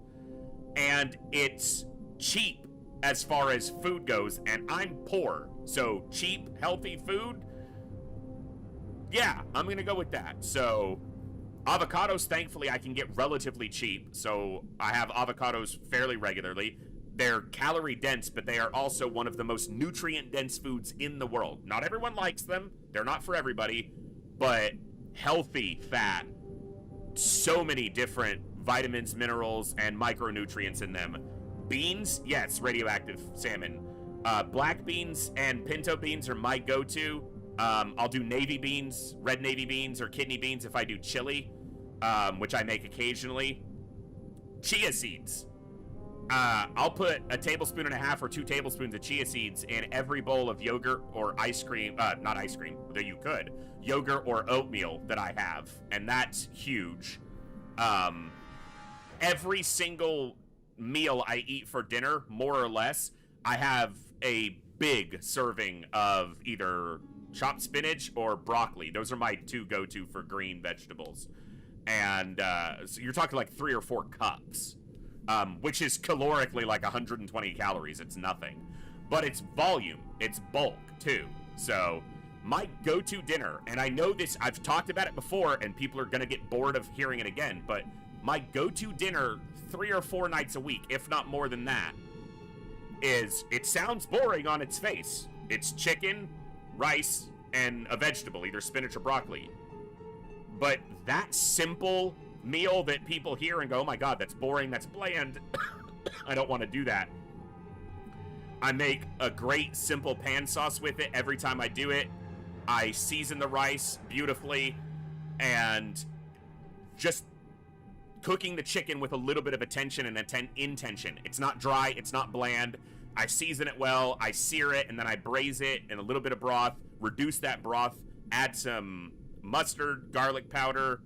and it's cheap as far as food goes, and I'm poor. So cheap, healthy food, yeah, I'm gonna go with that. So avocados, thankfully, I can get relatively cheap, so I have avocados fairly regularly. They're calorie dense, but they are also one of the most nutrient dense foods in the world. Not everyone likes them, they're not for everybody, but healthy fat, so many different vitamins, minerals, and micronutrients in them. Beans, yes, radioactive salmon. Black beans and pinto beans are my go-to. I'll do navy beans, red navy beans, or kidney beans if I do chili, which I make occasionally. Chia seeds. I'll put a tablespoon and a half or 2 tablespoons of chia seeds in every bowl of yogurt or ice cream, not ice cream, though you could, yogurt or oatmeal that I have, and that's huge. Every single meal I eat for dinner, more or less, I have a big serving of either chopped spinach or broccoli. Those are my 2 go-to for green vegetables. And so you're talking like 3 or 4 cups. Which is calorically like 120 calories. It's nothing. But it's volume. It's bulk, too. So, my go-to dinner, and I know this, I've talked about it before, and people are going to get bored of hearing it again, but my go-to dinner 3 or 4 nights a week, if not more than that, is, it sounds boring on its face. It's chicken, rice, and a vegetable, either spinach or broccoli. But that simple meal that people hear and go, oh my god, that's boring, that's bland, I don't want to do that. I make a great simple pan sauce with it every time I do it. I season the rice beautifully, and just cooking the chicken with a little bit of attention and intention. It's not dry, it's not bland. I season it well, I sear it, and then I braise it in a little bit of broth, reduce that broth, add some mustard, garlic powder,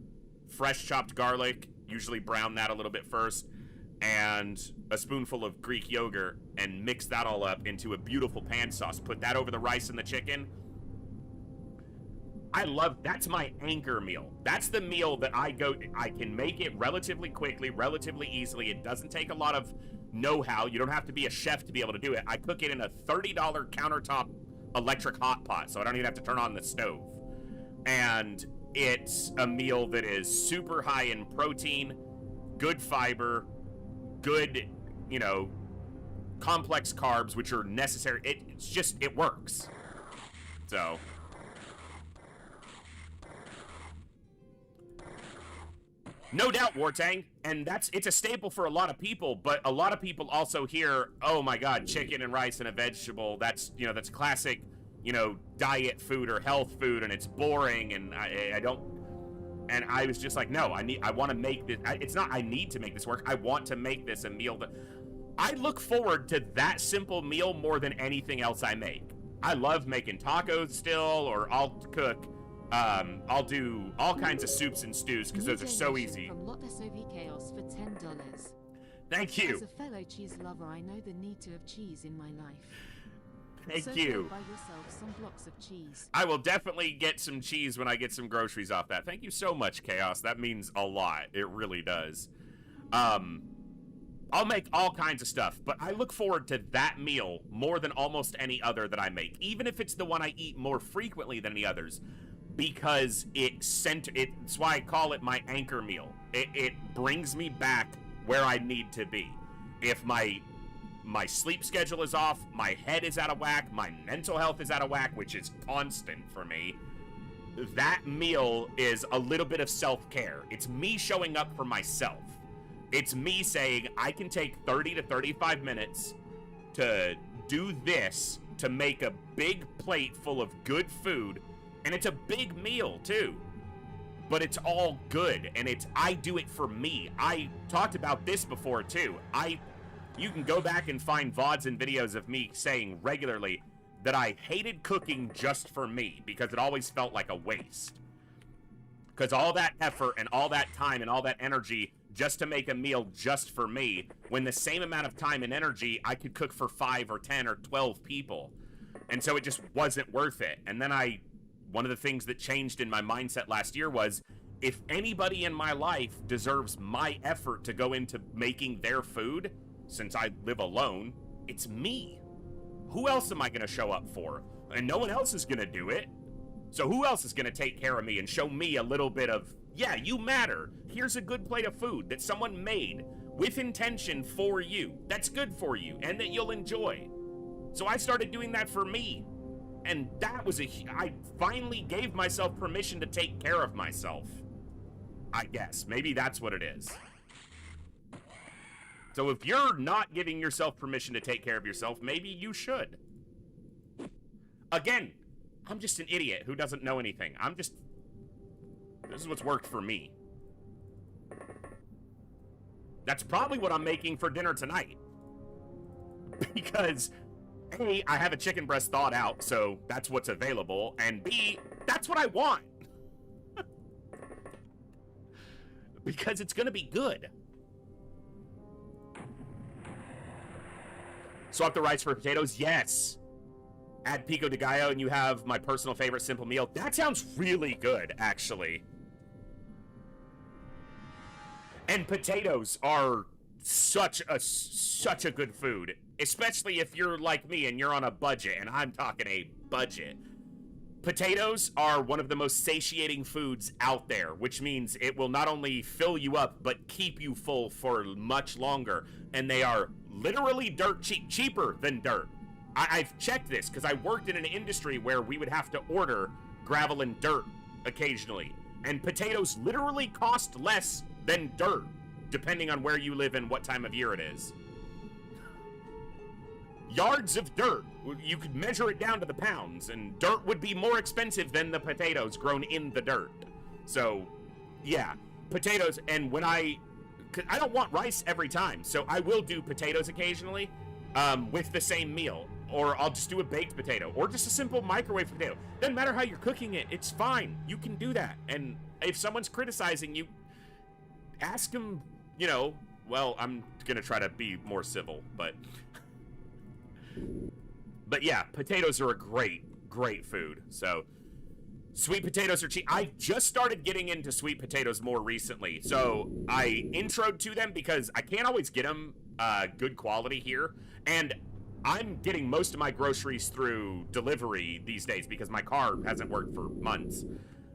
fresh chopped garlic, usually brown that a little bit first, and a spoonful of Greek yogurt, and mix that all up into a beautiful pan sauce. Put that over the rice and the chicken. That's my anchor meal. That's the meal that I can make it relatively quickly, relatively easily. It doesn't take a lot of know-how. You don't have to be a chef to be able to do it. I cook it in a $30 countertop electric hot pot, so I don't even have to turn on the stove. And it's a meal that is super high in protein, good fiber, good, complex carbs, which are necessary. It works. So, no doubt, Wartang, and it's a staple for a lot of people, but a lot of people also hear, oh my god, chicken and rice and a vegetable, that's classic, diet food or health food, and it's boring, and I don't, and I was just like, no, I want to make this, it's not I need to make this work, I want to make this a meal that, I look forward to that simple meal more than anything else I make. I love making tacos still, or I'll cook, I'll do all kinds of soups and stews because those are so easy. From Lot SOV Chaos for $10. Thank you. As a fellow cheese lover, I know the need to have cheese in my life. Thank So you. go buy yourself some blocks of cheese. I will definitely get some cheese when I get some groceries off that. Thank you so much, Chaos. That means a lot. It really does. I'll make all kinds of stuff, but I look forward to that meal more than almost any other that I make, even if it's the one I eat more frequently than the others, because it's why I call it my anchor meal. It brings me back where I need to be. If my sleep schedule is off, my head is out of whack, my mental health is out of whack, which is constant for me, that meal is a little bit of self-care. It's me showing up for myself. It's me saying, I can take 30 to 35 minutes to do this, to make a big plate full of good food, and it's a big meal, too. But it's all good, and I do it for me. I talked about this before, too. You can go back and find VODs and videos of me saying regularly that I hated cooking just for me, because it always felt like a waste. Because all that effort and all that time and all that energy just to make a meal just for me, when the same amount of time and energy I could cook for 5 or 10 or 12 people. And so it just wasn't worth it. And then one of the things that changed in my mindset last year was, if anybody in my life deserves my effort to go into making their food, since I live alone, it's me. Who else am I going to show up for? And no one else is going to do it. So who else is going to take care of me and show me a little bit of, yeah, you matter. Here's a good plate of food that someone made with intention for you. That's good for you and that you'll enjoy. So I started doing that for me. And that was I finally gave myself permission to take care of myself. I guess. Maybe that's what it is. So if you're not giving yourself permission to take care of yourself, maybe you should. Again, I'm just an idiot who doesn't know anything. This is what's worked for me. That's probably what I'm making for dinner tonight. Because, A, I have a chicken breast thawed out, so that's what's available, and B, that's what I want. Because it's gonna be good. Swap the rice for potatoes? Yes. Add pico de gallo and you have my personal favorite simple meal. That sounds really good, actually. And potatoes are such a good food, especially if you're like me and you're on a budget, and I'm talking a budget. Potatoes are one of the most satiating foods out there, which means it will not only fill you up, but keep you full for much longer. And they are literally dirt cheap, cheaper than dirt. I've checked this because I worked in an industry where we would have to order gravel and dirt occasionally. And potatoes literally cost less than dirt, depending on where you live and what time of year it is. Yards of dirt, you could measure it down to the pounds, and dirt would be more expensive than the potatoes grown in the dirt. So, yeah, potatoes, and when I don't want rice every time, so I will do potatoes occasionally with the same meal. Or I'll just do a baked potato, or just a simple microwave potato. Doesn't matter how you're cooking it, it's fine. You can do that. And if someone's criticizing you, ask them, well, I'm gonna try to be more civil, but yeah, potatoes are a great food. So, sweet potatoes are cheap. I just started getting into sweet potatoes more recently. So, I introed to them because I can't always get them good quality here. And I'm getting most of my groceries through delivery these days because my car hasn't worked for months.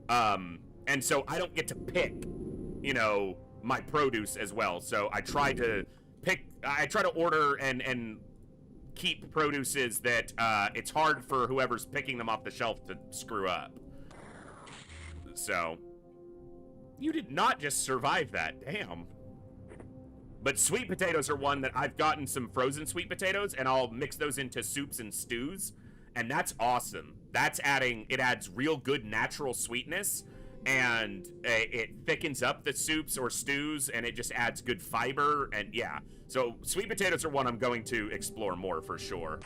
And so I don't get to pick, my produce as well. So I try to order and keep produces that it's hard for whoever's picking them off the shelf to screw up. So, you did not just survive that, damn. But sweet potatoes are one that I've gotten some frozen sweet potatoes, and I'll mix those into soups and stews, and that's awesome. It adds real good natural sweetness, and it thickens up the soups or stews, and it just adds good fiber, and yeah. So sweet potatoes are one I'm going to explore more for sure.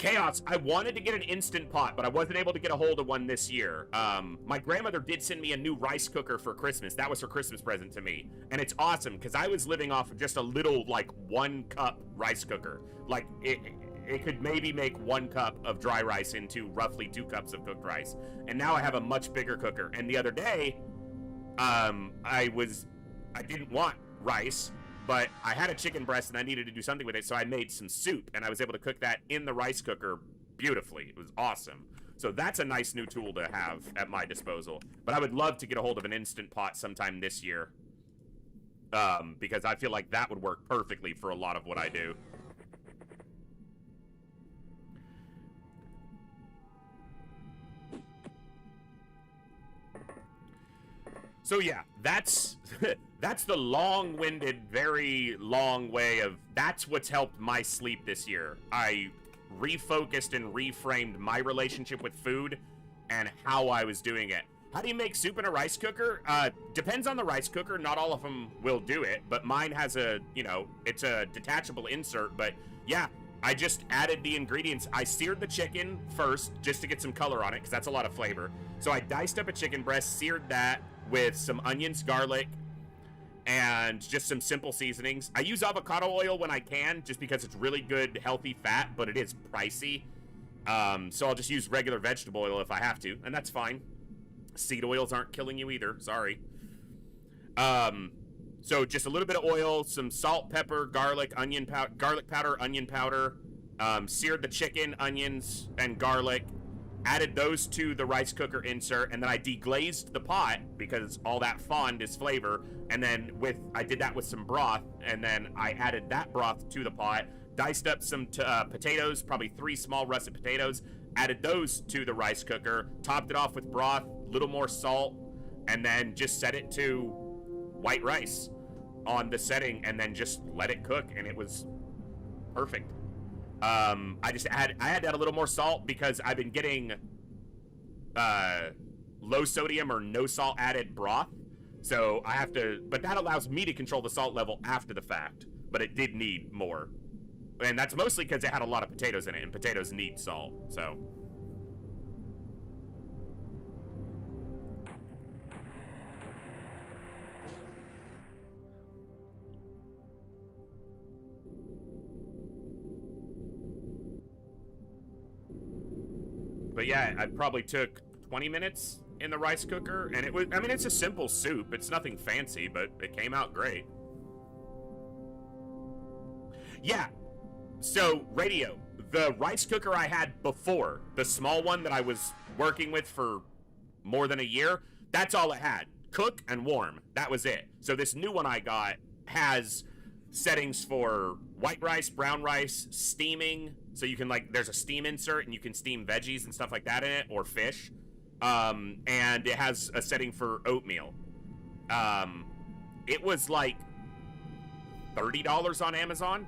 Chaos, I wanted to get an Instant Pot, but I wasn't able to get a hold of one this year. My grandmother did send me a new rice cooker for Christmas. That was her Christmas present to me. And it's awesome, because I was living off of just a little, like, 1-cup rice cooker. Like, it could maybe make 1 cup of dry rice into roughly 2 cups of cooked rice. And now I have a much bigger cooker. And the other day, I didn't want rice, but I had a chicken breast and I needed to do something with it, so I made some soup, and I was able to cook that in the rice cooker beautifully. It was awesome. So that's a nice new tool to have at my disposal. But I would love to get a hold of an Instant Pot sometime this year, because I feel like that would work perfectly for a lot of what I do. So yeah, that's that's the long-winded, very long way of, that's what's helped my sleep this year. I refocused and reframed my relationship with food and how I was doing it. How do you make soup in a rice cooker? Depends on the rice cooker. Not all of them will do it, but mine has a, you know, it's a detachable insert. But yeah, I just added the ingredients. I seared the chicken first just to get some color on it, because that's a lot of flavor. So I diced up a chicken breast, seared that with some onions, garlic, and just some simple seasonings. I use avocado oil when I can, just because it's really good, healthy fat, but it is pricey. So I'll just use regular vegetable oil if I have to, and that's fine. Seed oils aren't killing you either, sorry. So just a little bit of oil, some salt, pepper, garlic, garlic powder, onion powder, seared the chicken, onions, and garlic, added those to the rice cooker insert, and then I deglazed the pot because all that fond is flavor, and then I did that with some broth, and then I added that broth to the pot, diced up some potatoes, probably 3 small russet potatoes, added those to the rice cooker, topped it off with broth, little more salt, and then just set it to white rice on the setting, and then just let it cook, and it was perfect. I had to add a little more salt because I've been getting low sodium or no salt added broth, so I have to, but that allows me to control the salt level after the fact, but it did need more, and that's mostly because it had a lot of potatoes in it, and potatoes need salt. So but yeah, I probably took 20 minutes in the rice cooker, and it was, I mean, it's a simple soup. It's nothing fancy, but it came out great. Yeah, so radio, the rice cooker I had before, the small one that I was working with for more than a year, that's all it had. Cook and warm, that was it. So this new one I got has settings for white rice, brown rice, steaming, so you can, like, there's a steam insert and you can steam veggies and stuff like that in it, or fish. And it has a setting for oatmeal. It was like $30 on Amazon.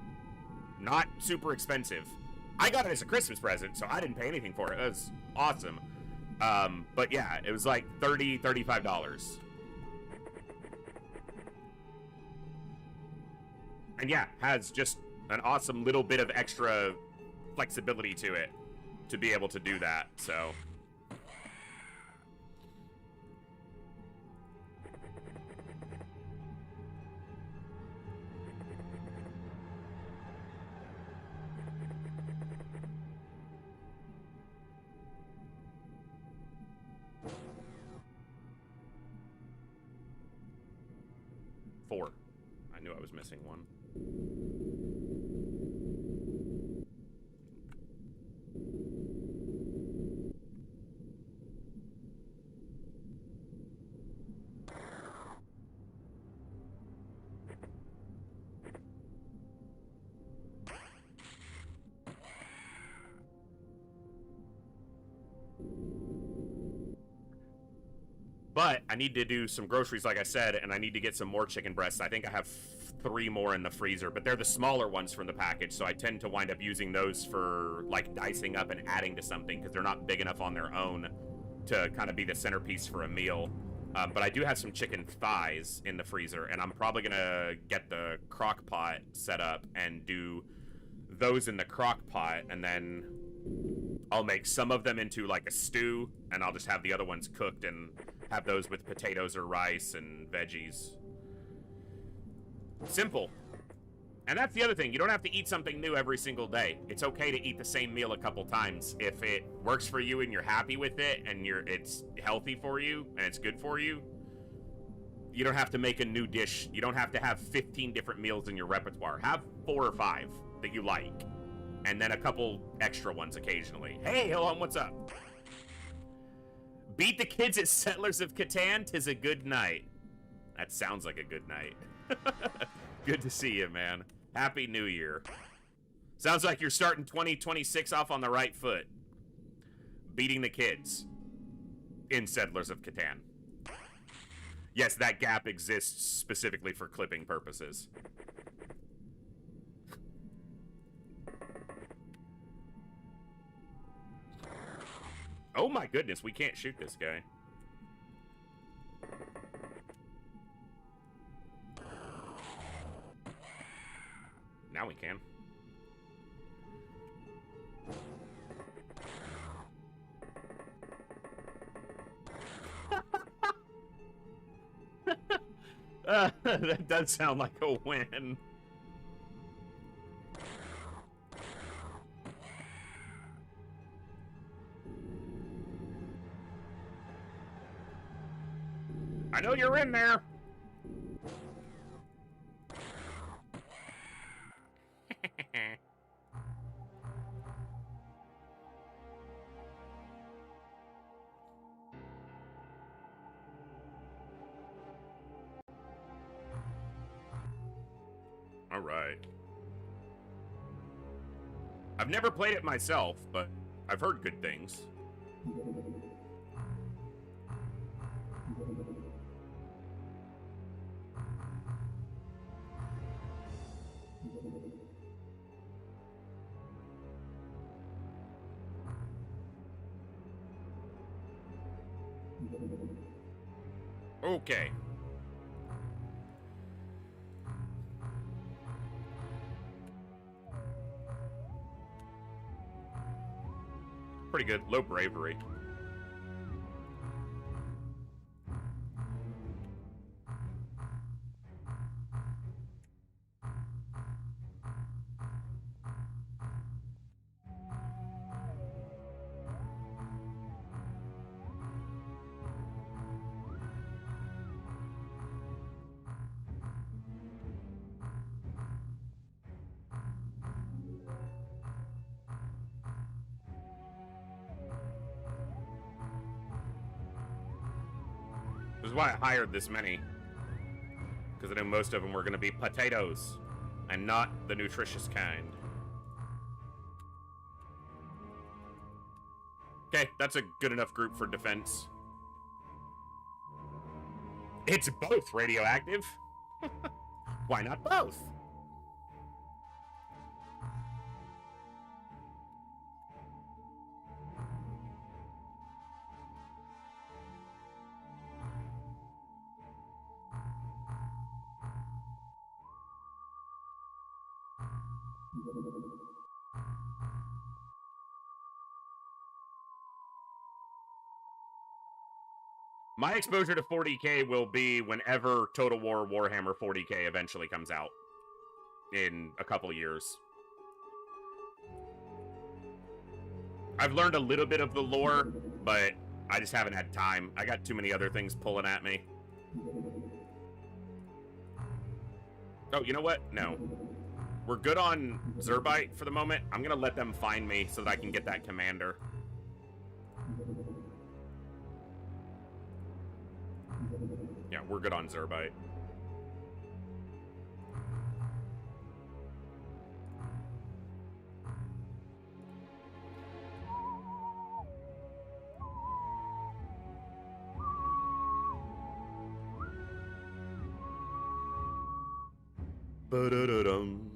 Not super expensive. I got it as a Christmas present, so I didn't pay anything for it. It was awesome. But yeah, it was like $30, $35. And yeah, has just an awesome little bit of extra flexibility to it to be able to do that, so. Four. I knew I was missing one. But I need to do some groceries, like I said, and I need to get some more chicken breasts. I think I have 3 more in the freezer, but they're the smaller ones from the package, so I tend to wind up using those for, like, dicing up and adding to something, because they're not big enough on their own to kind of be the centerpiece for a meal. But I do have some chicken thighs in the freezer, and I'm probably going to get the crock pot set up and do those in the crock pot, and then I'll make some of them into like a stew, and I'll just have the other ones cooked and have those with potatoes or rice and veggies. Simple. And that's the other thing. You don't have to eat something new every single day. It's okay to eat the same meal a couple times. If it works for you and you're happy with it and it's healthy for you and it's good for you, you don't have to make a new dish. You don't have to have 15 different meals in your repertoire. Have 4 or 5 that you like. And then a couple extra ones occasionally. Hey, hold on, what's up? Beat the kids at Settlers of Catan, 'tis a good night. That sounds like a good night. Good to see you, man. Happy New Year. Sounds like you're starting 2026 off on the right foot. Beating the kids in Settlers of Catan. Yes, that gap exists specifically for clipping purposes. Oh my goodness, we can't shoot this guy. Now we can. That does sound like a win. I know you're in there. All right. I've never played it myself, but I've heard good things. Okay. Pretty good. Low bravery. This is why I hired this many. Because I knew most of them were going to be potatoes. And not the nutritious kind. Okay, that's a good enough group for defense. It's both radioactive. Why not both? My exposure to 40k will be whenever Total War Warhammer 40k eventually comes out. In a couple years. I've learned a little bit of the lore, but I just haven't had time. I got too many other things pulling at me. Oh, you know what? No. We're good on Zerbite for the moment. I'm gonna let them find me so that I can get that commander. Yeah, we're good on Zerbite. Ba-da-da-dum.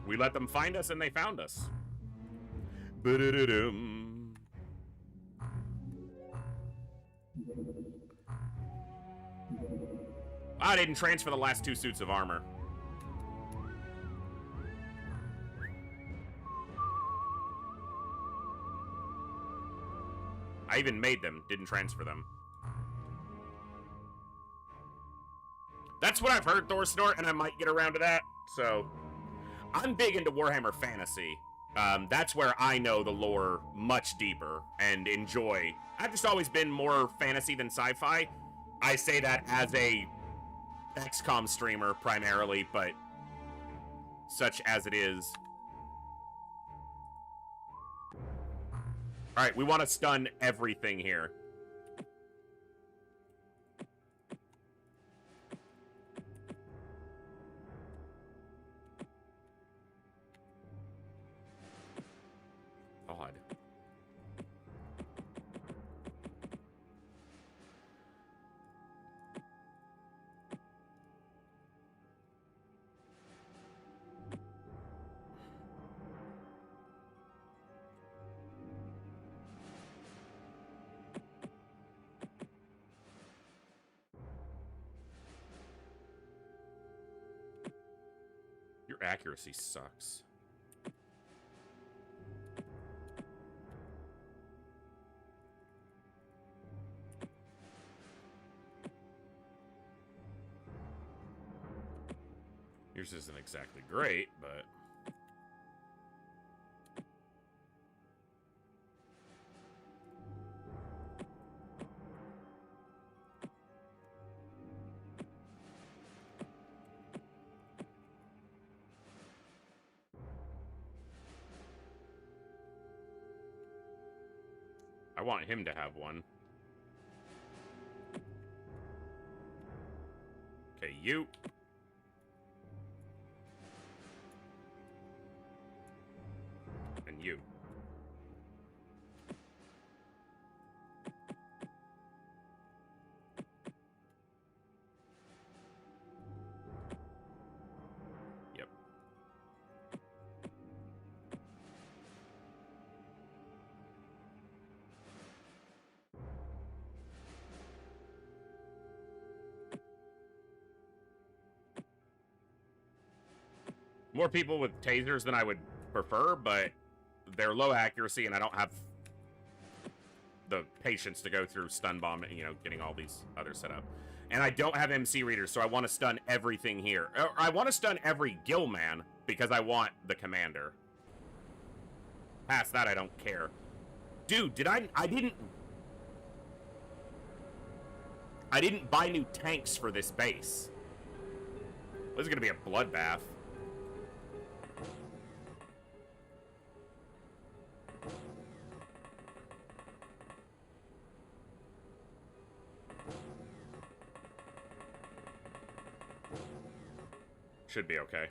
We let them find us and they found us. Ba-da-da-dum. I didn't transfer the last 2 suits of armor. I even made them, didn't transfer them. That's what I've heard, Thor Snort, and I might get around to that. So, I'm big into Warhammer Fantasy. That's where I know the lore much deeper and enjoy. I've just always been more fantasy than sci-fi. I say that as a XCOM streamer primarily, but such as it is. Alright, we want to stun everything here. Odd. Your accuracy sucks. Yours isn't exactly great, but... I want him to have one. Okay, you. And you. Yep. More people with tasers than I would prefer, but they're low accuracy, and I don't have the patience to go through stun bomb, you know, getting all these others set up. And I don't have MC readers, so I want to stun everything here. I want to stun every Gillman because I want the commander. Past that, I don't care. Dude, I didn't buy new tanks for this base. This is gonna be a bloodbath. Should be okay.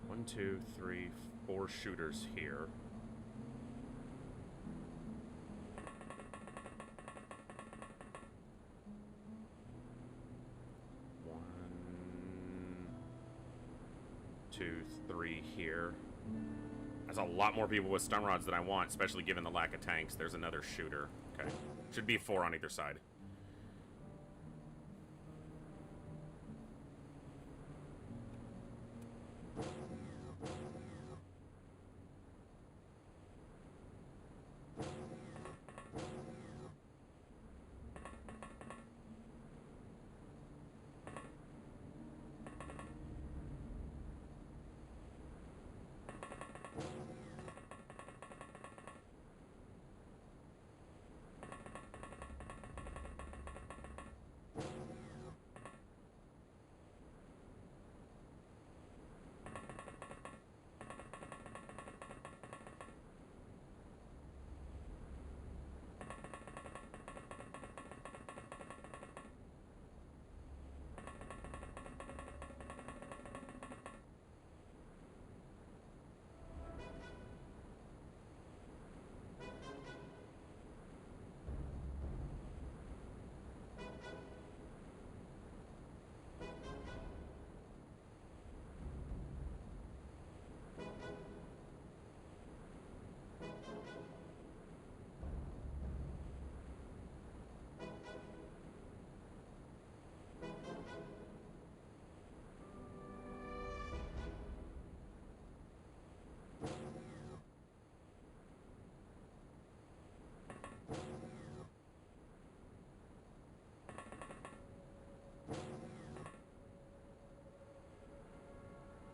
One, two, three, 4 shooters here. One, 2, 3 here. There's a lot more people with stun rods than I want, especially given the lack of tanks. There's another shooter. Okay. Should be 4 on either side.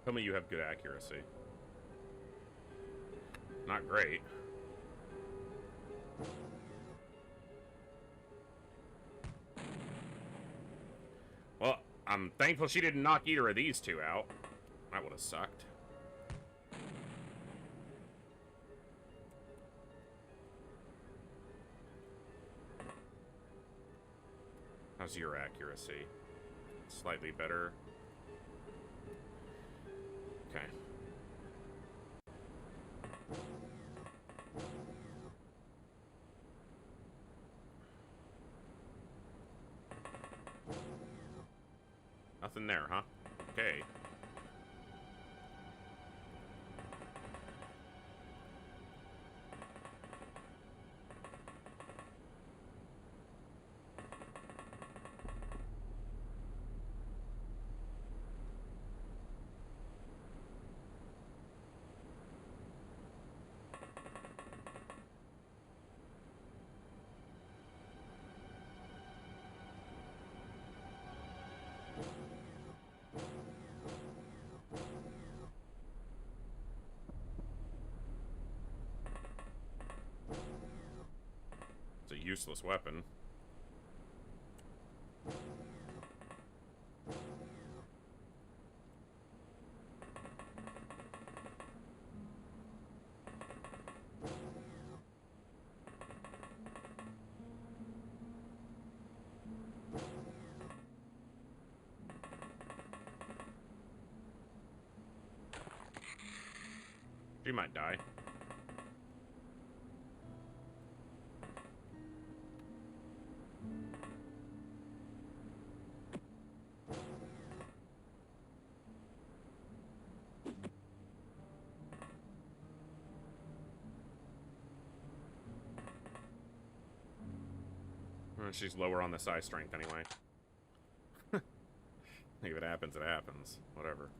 Tell me you have good accuracy. Not great. Well, I'm thankful she didn't knock either of these two out. That would have sucked. How's your accuracy? Slightly better. Okay. Nothing there, huh? Okay. It's a useless weapon. She might die. She's lower on the size strength anyway. If it happens, it happens. Whatever.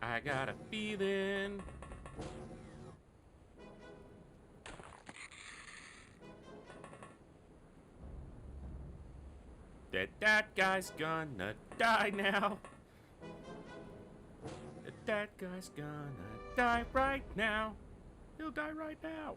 I got a feeling. That guy's gonna die now. That guy's gonna die right now. He'll die right now.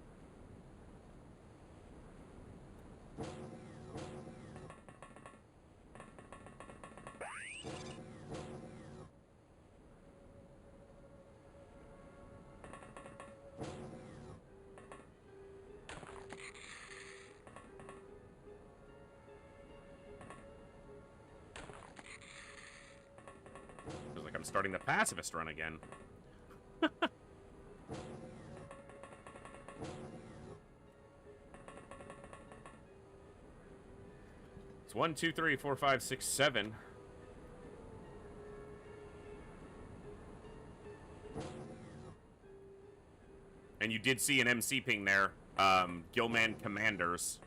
Feels like I'm starting the pacifist run again. It's 1, 2, 3, 4, 5, 6, 7. And you did see an MC ping there. Gilman Commanders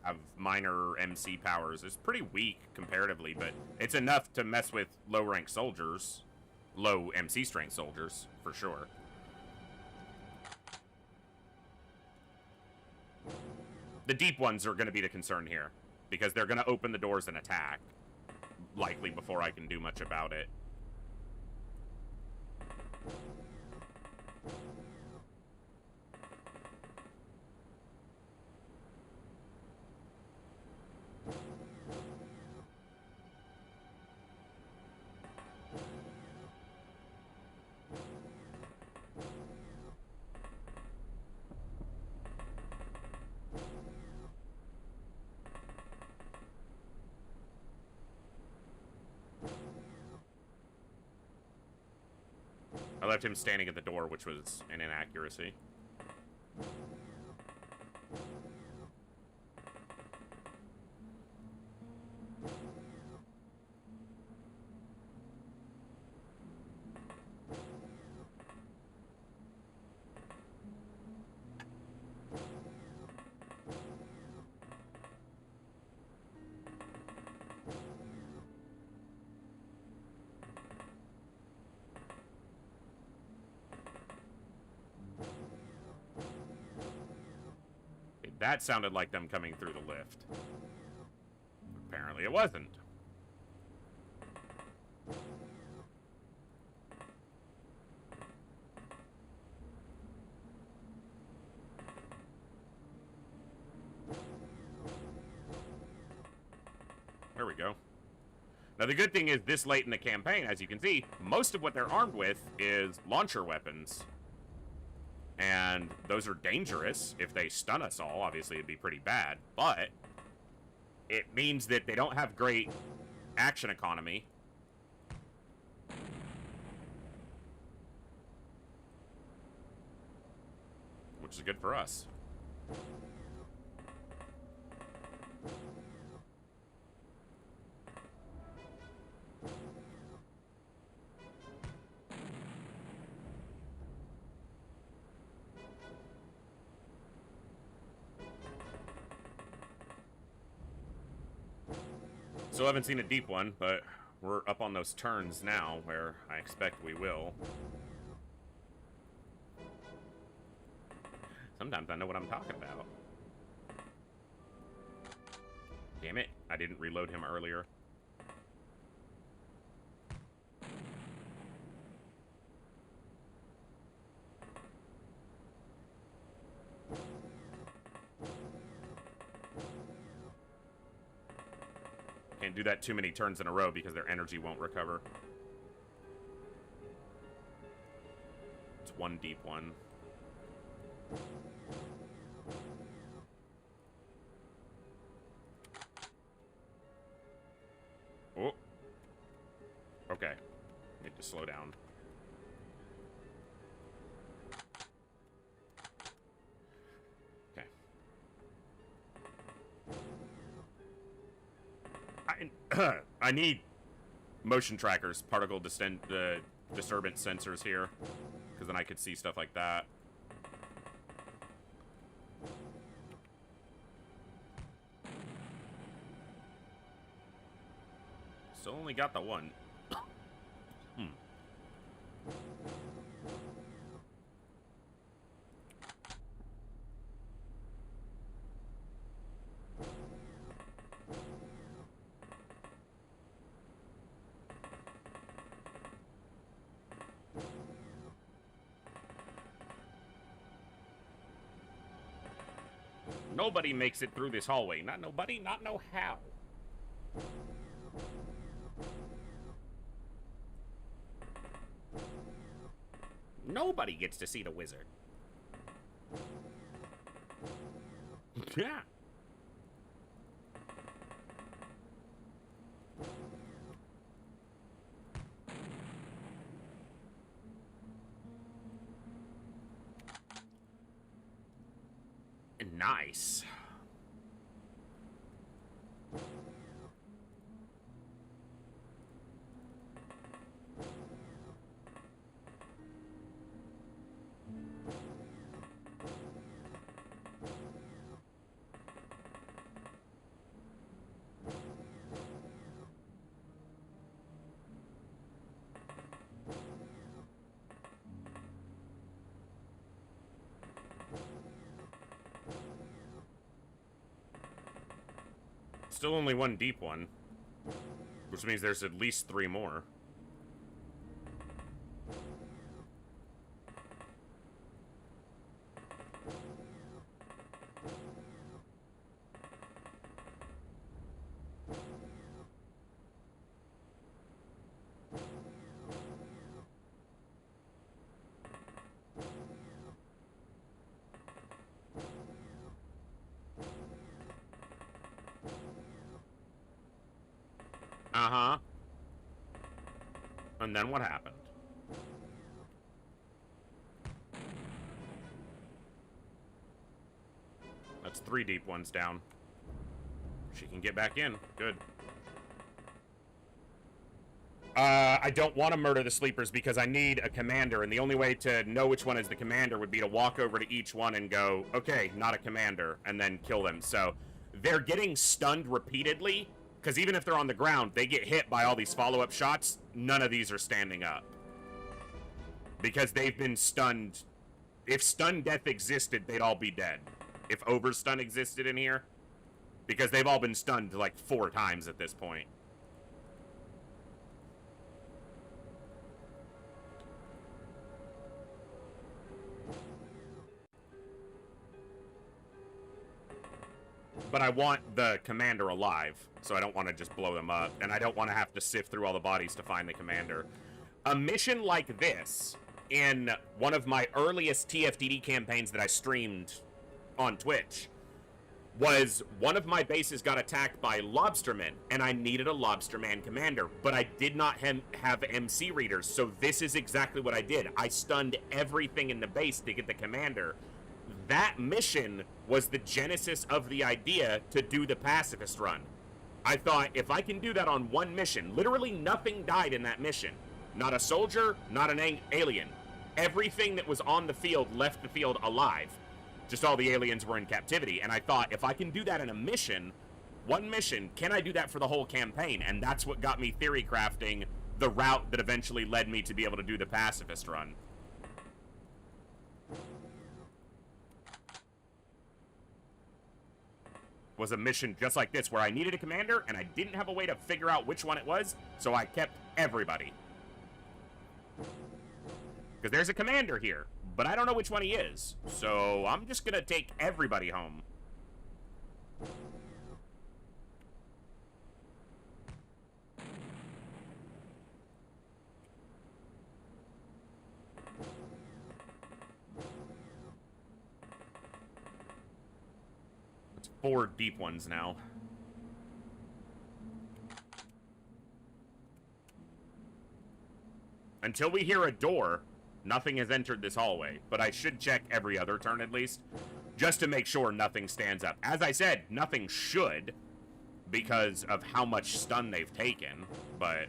have minor MC powers. It's pretty weak comparatively, but it's enough to mess with low-rank soldiers. Low MC strength soldiers, for sure. The deep ones are going to be the concern here, because they're going to open the doors and attack, likely before I can do much about it. I left him standing at the door, which was an inaccuracy. That sounded like them coming through the lift. Apparently it wasn't. There we go. Now the good thing is, this late in the campaign, as you can see, most of what they're armed with is launcher weapons. And those are dangerous. If they stun us all, obviously it'd be pretty bad. But it means that they don't have great action economy. Which is good for us. Still haven't seen a deep one, but we're up on those turns now, where I expect we will. Sometimes I know what I'm talking about. Damn it, I didn't reload him earlier. Can't do that too many turns in a row because their energy won't recover. It's one deep one. Oh. Okay. Need to slow down. Okay. I need motion trackers, particle disturbance sensors here, because then I could see stuff like that. Still only got the one. Nobody makes it through this hallway. Not nobody, not no how. Nobody gets to see the wizard. Yeah. Nice. Still only one deep one, which means there's at least 3 more. Uh-huh. And then what happened? That's 3 deep ones down. She can get back in. Good. I don't want to murder the sleepers because I need a commander, and the only way to know which one is the commander would be to walk over to each one and go, okay, not a commander, and then kill them. So they're getting stunned repeatedly, because even if they're on the ground, they get hit by all these follow-up shots. None of these are standing up. Because they've been stunned. If stun death existed, they'd all be dead. If overstun existed in here. Because they've all been stunned like 4 times at this point. But I want the commander alive, so I don't want to just blow them up, and I don't want to have to sift through all the bodies to find the commander. A mission like this, in one of my earliest TFTD campaigns that I streamed on Twitch, was one of my bases got attacked by lobstermen, and I needed a lobsterman commander, but I did not have MC readers, so this is exactly what I did. I stunned everything in the base to get the commander. That mission was the genesis of the idea to do the pacifist run. I thought, if I can do that on one mission, literally nothing died in that mission. Not a soldier, not an alien. Everything that was on the field left the field alive. Just all the aliens were in captivity. And I thought, if I can do that in a mission, one mission, can I do that for the whole campaign? And that's what got me theory crafting the route that eventually led me to be able to do the pacifist run. Was a mission just like this, where I needed a commander, and I didn't have a way to figure out which one it was, so I kept everybody. Because there's a commander here, but I don't know which one he is, so I'm just gonna take everybody home. It's 4 deep ones now. Until we hear a door, nothing has entered this hallway, but I should check every other turn at least, just to make sure nothing stands up. As I said, nothing should, because of how much stun they've taken, but...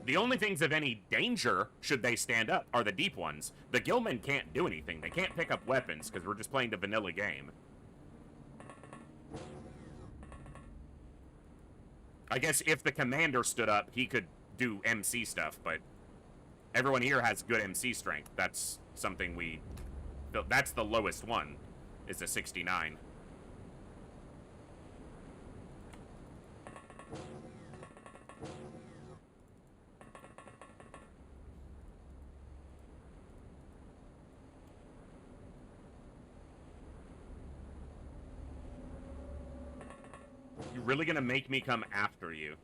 The only things of any danger, should they stand up, are the deep ones. The Gillmen can't do anything. They can't pick up weapons, because we're just playing the vanilla game. I guess if the commander stood up, he could do MC stuff, but everyone here has good MC strength. That's something we... That's the lowest one, is a 69. really gonna make me come after you?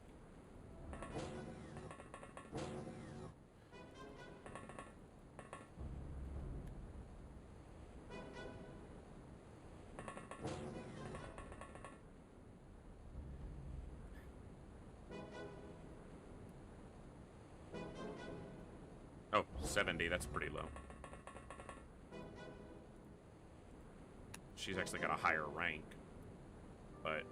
Oh, 70, that's pretty low. She's actually got a higher rank. But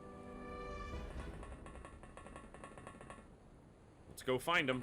let's go find him.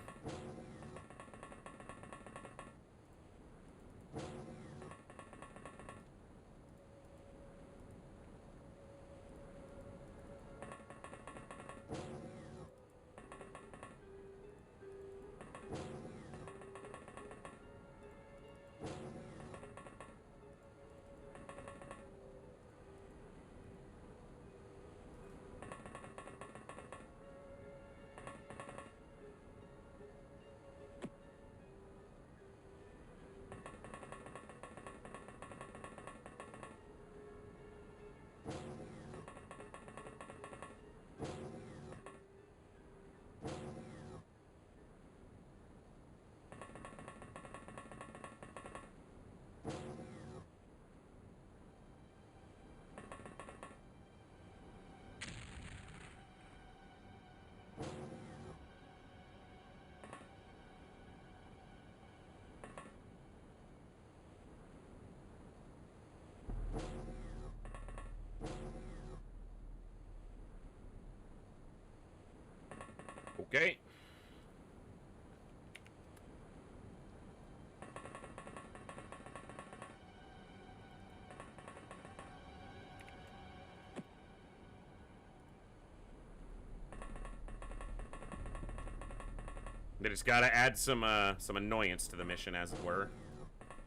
Okay. They just gotta add some annoyance to the mission, as it were.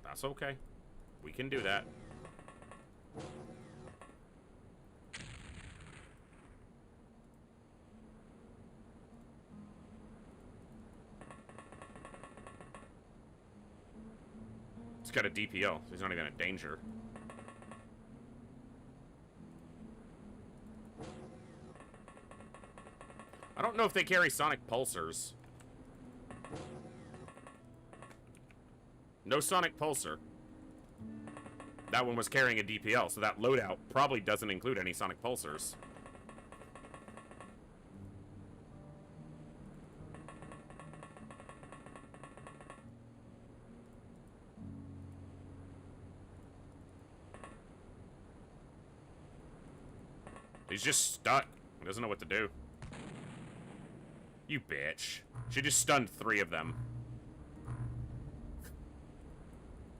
That's okay. We can do that. He's got a DPL, so he's not even in danger. I don't know if they carry sonic pulsers. No sonic pulsar. That one was carrying a DPL, so that loadout probably doesn't include any sonic pulsars. He's just stuck. He doesn't know what to do. You bitch. She just stunned 3 of them.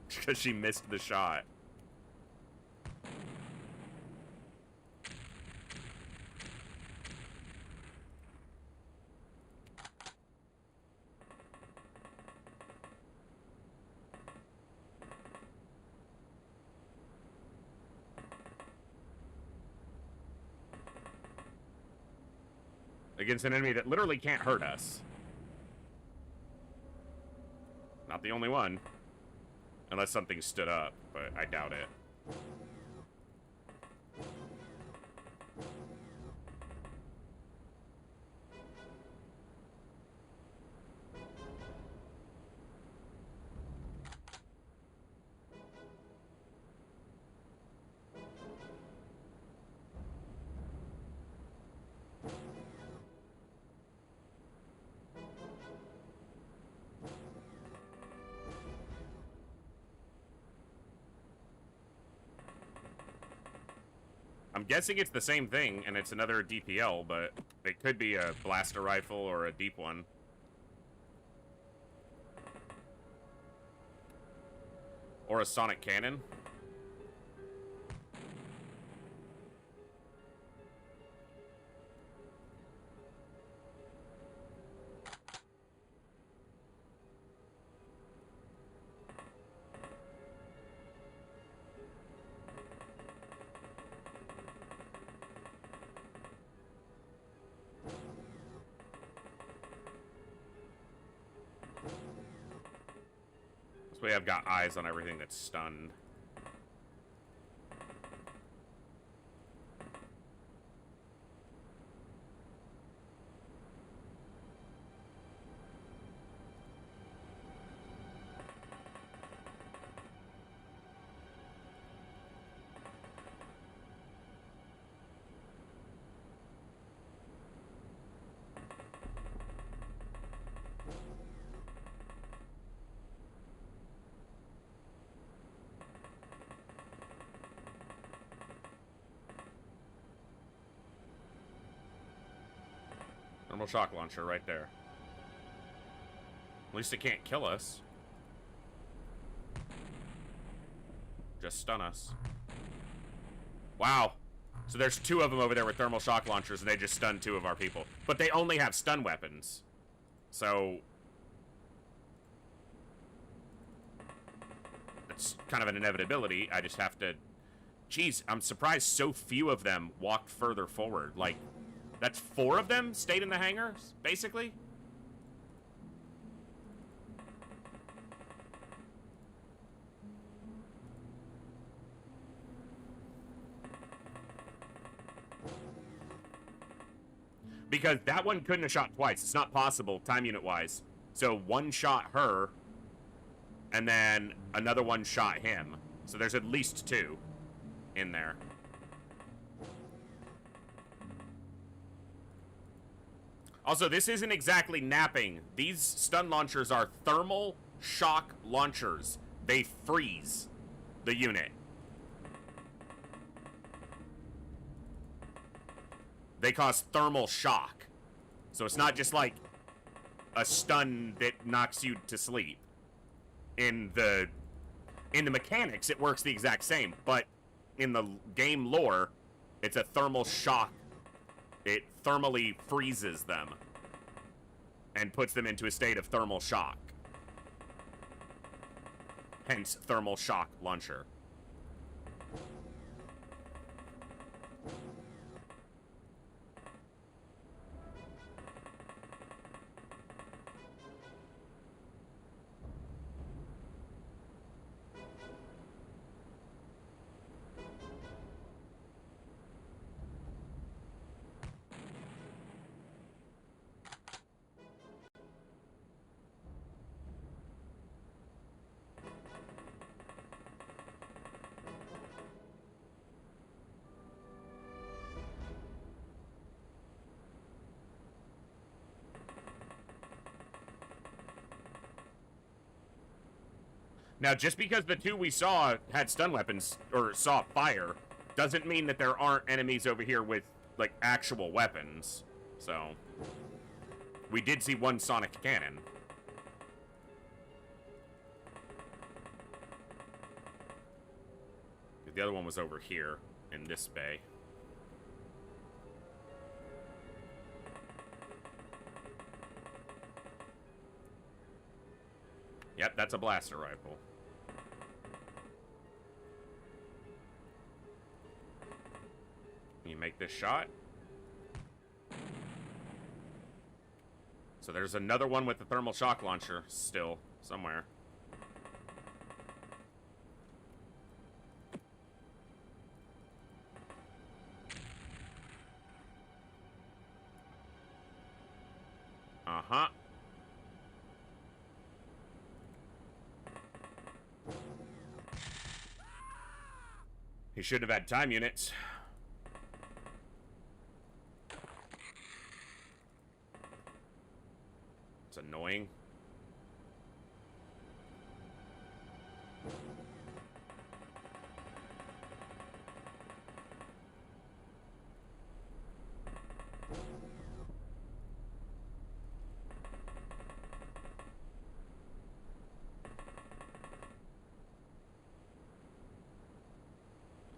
Because she missed the shot. Against an enemy that literally can't hurt us. Not the only one. Unless something stood up, but I doubt it. I'm guessing it's the same thing, and it's another DPL, but it could be a blaster rifle or a deep one. Or a sonic cannon. This way I've got eyes on everything that's stunned. thermal shock launcher right there. At least it can't kill us. Just stun us. Wow. So there's 2 of them over there with thermal shock launchers, and they just stunned 2 of our people. But they only have stun weapons. So it's kind of an inevitability. I just have to... Jeez, I'm surprised so few of them walked further forward. Like, that's 4 of them stayed in the hangars, basically? Because that one couldn't have shot twice. It's not possible, time unit-wise. So one shot her, and then another one shot him. So there's at least 2 in there. Also, this isn't exactly napping. These stun launchers are thermal shock launchers. They freeze the unit. They cause thermal shock. So it's not just like a stun that knocks you to sleep. In the mechanics, it works the exact same, but in the game lore, it's a thermal shock. It thermally freezes them and puts them into a state of thermal shock. Hence, thermal shock launcher. Now, just because the 2 we saw had stun weapons, or saw fire, doesn't mean that there aren't enemies over here with, like, actual weapons. So, we did see 1 sonic cannon. The other one was over here, in this bay. Yep, that's a blaster rifle. You make this shot. So there's another one with the thermal shock launcher still somewhere. Uh-huh. He should have had time units. It's annoying.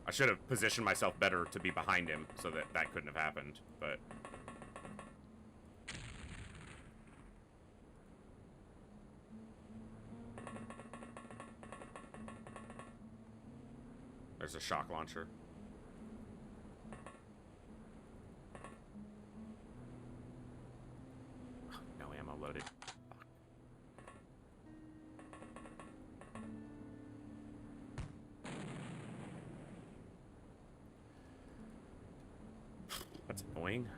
I should have positioned myself better to be behind him so that that couldn't have happened, but... There's a shock launcher. No ammo loaded. That's annoying.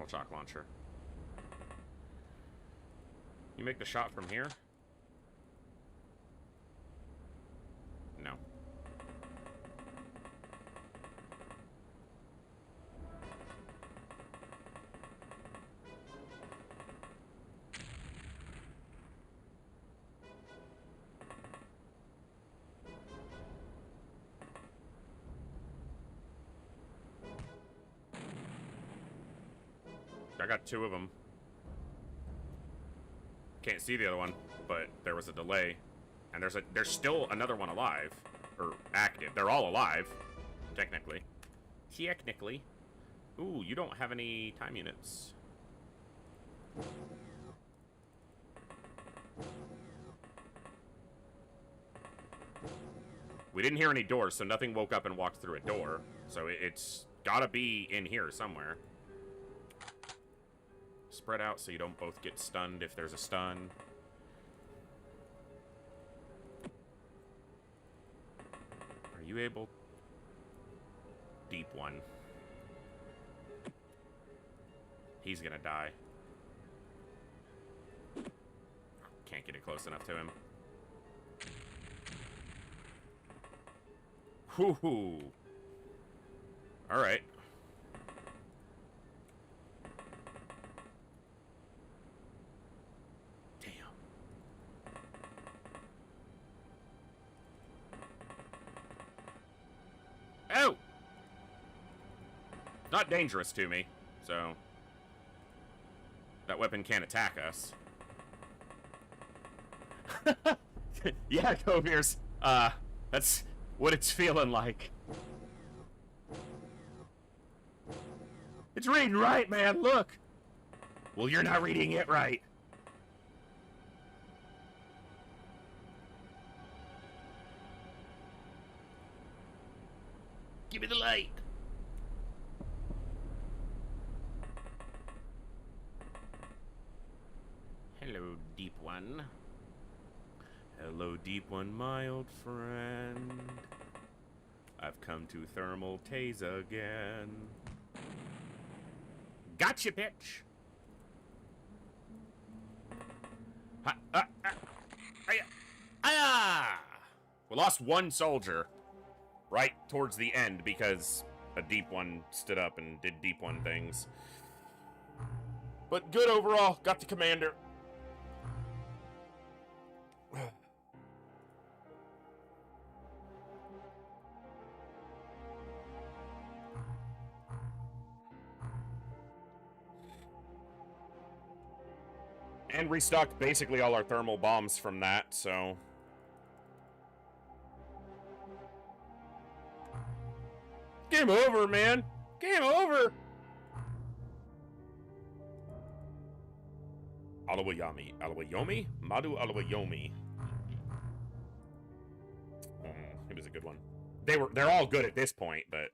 thermal shock launcher. You make the shot from here? No. I got 2 of them. Can't see the other one, but there was a delay. And there's still another one alive. Or active. They're all alive. Technically. Technically. Ooh, you don't have any time units. We didn't hear any doors, so nothing woke up and walked through a door. So it's gotta be in here somewhere. Spread out so you don't both get stunned if there's a stun. Are you able? Deep one. He's gonna die. Can't get it close enough to him. Whoo-hoo. Alright. Oh! Not dangerous to me, so that weapon can't attack us. Yeah, Coviers. That's what it's feeling like. It's reading right, man, look! Well, you're not reading it right. Give me the light. Hello, deep one. Hello, deep one, my old friend. I've come to thermal tase again. Gotcha, bitch. We lost 1 soldier. Right towards the end, because a deep one stood up and did deep one things. But good overall, got the commander. And restocked basically all our thermal bombs from that, so... Game over, man! Game over! Alawayomi. Alawayomi? Madu Alawayomi. It was a good one. They're all good at this point, but...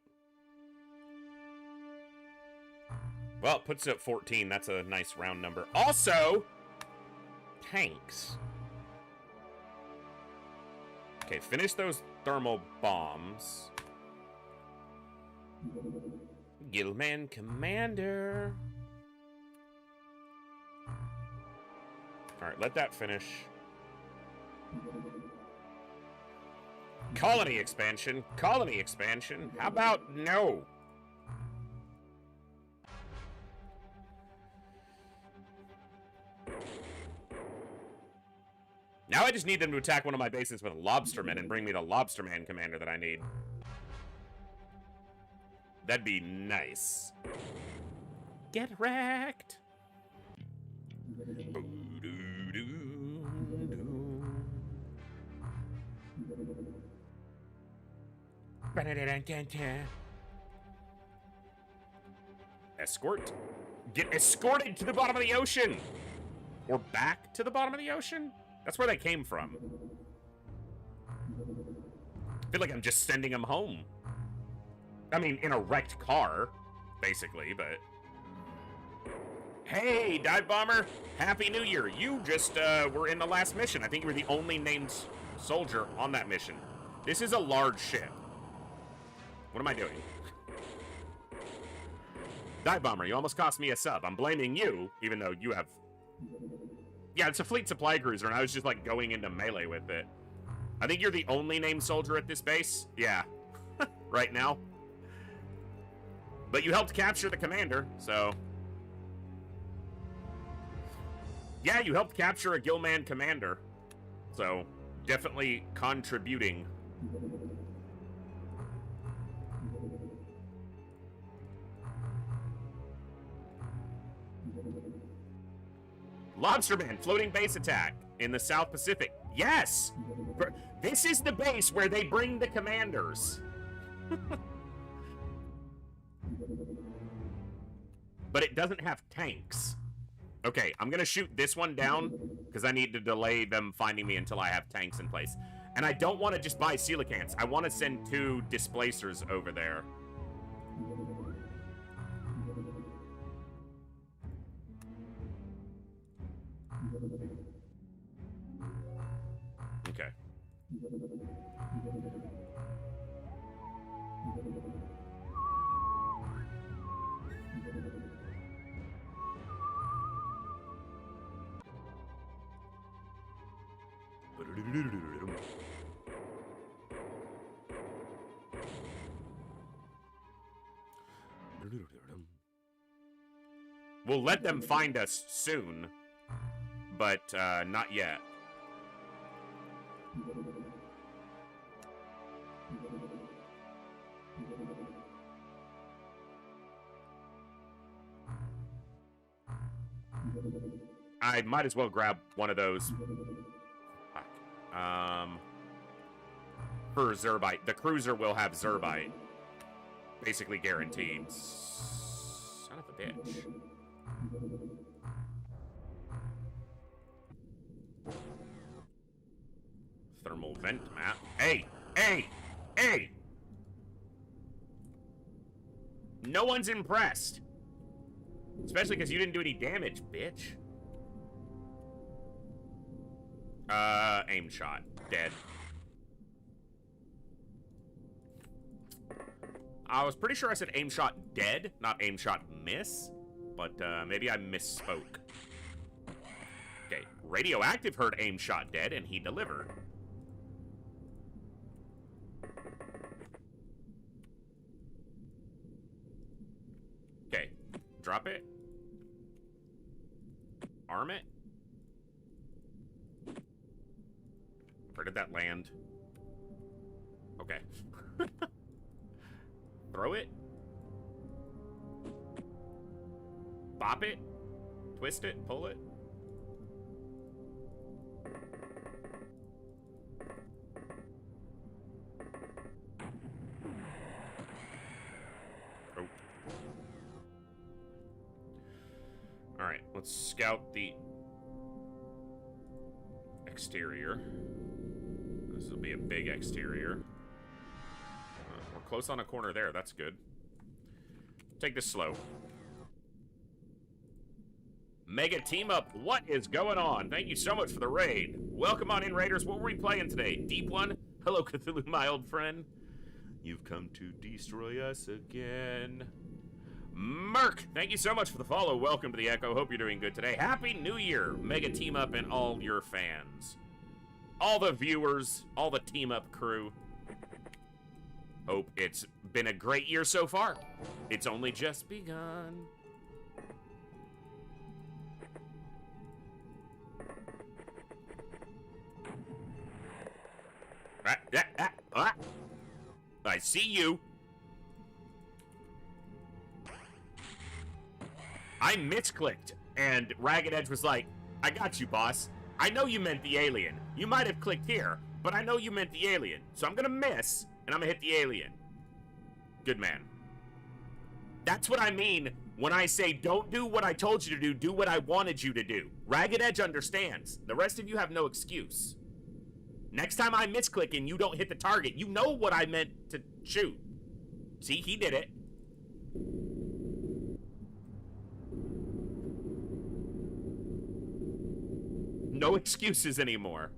Well, it puts it at 14. That's a nice round number. Also... Tanks. Okay, finish those thermal bombs. Gilman Commander. Alright, let that finish. Colony expansion. Colony expansion. How about no? Now I just need them to attack one of my bases with lobstermen and bring me the lobsterman commander that I need. That'd be nice. Get wrecked. Escort. Get escorted to the bottom of the ocean. Or back to the bottom of the ocean? That's where they came from. I feel like I'm just sending them home. I mean, in a wrecked car, basically, but... Hey, Dive Bomber! Happy New Year! You just, were in the last mission. I think you were the only named soldier on that mission. This is a large ship. What am I doing? Dive Bomber, you almost cost me a sub. I'm blaming you, even though you have... Yeah, it's a fleet supply cruiser, and I was just, like, going into melee with it. I think you're the only named soldier at this base. Yeah. Right now. But you helped capture the commander, so... Yeah, you helped capture a Gilman commander. So, definitely contributing. Lobsterman, floating base attack in the South Pacific. Yes! This is the base where they bring the commanders. But it doesn't have tanks. Okay, I'm gonna shoot this one down because I need to delay them finding me until I have tanks in place. And I don't want to just buy coelacanths. I want to send 2 displacers over there. Okay. We'll let them find us soon, but not yet. I might as well grab one of those. For Zerbite. The cruiser will have Zerbite. Basically guaranteed. Son of a bitch. Thermal vent map. Hey! Hey! Hey! No one's impressed. Especially because you didn't do any damage, bitch. Aim shot. Dead. I was pretty sure I said aim shot dead, not aim shot miss. But, maybe I misspoke. Okay. Radioactive heard aim shot dead, and he delivered. Okay. Drop it. Arm it. Where did that land? Okay. Throw it. Bop it. Twist it. Pull it. Oh. Alright, let's scout the exterior. This will be a big exterior. We're close on a corner there. That's good. Take this slow. Mega team up. What is going on? Thank you so much for the raid. Welcome on in, Raiders. What were we playing today? Deep One? Hello, Cthulhu, my old friend. You've come to destroy us again. Merc, thank you so much for the follow. Welcome to the Echo. Hope you're doing good today. Happy New Year. Mega team up and all your fans. All the viewers, all the team up crew. Hope it's been a great year so far. It's only just begun. I see you. I misclicked, and Ragged Edge was like, I got you, boss. I know you meant the alien. You might have clicked here, but I know you meant the alien. So I'm gonna miss, and I'm gonna hit the alien. Good man. That's what I mean when I say don't do what I told you to do what I wanted you to do. Ragged Edge understands. The rest of you have no excuse. Next time I misclick and you don't hit the target, you know what I meant to shoot. See, he did it. No excuses anymore.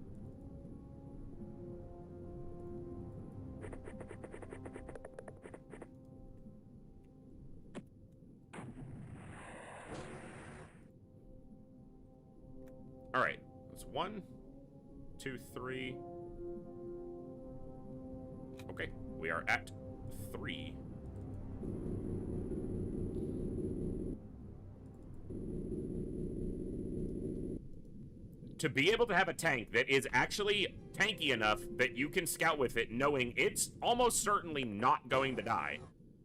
All right. That's 1, 2, 3. Okay, we are at 3. To be able to have a tank that is actually tanky enough that you can scout with it knowing it's almost certainly not going to die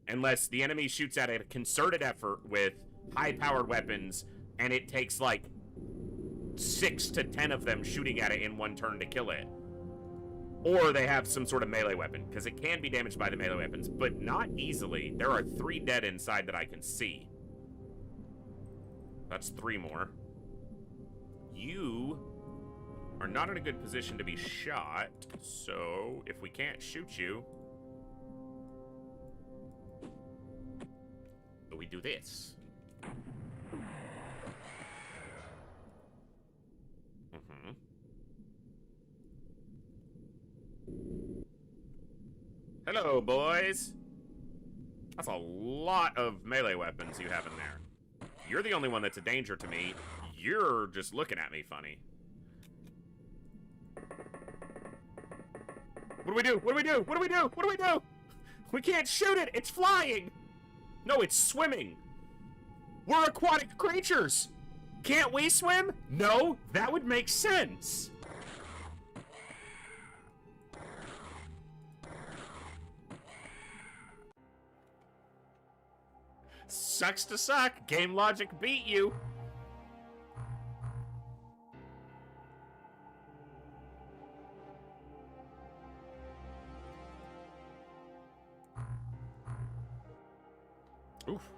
unless the enemy shoots at it a concerted effort with high-powered weapons and it takes like 6 to 10 of them shooting at it in one turn to kill it. Or they have some sort of melee weapon, because it can be damaged by the melee weapons, but not easily. There are 3 dead inside that I can see. That's 3 more. You are not in a good position to be shot, so if we can't shoot you, we do this. Hello, boys. That's a lot of melee weapons you have in there. You're the only one that's a danger to me. You're just looking at me funny. What do we do? What do we do? What do we do? What do we do? We can't shoot it. It's flying. No, it's swimming. We're aquatic creatures. Can't we swim? No, that would make sense. Sucks to suck. Game logic beat you. Oof.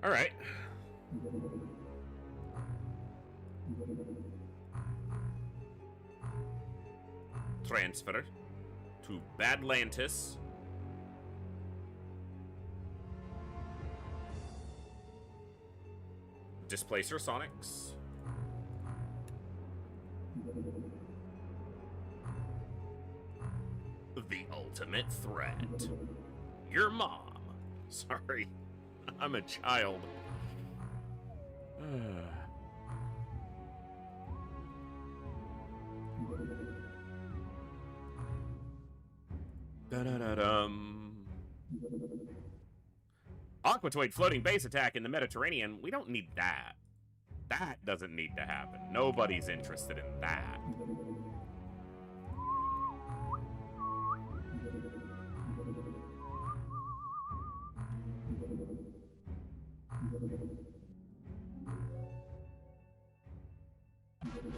All right. Transfer to Badlantis. Displacer Sonics. The ultimate threat. Your mom. Sorry, I'm a child. Da-da-da-dum. Aquatoid floating base attack in the Mediterranean. We don't need that. That doesn't need to happen. Nobody's interested in that.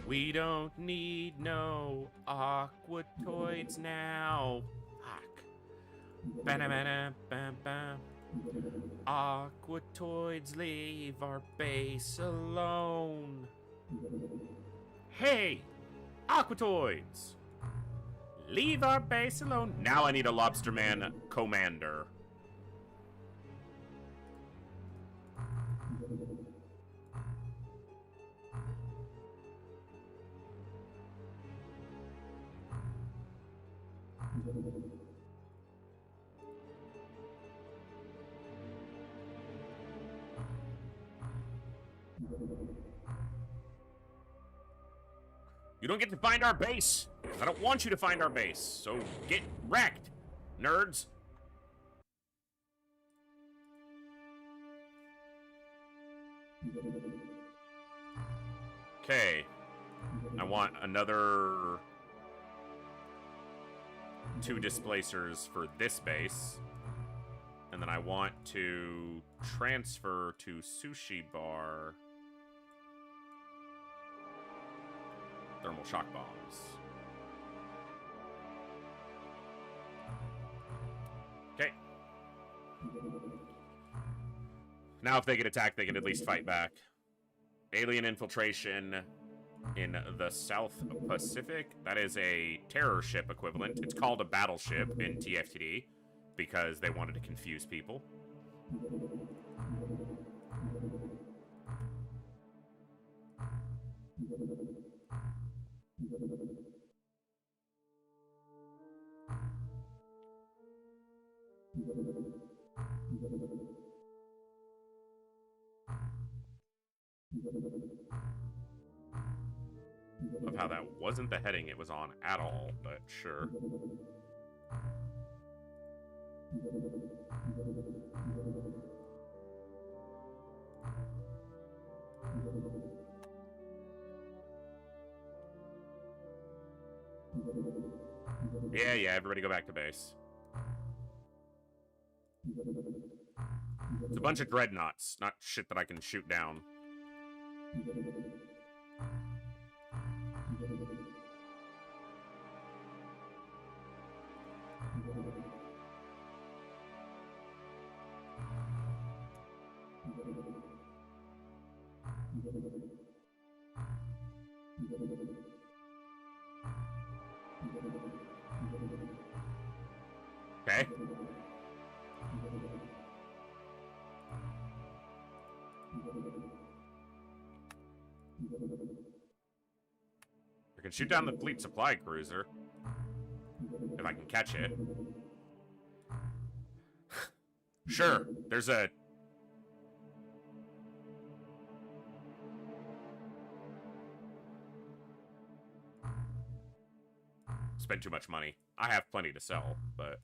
We don't need no aquatoids now. Fuck. Ba-da-ba-da-ba-ba. Aquatoids, leave our base alone. Hey, Aquatoids, leave our base alone. Now I need a Lobsterman commander. You don't get to find our base. I don't want you to find our base. So get wrecked, nerds. Okay. I want another 2 displacers for this base. And then I want to transfer to Sushi Bar thermal shock bombs. Okay. Now if they get attacked, they can at least fight back. Alien infiltration in the South Pacific. That is a terror ship equivalent. It's called a battleship in TFTD because they wanted to confuse people. Of how that wasn't the heading it was on at all, but sure. Yeah, everybody go back to base. It's a bunch of dreadnoughts, not shit that I can shoot down. Okay. I can shoot down the fleet supply cruiser. If I can catch it. Sure, there's a... Spend too much money. I have plenty to sell, but...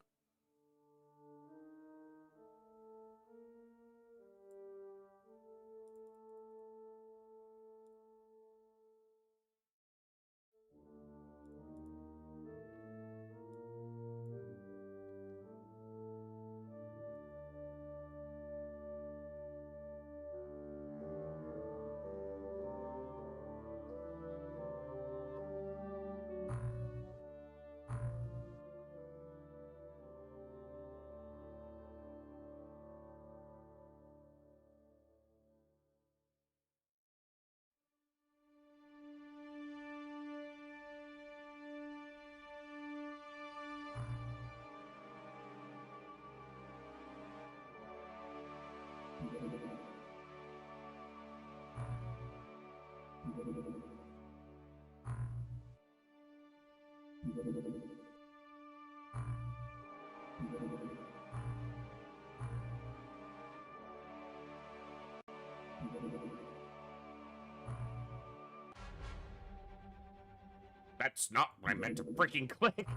That's not what I meant to freaking click.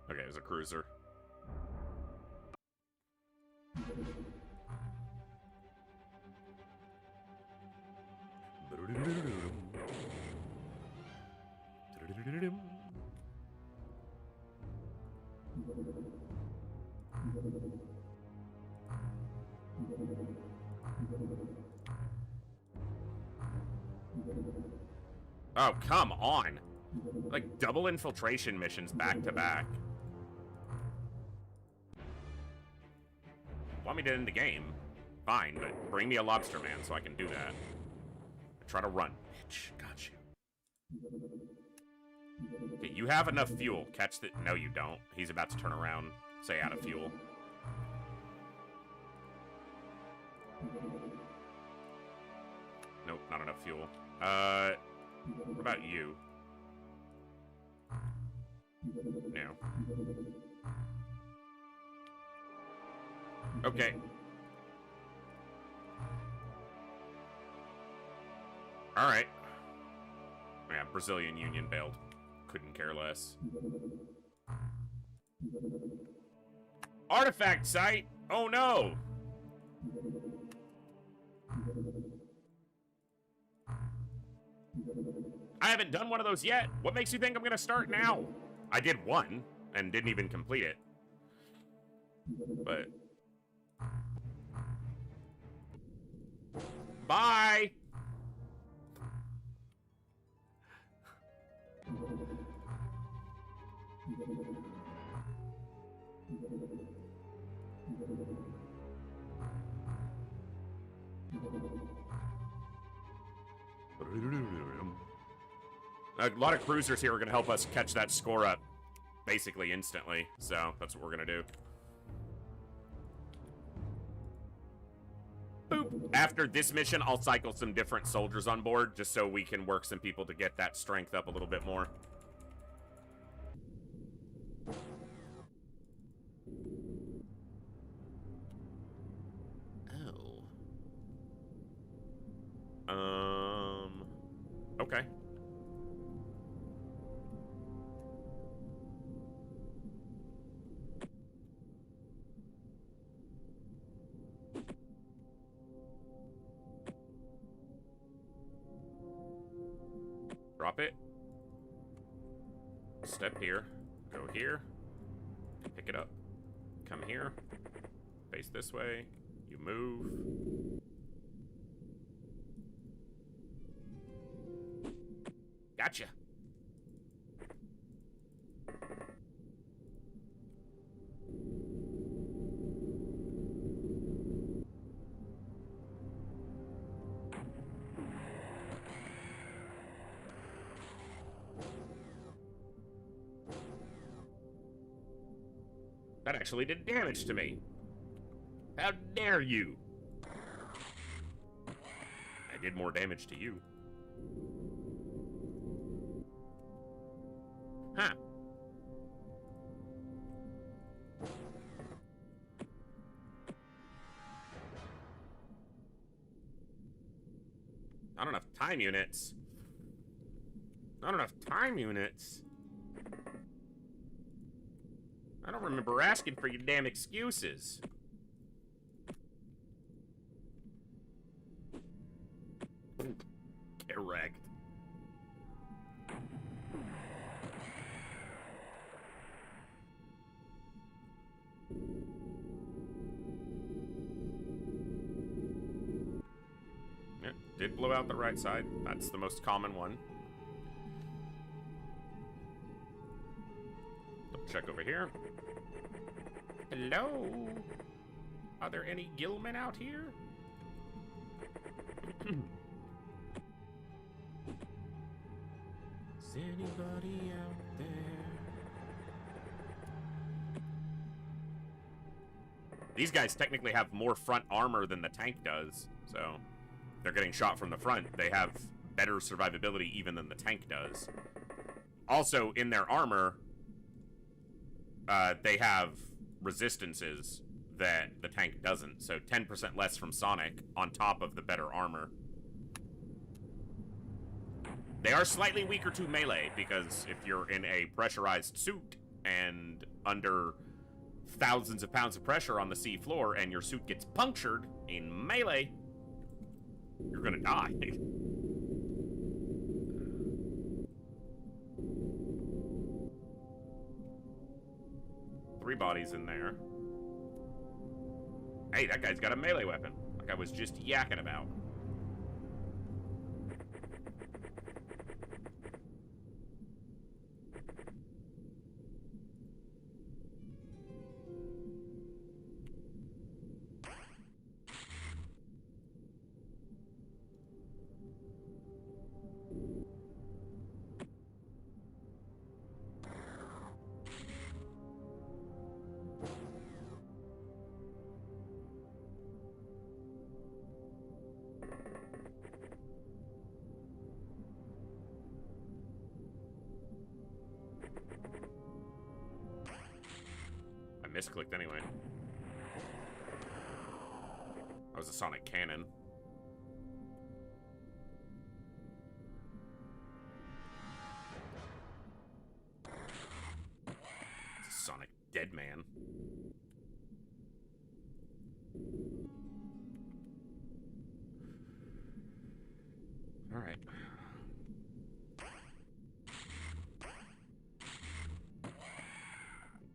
Okay, there's a cruiser. Oh, come on. Like, double infiltration missions back to back. Want me to end the game? Fine, but bring me a lobster man so I can do that. Try to run. Bitch, got you. Okay, you have enough fuel. Catch the... No, you don't. He's about to turn around. Say out of fuel. Nope, not enough fuel. What about you? No. Okay. Alright. Yeah, Brazilian Union bailed. Couldn't care less. Artifact site! Oh no! I haven't done one of those yet. What makes you think I'm gonna start now? I did one, and didn't even complete it. But... Bye! A lot of cruisers here are going to help us catch that score up basically instantly, so that's what we're going to do. Boop. After this mission, I'll cycle some different soldiers on board just so we can work some people to get that strength up a little bit more. Step here. Go here. Pick it up. Come here. Face this way. You move. Gotcha. That actually did damage to me. How dare you? I did more damage to you. Huh. Not enough time units. Not enough time units. I don't remember asking for your damn excuses. Get wrecked. Yeah, did blow out the right side. That's the most common one. Double check over here. Hello? Are there any Gilmen out here? Is anybody out there? These guys technically have more front armor than the tank does, so they're getting shot from the front. They have better survivability even than the tank does. Also, in their armor, they have resistances that the tank doesn't, so 10% less from Sonic on top of the better armor. They are slightly weaker to melee, because if you're in a pressurized suit and under thousands of pounds of pressure on the sea floor and your suit gets punctured in melee, you're gonna die. 3 bodies in there. Hey, that guy's got a melee weapon, like I was just yakking about. Misclicked anyway. That was a sonic cannon. It's a sonic dead man. All right.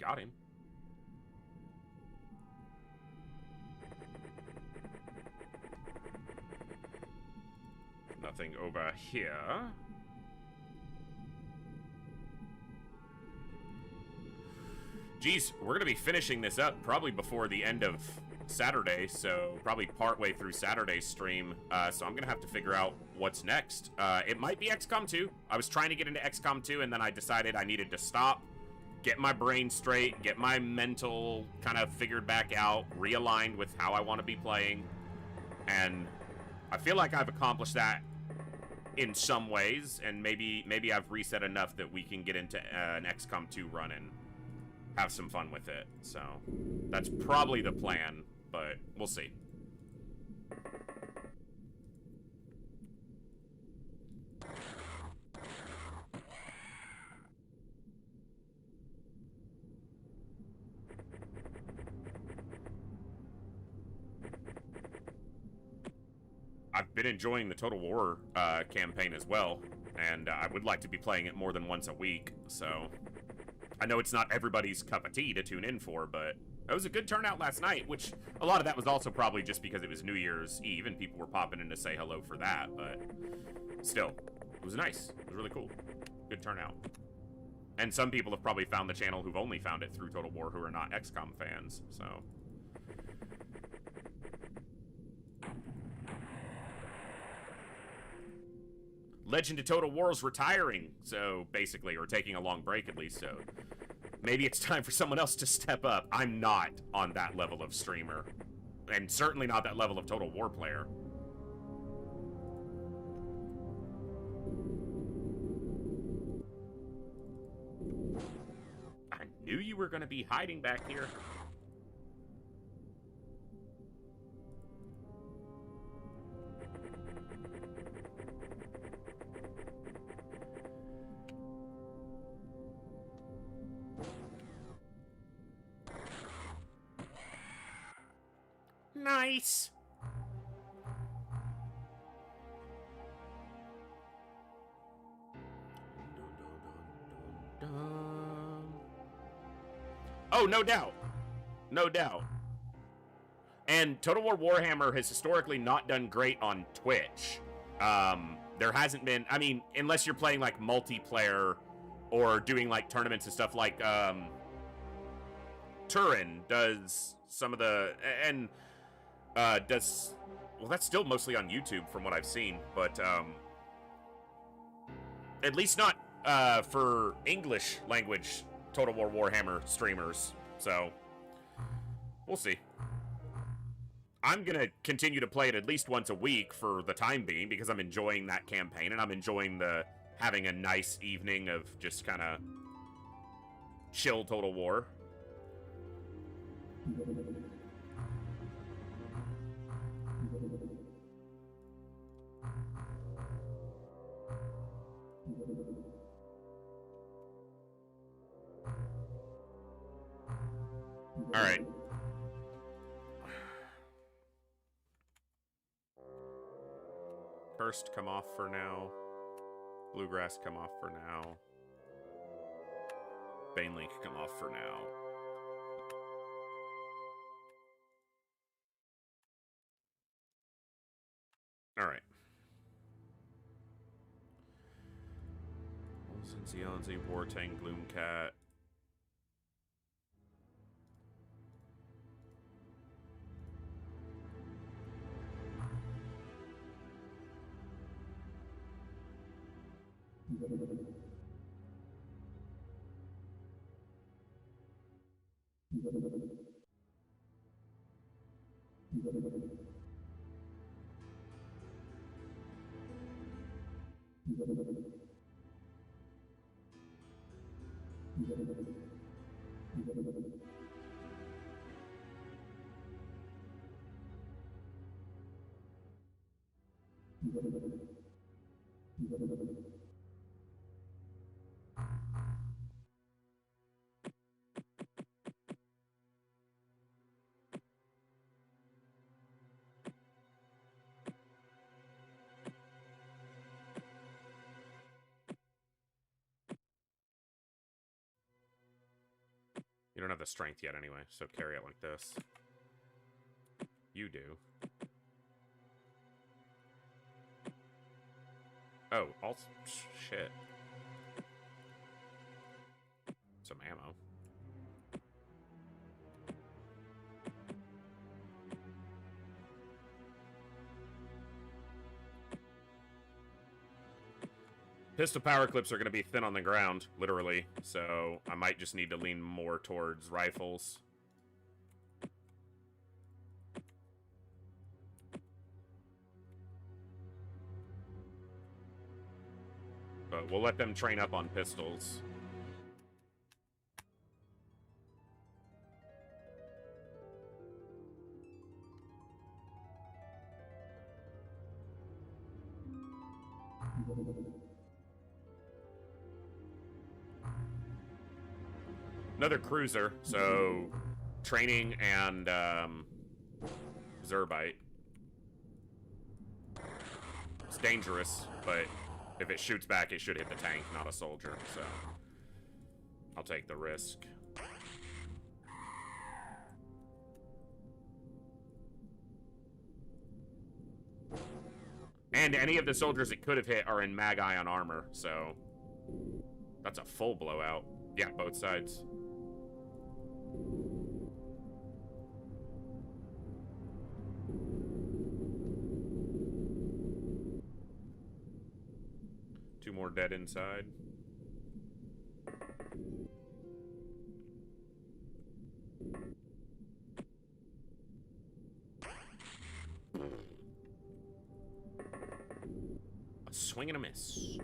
Got him. Nothing over here. Geez, we're gonna be finishing this up probably before the end of Saturday, so probably partway through Saturday's stream. So I'm gonna have to figure out what's next. It might be XCOM 2. I was trying to get into XCOM 2, and then I decided I needed to stop, get my brain straight, get my mental kind of figured back out, realigned with how I want to be playing, and I feel like I've accomplished that in some ways, and maybe I've reset enough that we can get into an XCOM 2 run and have some fun with it. So that's probably the plan, but we'll see. I've been enjoying the Total War campaign as well, and I would like to be playing it more than once a week, so... I know it's not everybody's cup of tea to tune in for, but it was a good turnout last night, which a lot of that was also probably just because it was New Year's Eve and people were popping in to say hello for that, but still, it was nice. It was really cool. Good turnout. And some people have probably found the channel who've only found it through Total War who are not XCOM fans, so... Legend of Total War is retiring, so basically, or taking a long break at least, so maybe it's time for someone else to step up. I'm not on that level of streamer, and certainly not that level of Total War player. I knew you were going to be hiding back here. Nice. Oh, no doubt. No doubt. And Total War Warhammer has historically not done great on Twitch. There hasn't been, I mean, unless you're playing like multiplayer or doing like tournaments and stuff like Turin does some of the, and does, well, that's still mostly on YouTube from what I've seen, but at least not for English language Total War Warhammer streamers, so we'll see. I'm gonna continue to play it at least once a week for the time being because I'm enjoying that campaign and I'm enjoying the having a nice evening of just kind of chill Total War. All right. First, come off for now. Bluegrass, come off for now. Banelink, come off for now. All right. Zenzi, Wartang, Gloomcat. You don't have the strength yet anyway, so carry it like this. You do. Oh, also, shit. Some ammo. Pistol power clips are going to be thin on the ground, literally, so I might just need to lean more towards rifles. But we'll let them train up on pistols. Another cruiser, so training and Zerbite. It's dangerous, but If it shoots back, it should hit the tank, not a soldier, so I'll take the risk. And any of the soldiers it could have hit are in mag ion armor, so that's a full blowout. Yeah, both sides. Two more dead inside. A swing and a miss.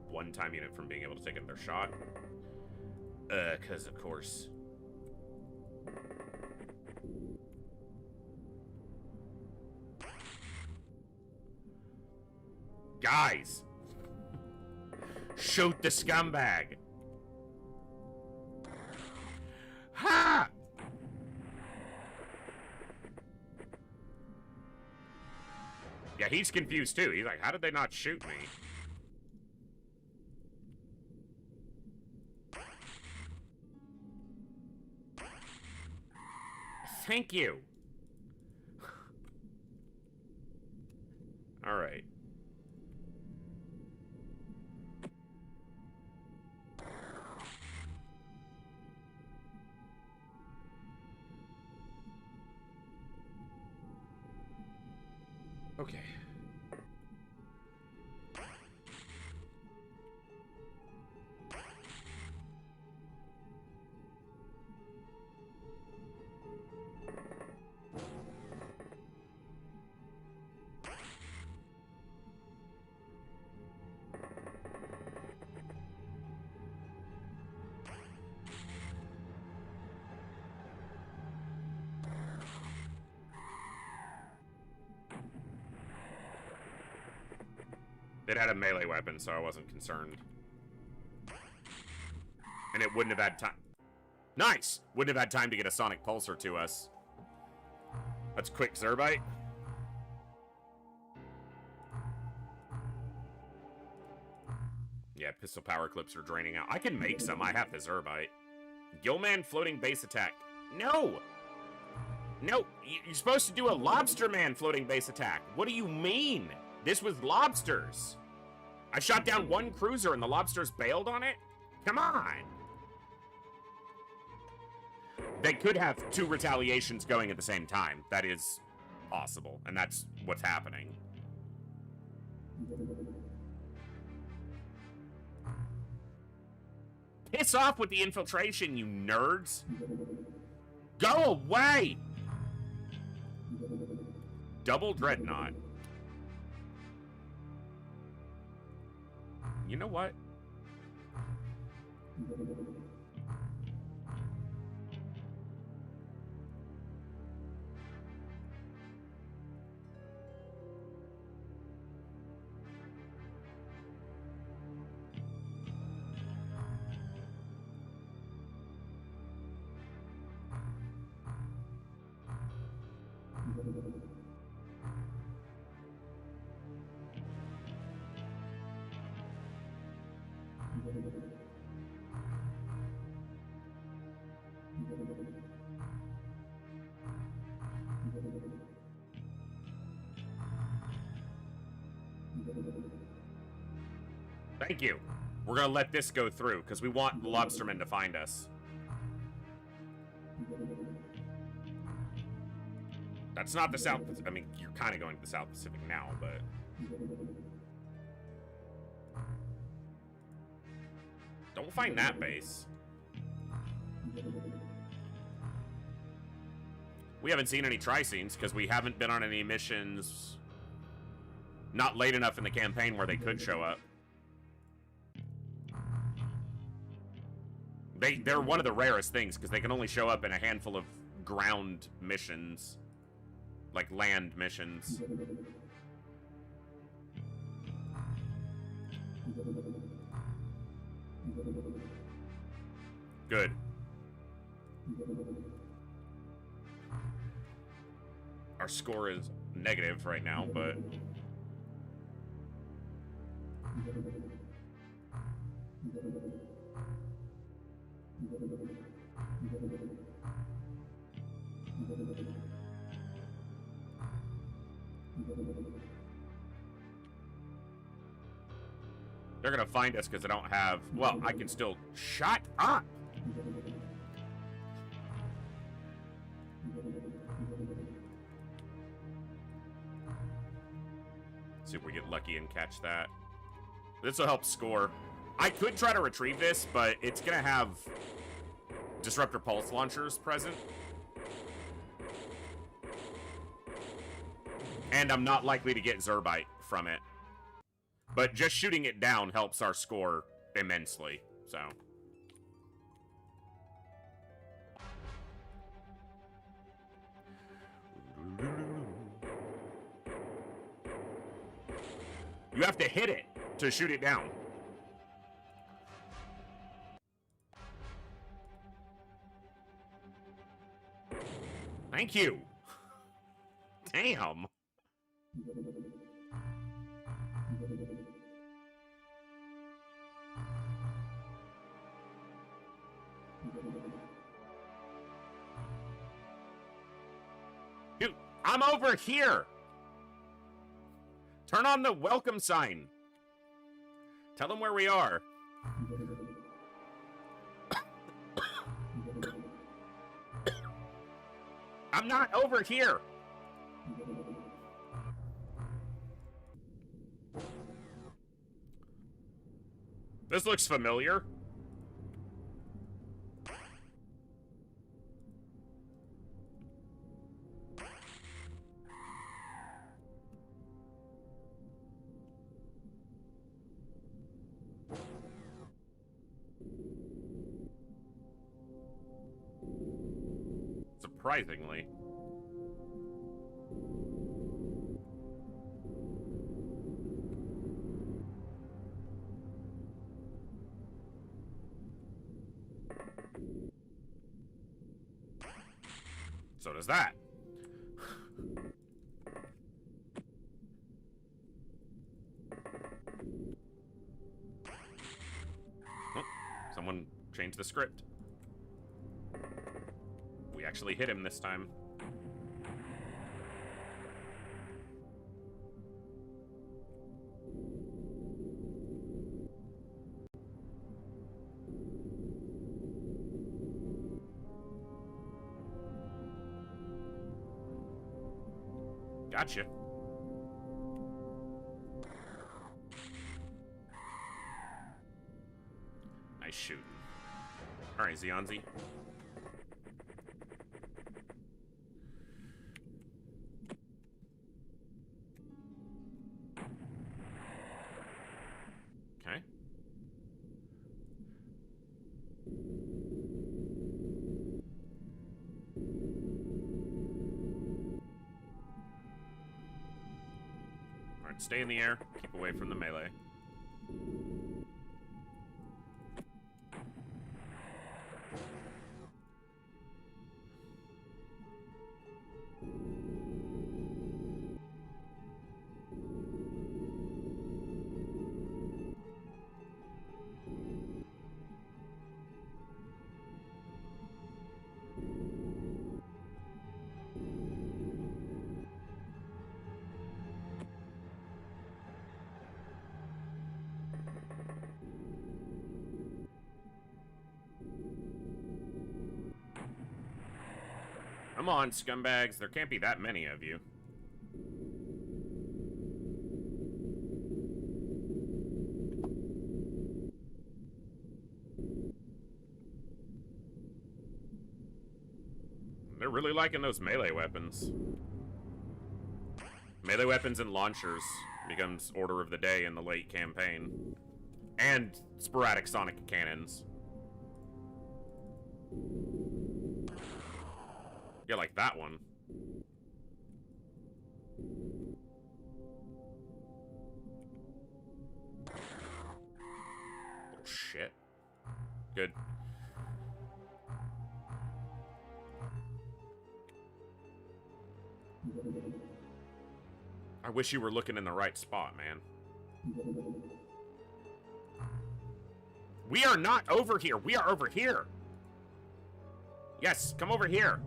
One-time unit from being able to take another shot. Because of course. Guys! Shoot the scumbag! Ha! Yeah, he's confused too. He's like, how did they not shoot me? Thank you. All right. Okay. It had a melee weapon, so I wasn't concerned. And it wouldn't have had time. Nice! Wouldn't have had time to get a sonic pulsar to us. That's quick Zerbite. Yeah, pistol power clips are draining out. I can make some. I have the Zerbite. Gillman floating base attack. No! No, you're supposed to do a lobster man floating base attack. What do you mean? This was lobsters. I shot down one cruiser and the lobsters bailed on it? Come on. They could have two retaliations going at the same time. That is possible, and that's what's happening. Piss off with the infiltration, you nerds. Go away! Double dreadnought. You know what? Thank you. We're gonna let this go through, because we want the lobstermen to find us. That's not the South... I mean, you're kind of going to the South Pacific now, but... Don't find that base. We haven't seen any tri-scenes, because we haven't been on any missions... Not late enough in the campaign where they could show up. They're one of the rarest things, because they can only show up in a handful of ground missions. Like land missions. Good. Our score is negative right now, but They're gonna find us because I don't have... Well, I can still... Shut up! See if we get lucky and catch that. This will help score. I could try to retrieve this, but it's gonna have disruptor pulse launchers present. And I'm not likely to get Zerbite from it. But just shooting it down helps our score immensely, so. You have to hit it to shoot it down. Thank you. Damn. Dude, I'm over here. Turn on the welcome sign. Tell them where we are. I'm not over here. This looks familiar. Surprisingly. So does that. Oh, someone changed the script. We actually hit him this time. Gotcha. Nice shooting. Alright, Zionzi. Okay. Alright, stay in the air. Keep away from the melee. Come on, scumbags. There can't be that many of you. They're really liking those melee weapons. Melee weapons and launchers becomes order of the day in the late campaign. And sporadic sonic cannons. Yeah, like that one. Oh, shit. Good. I wish you were looking in the right spot, man. We are not over here. We are over here. Yes, come over here.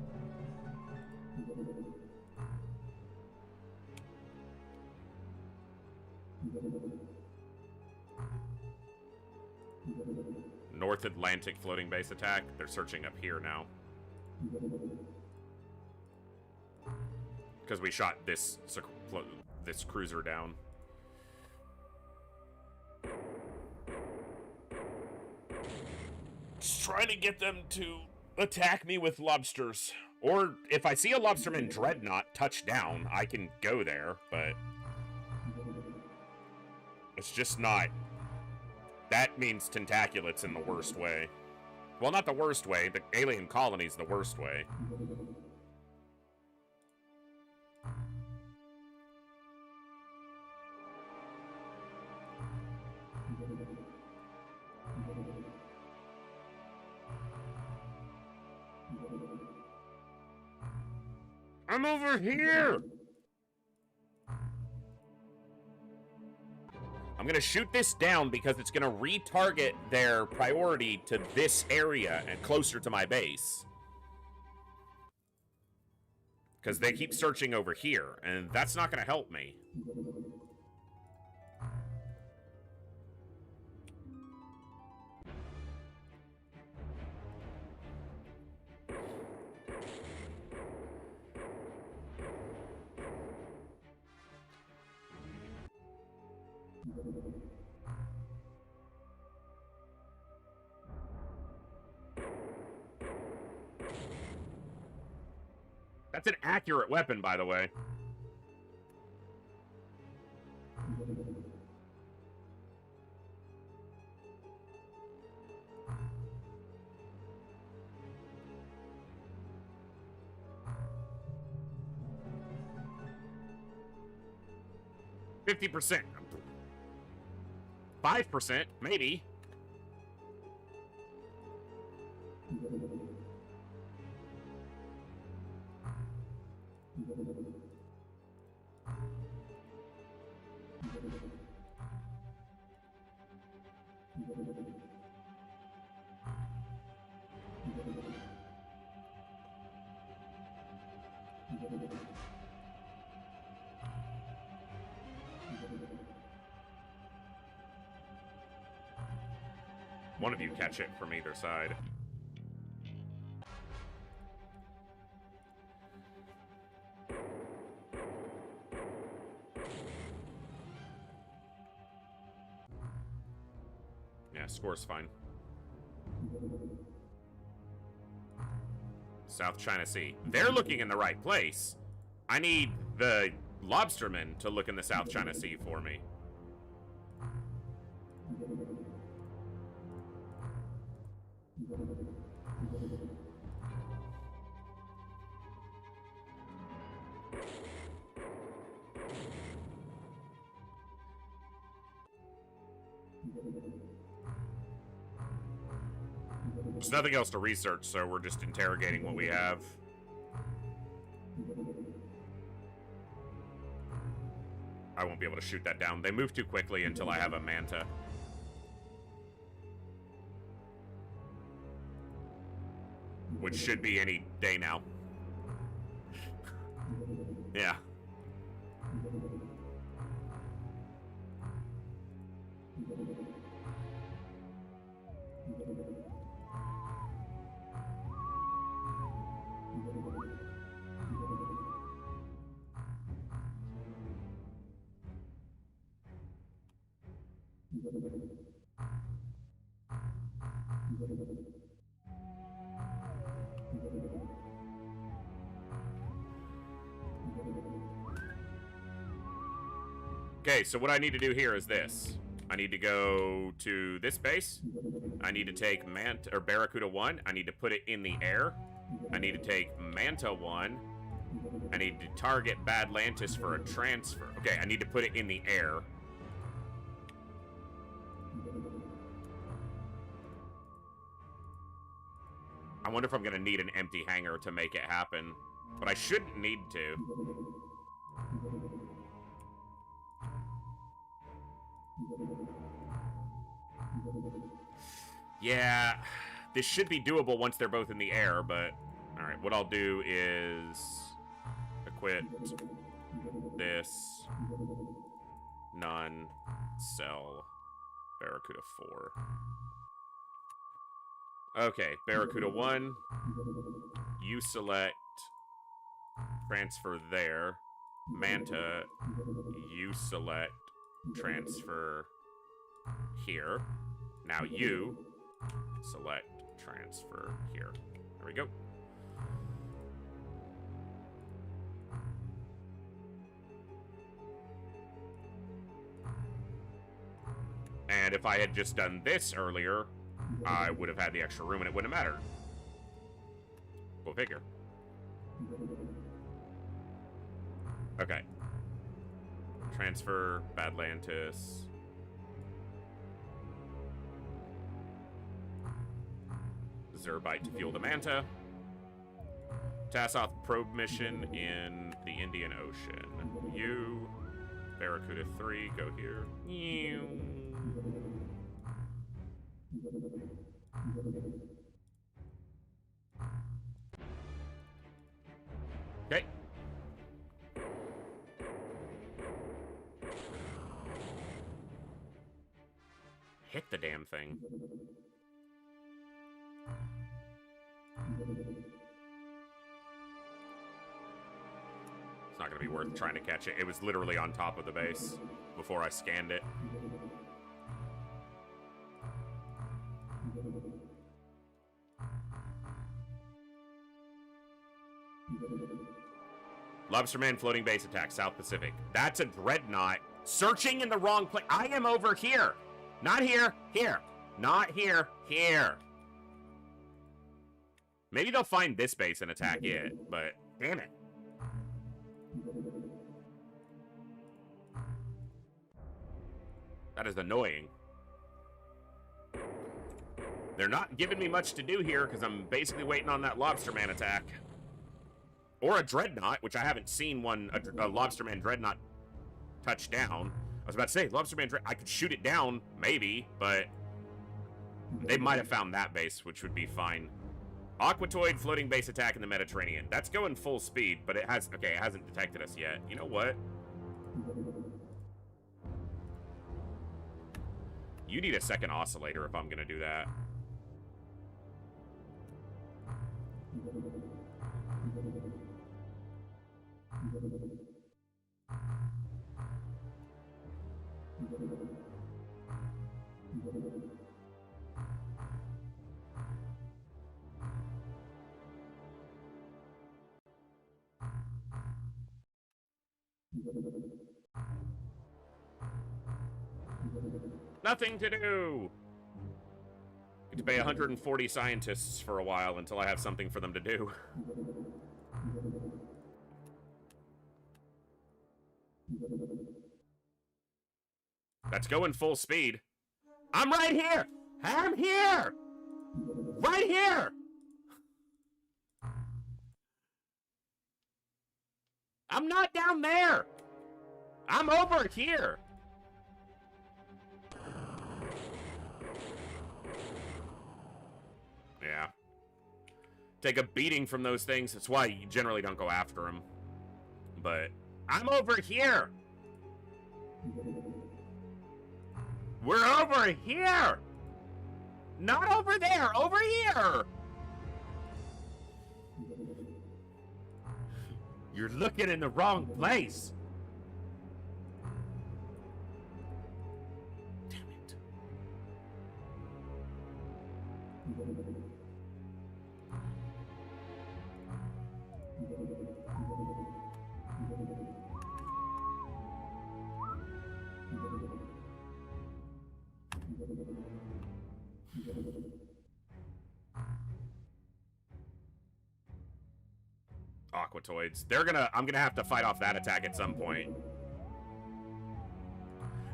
North Atlantic floating base attack. They're searching up here now. Because we shot this cruiser down. Just trying to get them to attack me with lobsters. Or if I see a lobsterman dreadnought touch down, I can go there, but it's just not. That means tentaculates in the worst way. Well, not the worst way. The alien colony's the worst way. I'm over here! I'm gonna shoot this down because it's gonna retarget their priority to this area and closer to my base. Because they keep searching over here, and that's not gonna help me. That's an accurate weapon, by the way. %. 5%, maybe. One of you catch it from either side. Yeah, score's fine. South China Sea. They're looking in the right place. I need the lobstermen to look in the South China Sea for me. There's nothing else to research, so we're just interrogating what we have. I won't be able to shoot that down. They move too quickly until I have a manta. Which should be any day now. Yeah. Okay, so what I need to do here is this. I need to go to this base. I need to take Barracuda 1. I need to put it in the air. I need to take Manta 1. I need to target Badlantis for a transfer. Okay, I need to put it in the air. I wonder if I'm gonna need an empty hangar to make it happen. But I shouldn't need to. Yeah, this should be doable once they're both in the air, but... Alright, what I'll do is... equip this. None. Sell. Barracuda 4. Okay, Barracuda 1. You select... transfer there. Manta, you select... transfer... here. Now you select transfer here. There we go. And if I had just done this earlier, I would have had the extra room and it wouldn't have mattered. Go figure. Okay. Transfer, Badlantis. Zerbite to fuel the Manta. Tassoth probe mission in the Indian Ocean. You, Barracuda 3, go here. Okay. Hit the damn thing. It's not going to be worth trying to catch it. It was literally on top of the base before I scanned it. Lobsterman floating base attack, South Pacific. That's a dreadnought. Searching in the wrong place. I am over here. Not here. Here. Not here. Here. Maybe they'll find this base and attack it, but damn it. That is annoying. They're not giving me much to do here because I'm basically waiting on that Lobsterman attack. Or a Dreadnought, which I haven't seen one, a Lobsterman Dreadnought touch down. I was about to say, Lobsterman Dreadnought, I could shoot it down, maybe, but they might have found that base, which would be fine. Aquatoid floating base attack in the Mediterranean. That's going full speed, but it has, okay, it hasn't detected us yet. You know what? You need a second oscillator if I'm gonna do that. Nothing to do. Get to pay 140 scientists for a while until I have something for them to do. That's going full speed. I'm right here. I'm here. Right here. I'm not down there. I'm over here. Yeah. Take a beating from those things. That's why you generally don't go after them. But I'm over here. We're over here. Not over there. Over here. You're looking in the wrong place. Damn it. Aquatoids. I'm gonna have to fight off that attack at some point.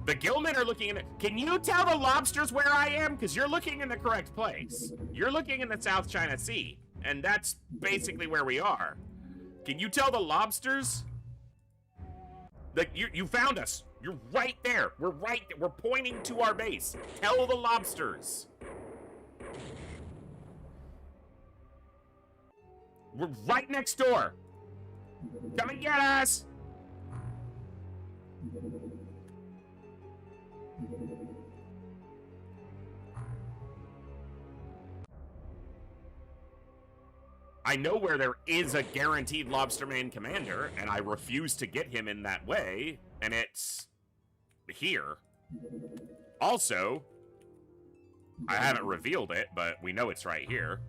The Gillmen are looking in it. Can you tell the lobsters where I am? Because you're looking in the correct place. You're looking in the South China Sea. And that's basically where we are. Can you tell the lobsters? You found us. You're right there. We're pointing to our base. Tell the lobsters. We're right next door. Come and get us. I know where there is a guaranteed Lobsterman commander, and I refuse to get him in that way, and it's here. Also, I haven't revealed it, but we know it's right here.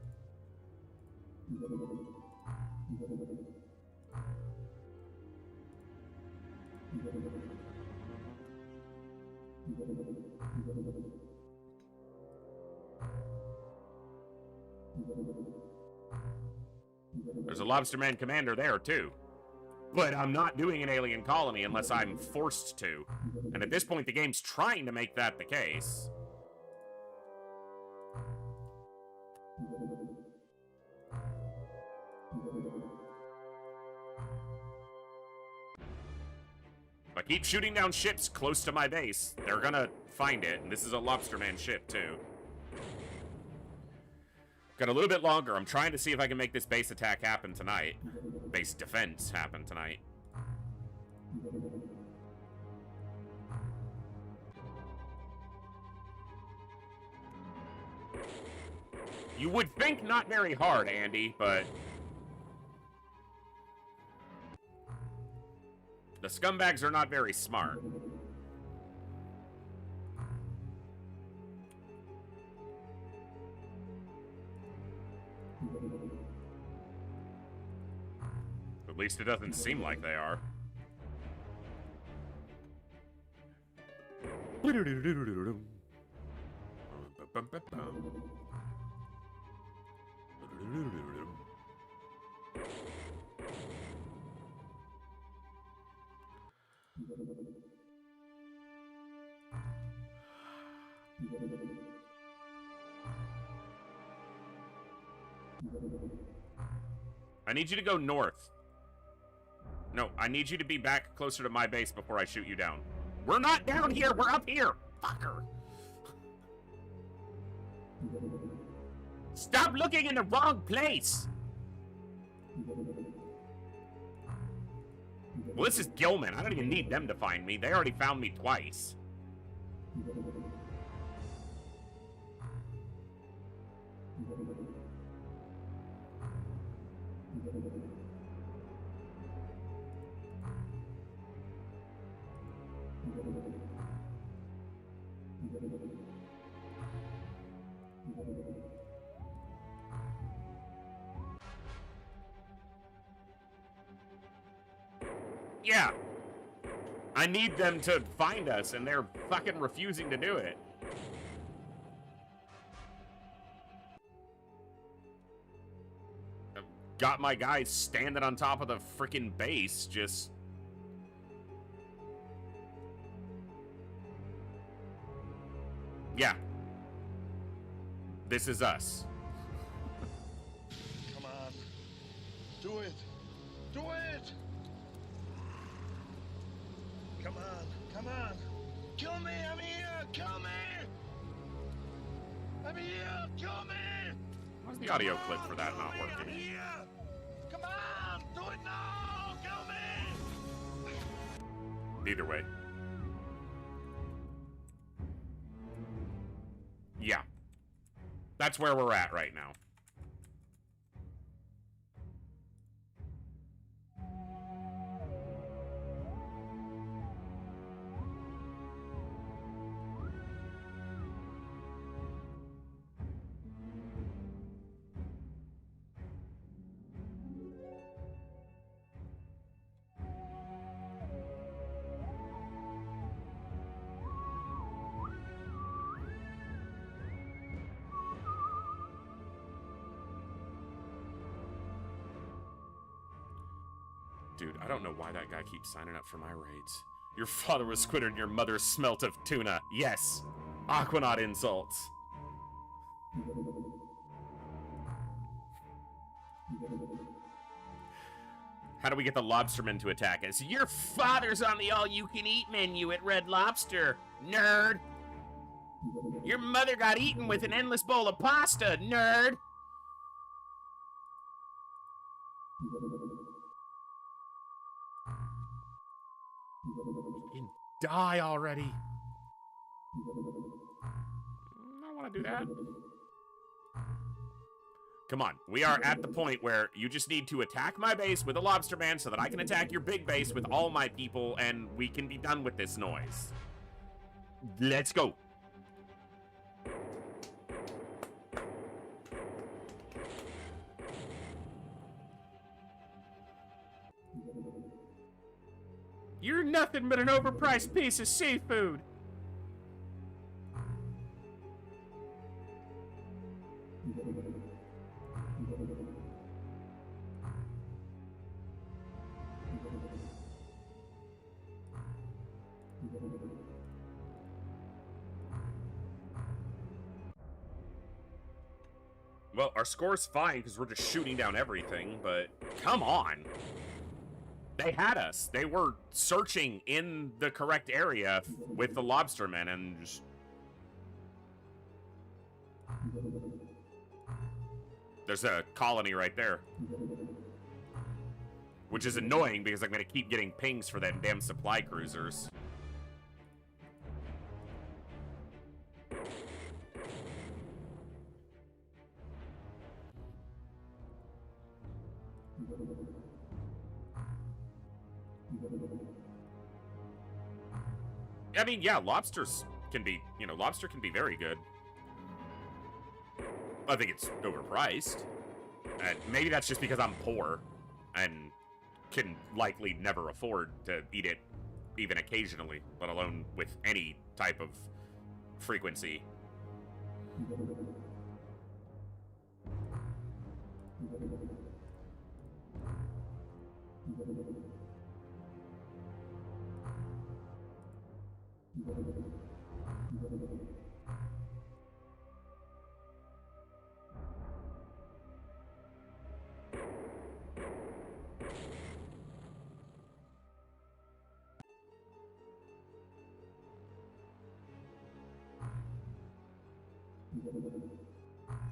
There's a Lobsterman commander there, too. But I'm not doing an alien colony unless I'm forced to. And at this point, the game's trying to make that the case. If I keep shooting down ships close to my base, they're gonna find it. And this is a Lobsterman ship, too. Got a little bit longer. I'm trying to see if I can make this base attack happen tonight. Base defense happen tonight. You would think not very hard, Andy, but... the scumbags are not very smart. At least it doesn't seem like they are. I need you to go north. No, I need you to be back closer to my base before I shoot you down. We're not down here, we're up here! Fucker! Stop looking in the wrong place! Well, this is Gilman. I don't even need them to find me. They already found me twice. Yeah. I need them to find us, and they're fucking refusing to do it. I've got my guys standing on top of the freaking base, just... yeah. This is us. Come on. Do it. Do it! Come on. Come on. Kill me! I'm here! Kill me! I'm here! Kill me! Why's the audio clip for that not I'm working? here! Come on! Do it now! Kill me! Either way. Yeah. That's where we're at right now. Dude, I don't know why that guy keeps signing up for my raids. Your father was squid and your mother smelt of tuna. Yes. Aquanaut insults. How do we get the lobstermen to attack us? Your father's on the all-you-can-eat menu at Red Lobster, nerd! Your mother got eaten with an endless bowl of pasta, nerd! You die already. I don't want to do that. Come on, we are at the point where you just need to attack my base with a lobster man so that I can attack your big base with all my people and we can be done with this noise. Let's go. You're nothing but an overpriced piece of seafood. Well, our score's fine because we're just shooting down everything, but come on. They had us. They were searching in the correct area with the lobstermen and just... There's a colony right there. Which is annoying because I'm going to keep getting pings for them damn supply cruisers. I mean, yeah, lobsters can be, lobster can be very good. I think it's overpriced. And maybe that's just because I'm poor and can likely never afford to eat it even occasionally, let alone with any type of frequency.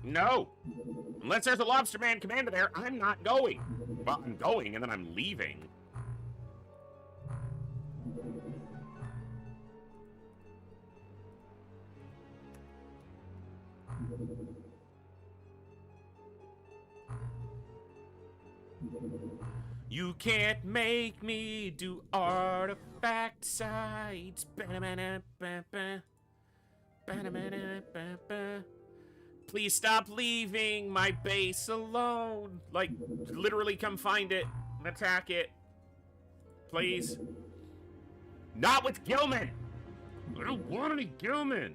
No! Unless there's a lobster man commander there, I'm not going. Well, I'm going and then I'm leaving. You can't make me do artifact sites. Please stop leaving my base alone. Like, literally come find it and attack it. Please. Not with Gilman! I don't want any Gilman!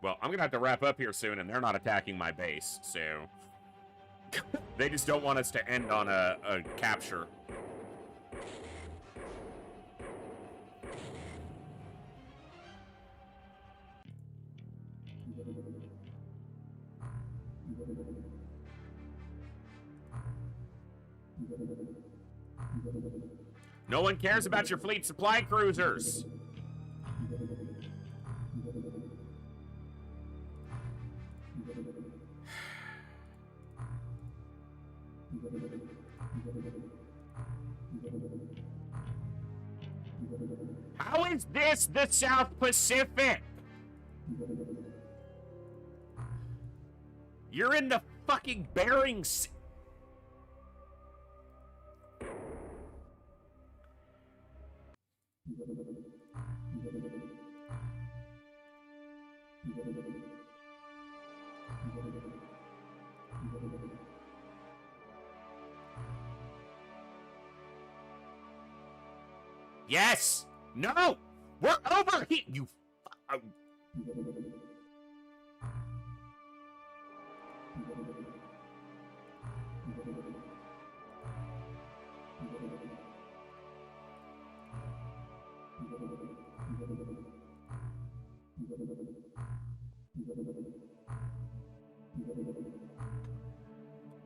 Well, I'm gonna have to wrap up here soon, and they're not attacking my base, so... They just don't want us to end on a capture. No one cares about your fleet supply cruisers! How is this the South Pacific? You're in the fucking Bering Sea. Yes! No! We're over here! You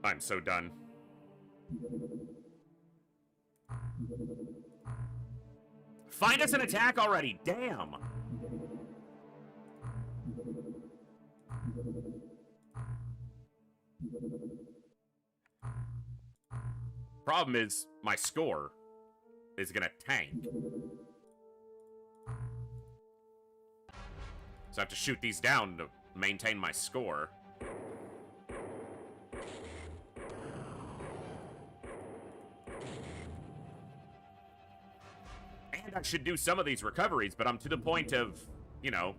I'm so done. Find us an attack already, damn! Problem is, my score is gonna tank. So I have to shoot these down to maintain my score. And I should do some of these recoveries, but I'm to the point of, you know,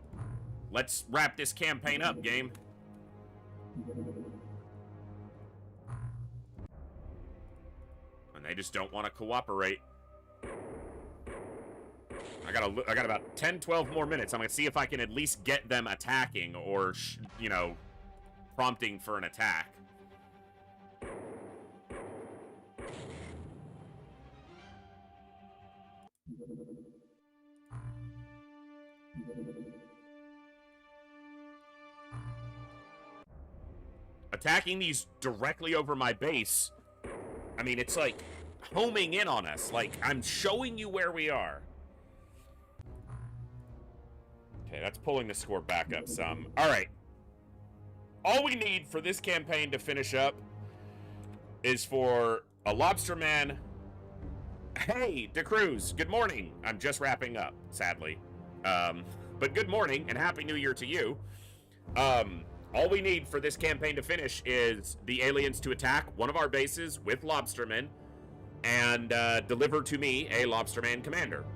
let's wrap this campaign up, game. And they just don't want to cooperate. I got about 10, 12 more minutes. I'm going to see if I can at least get them attacking or, you know, prompting for an attack. Attacking these directly over my base, I mean, it's like homing in on us. Like, I'm showing you where we are. Okay, that's pulling the score back up some. All right. All we need for this campaign to finish up is for a lobsterman. Hey, DeCruz, good morning. I'm just wrapping up, sadly. But good morning and Happy New Year to you. All we need for this campaign to finish is the aliens to attack one of our bases with lobstermen and deliver to me a lobsterman commander.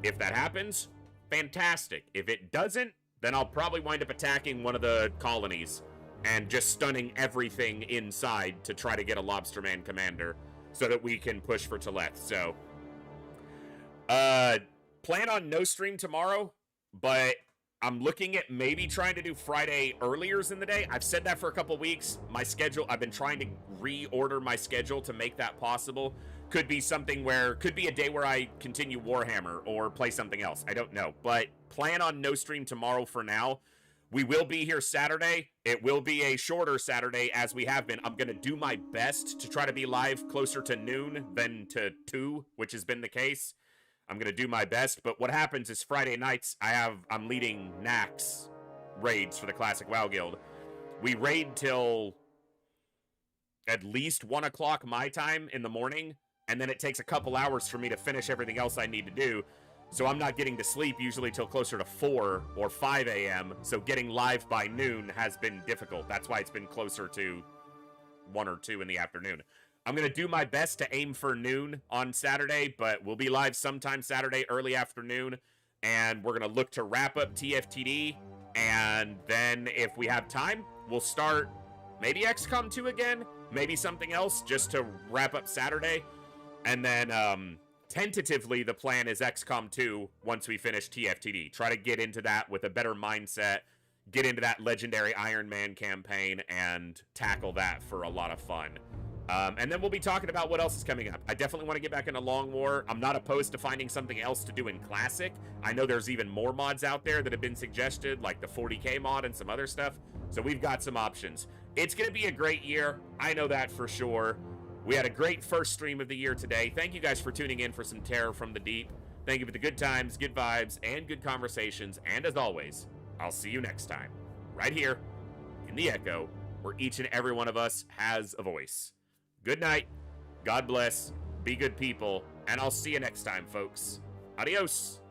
If that happens, fantastic. If it doesn't, then I'll probably wind up attacking one of the colonies and just stunning everything inside to try to get a lobsterman commander so that we can push for Teleth. So, plan on no stream tomorrow, but I'm looking at maybe trying to do Friday earlier in the day. I've said that for a couple weeks. My schedule, I've been trying to reorder my schedule to make that possible. Could be something where, could be a day where I continue Warhammer or play something else. I don't know, but plan on no stream tomorrow for now. We will be here Saturday. It will be a shorter Saturday as we have been. I'm going to do my best to try to be live closer to noon than to 2, which has been the case. I'm going to do my best, but what happens is Friday nights, I'm leading Nax raids for the Classic WoW Guild. We raid till at least 1 o'clock my time in the morning, and then it takes a couple hours for me to finish everything else I need to do. So I'm not getting to sleep usually till closer to 4 or 5 a.m., so getting live by noon has been difficult. That's why it's been closer to 1 or 2 in the afternoon. I'm going to do my best to aim for noon on Saturday, but we'll be live sometime Saturday early afternoon, and we're going to look to wrap up TFTD, and then if we have time, we'll start maybe XCOM 2 again, maybe something else just to wrap up Saturday, and then tentatively the plan is XCOM 2 once we finish TFTD. Try to get into that with a better mindset, get into that legendary Iron Man campaign, and tackle that for a lot of fun. And then we'll be talking about what else is coming up. I definitely want to get back into Long War. I'm not opposed to finding something else to do in Classic. I know there's even more mods out there that have been suggested, like the 40k mod and some other stuff. So we've got some options. It's going to be a great year. I know that for sure. We had a great first stream of the year today. Thank you guys for tuning in for some Terror from the Deep. Thank you for the good times, good vibes, and good conversations. And as always, I'll see you next time, right here in the Echo, where each and every one of us has a voice. Good night, God bless, be good people, and I'll see you next time, folks. Adios.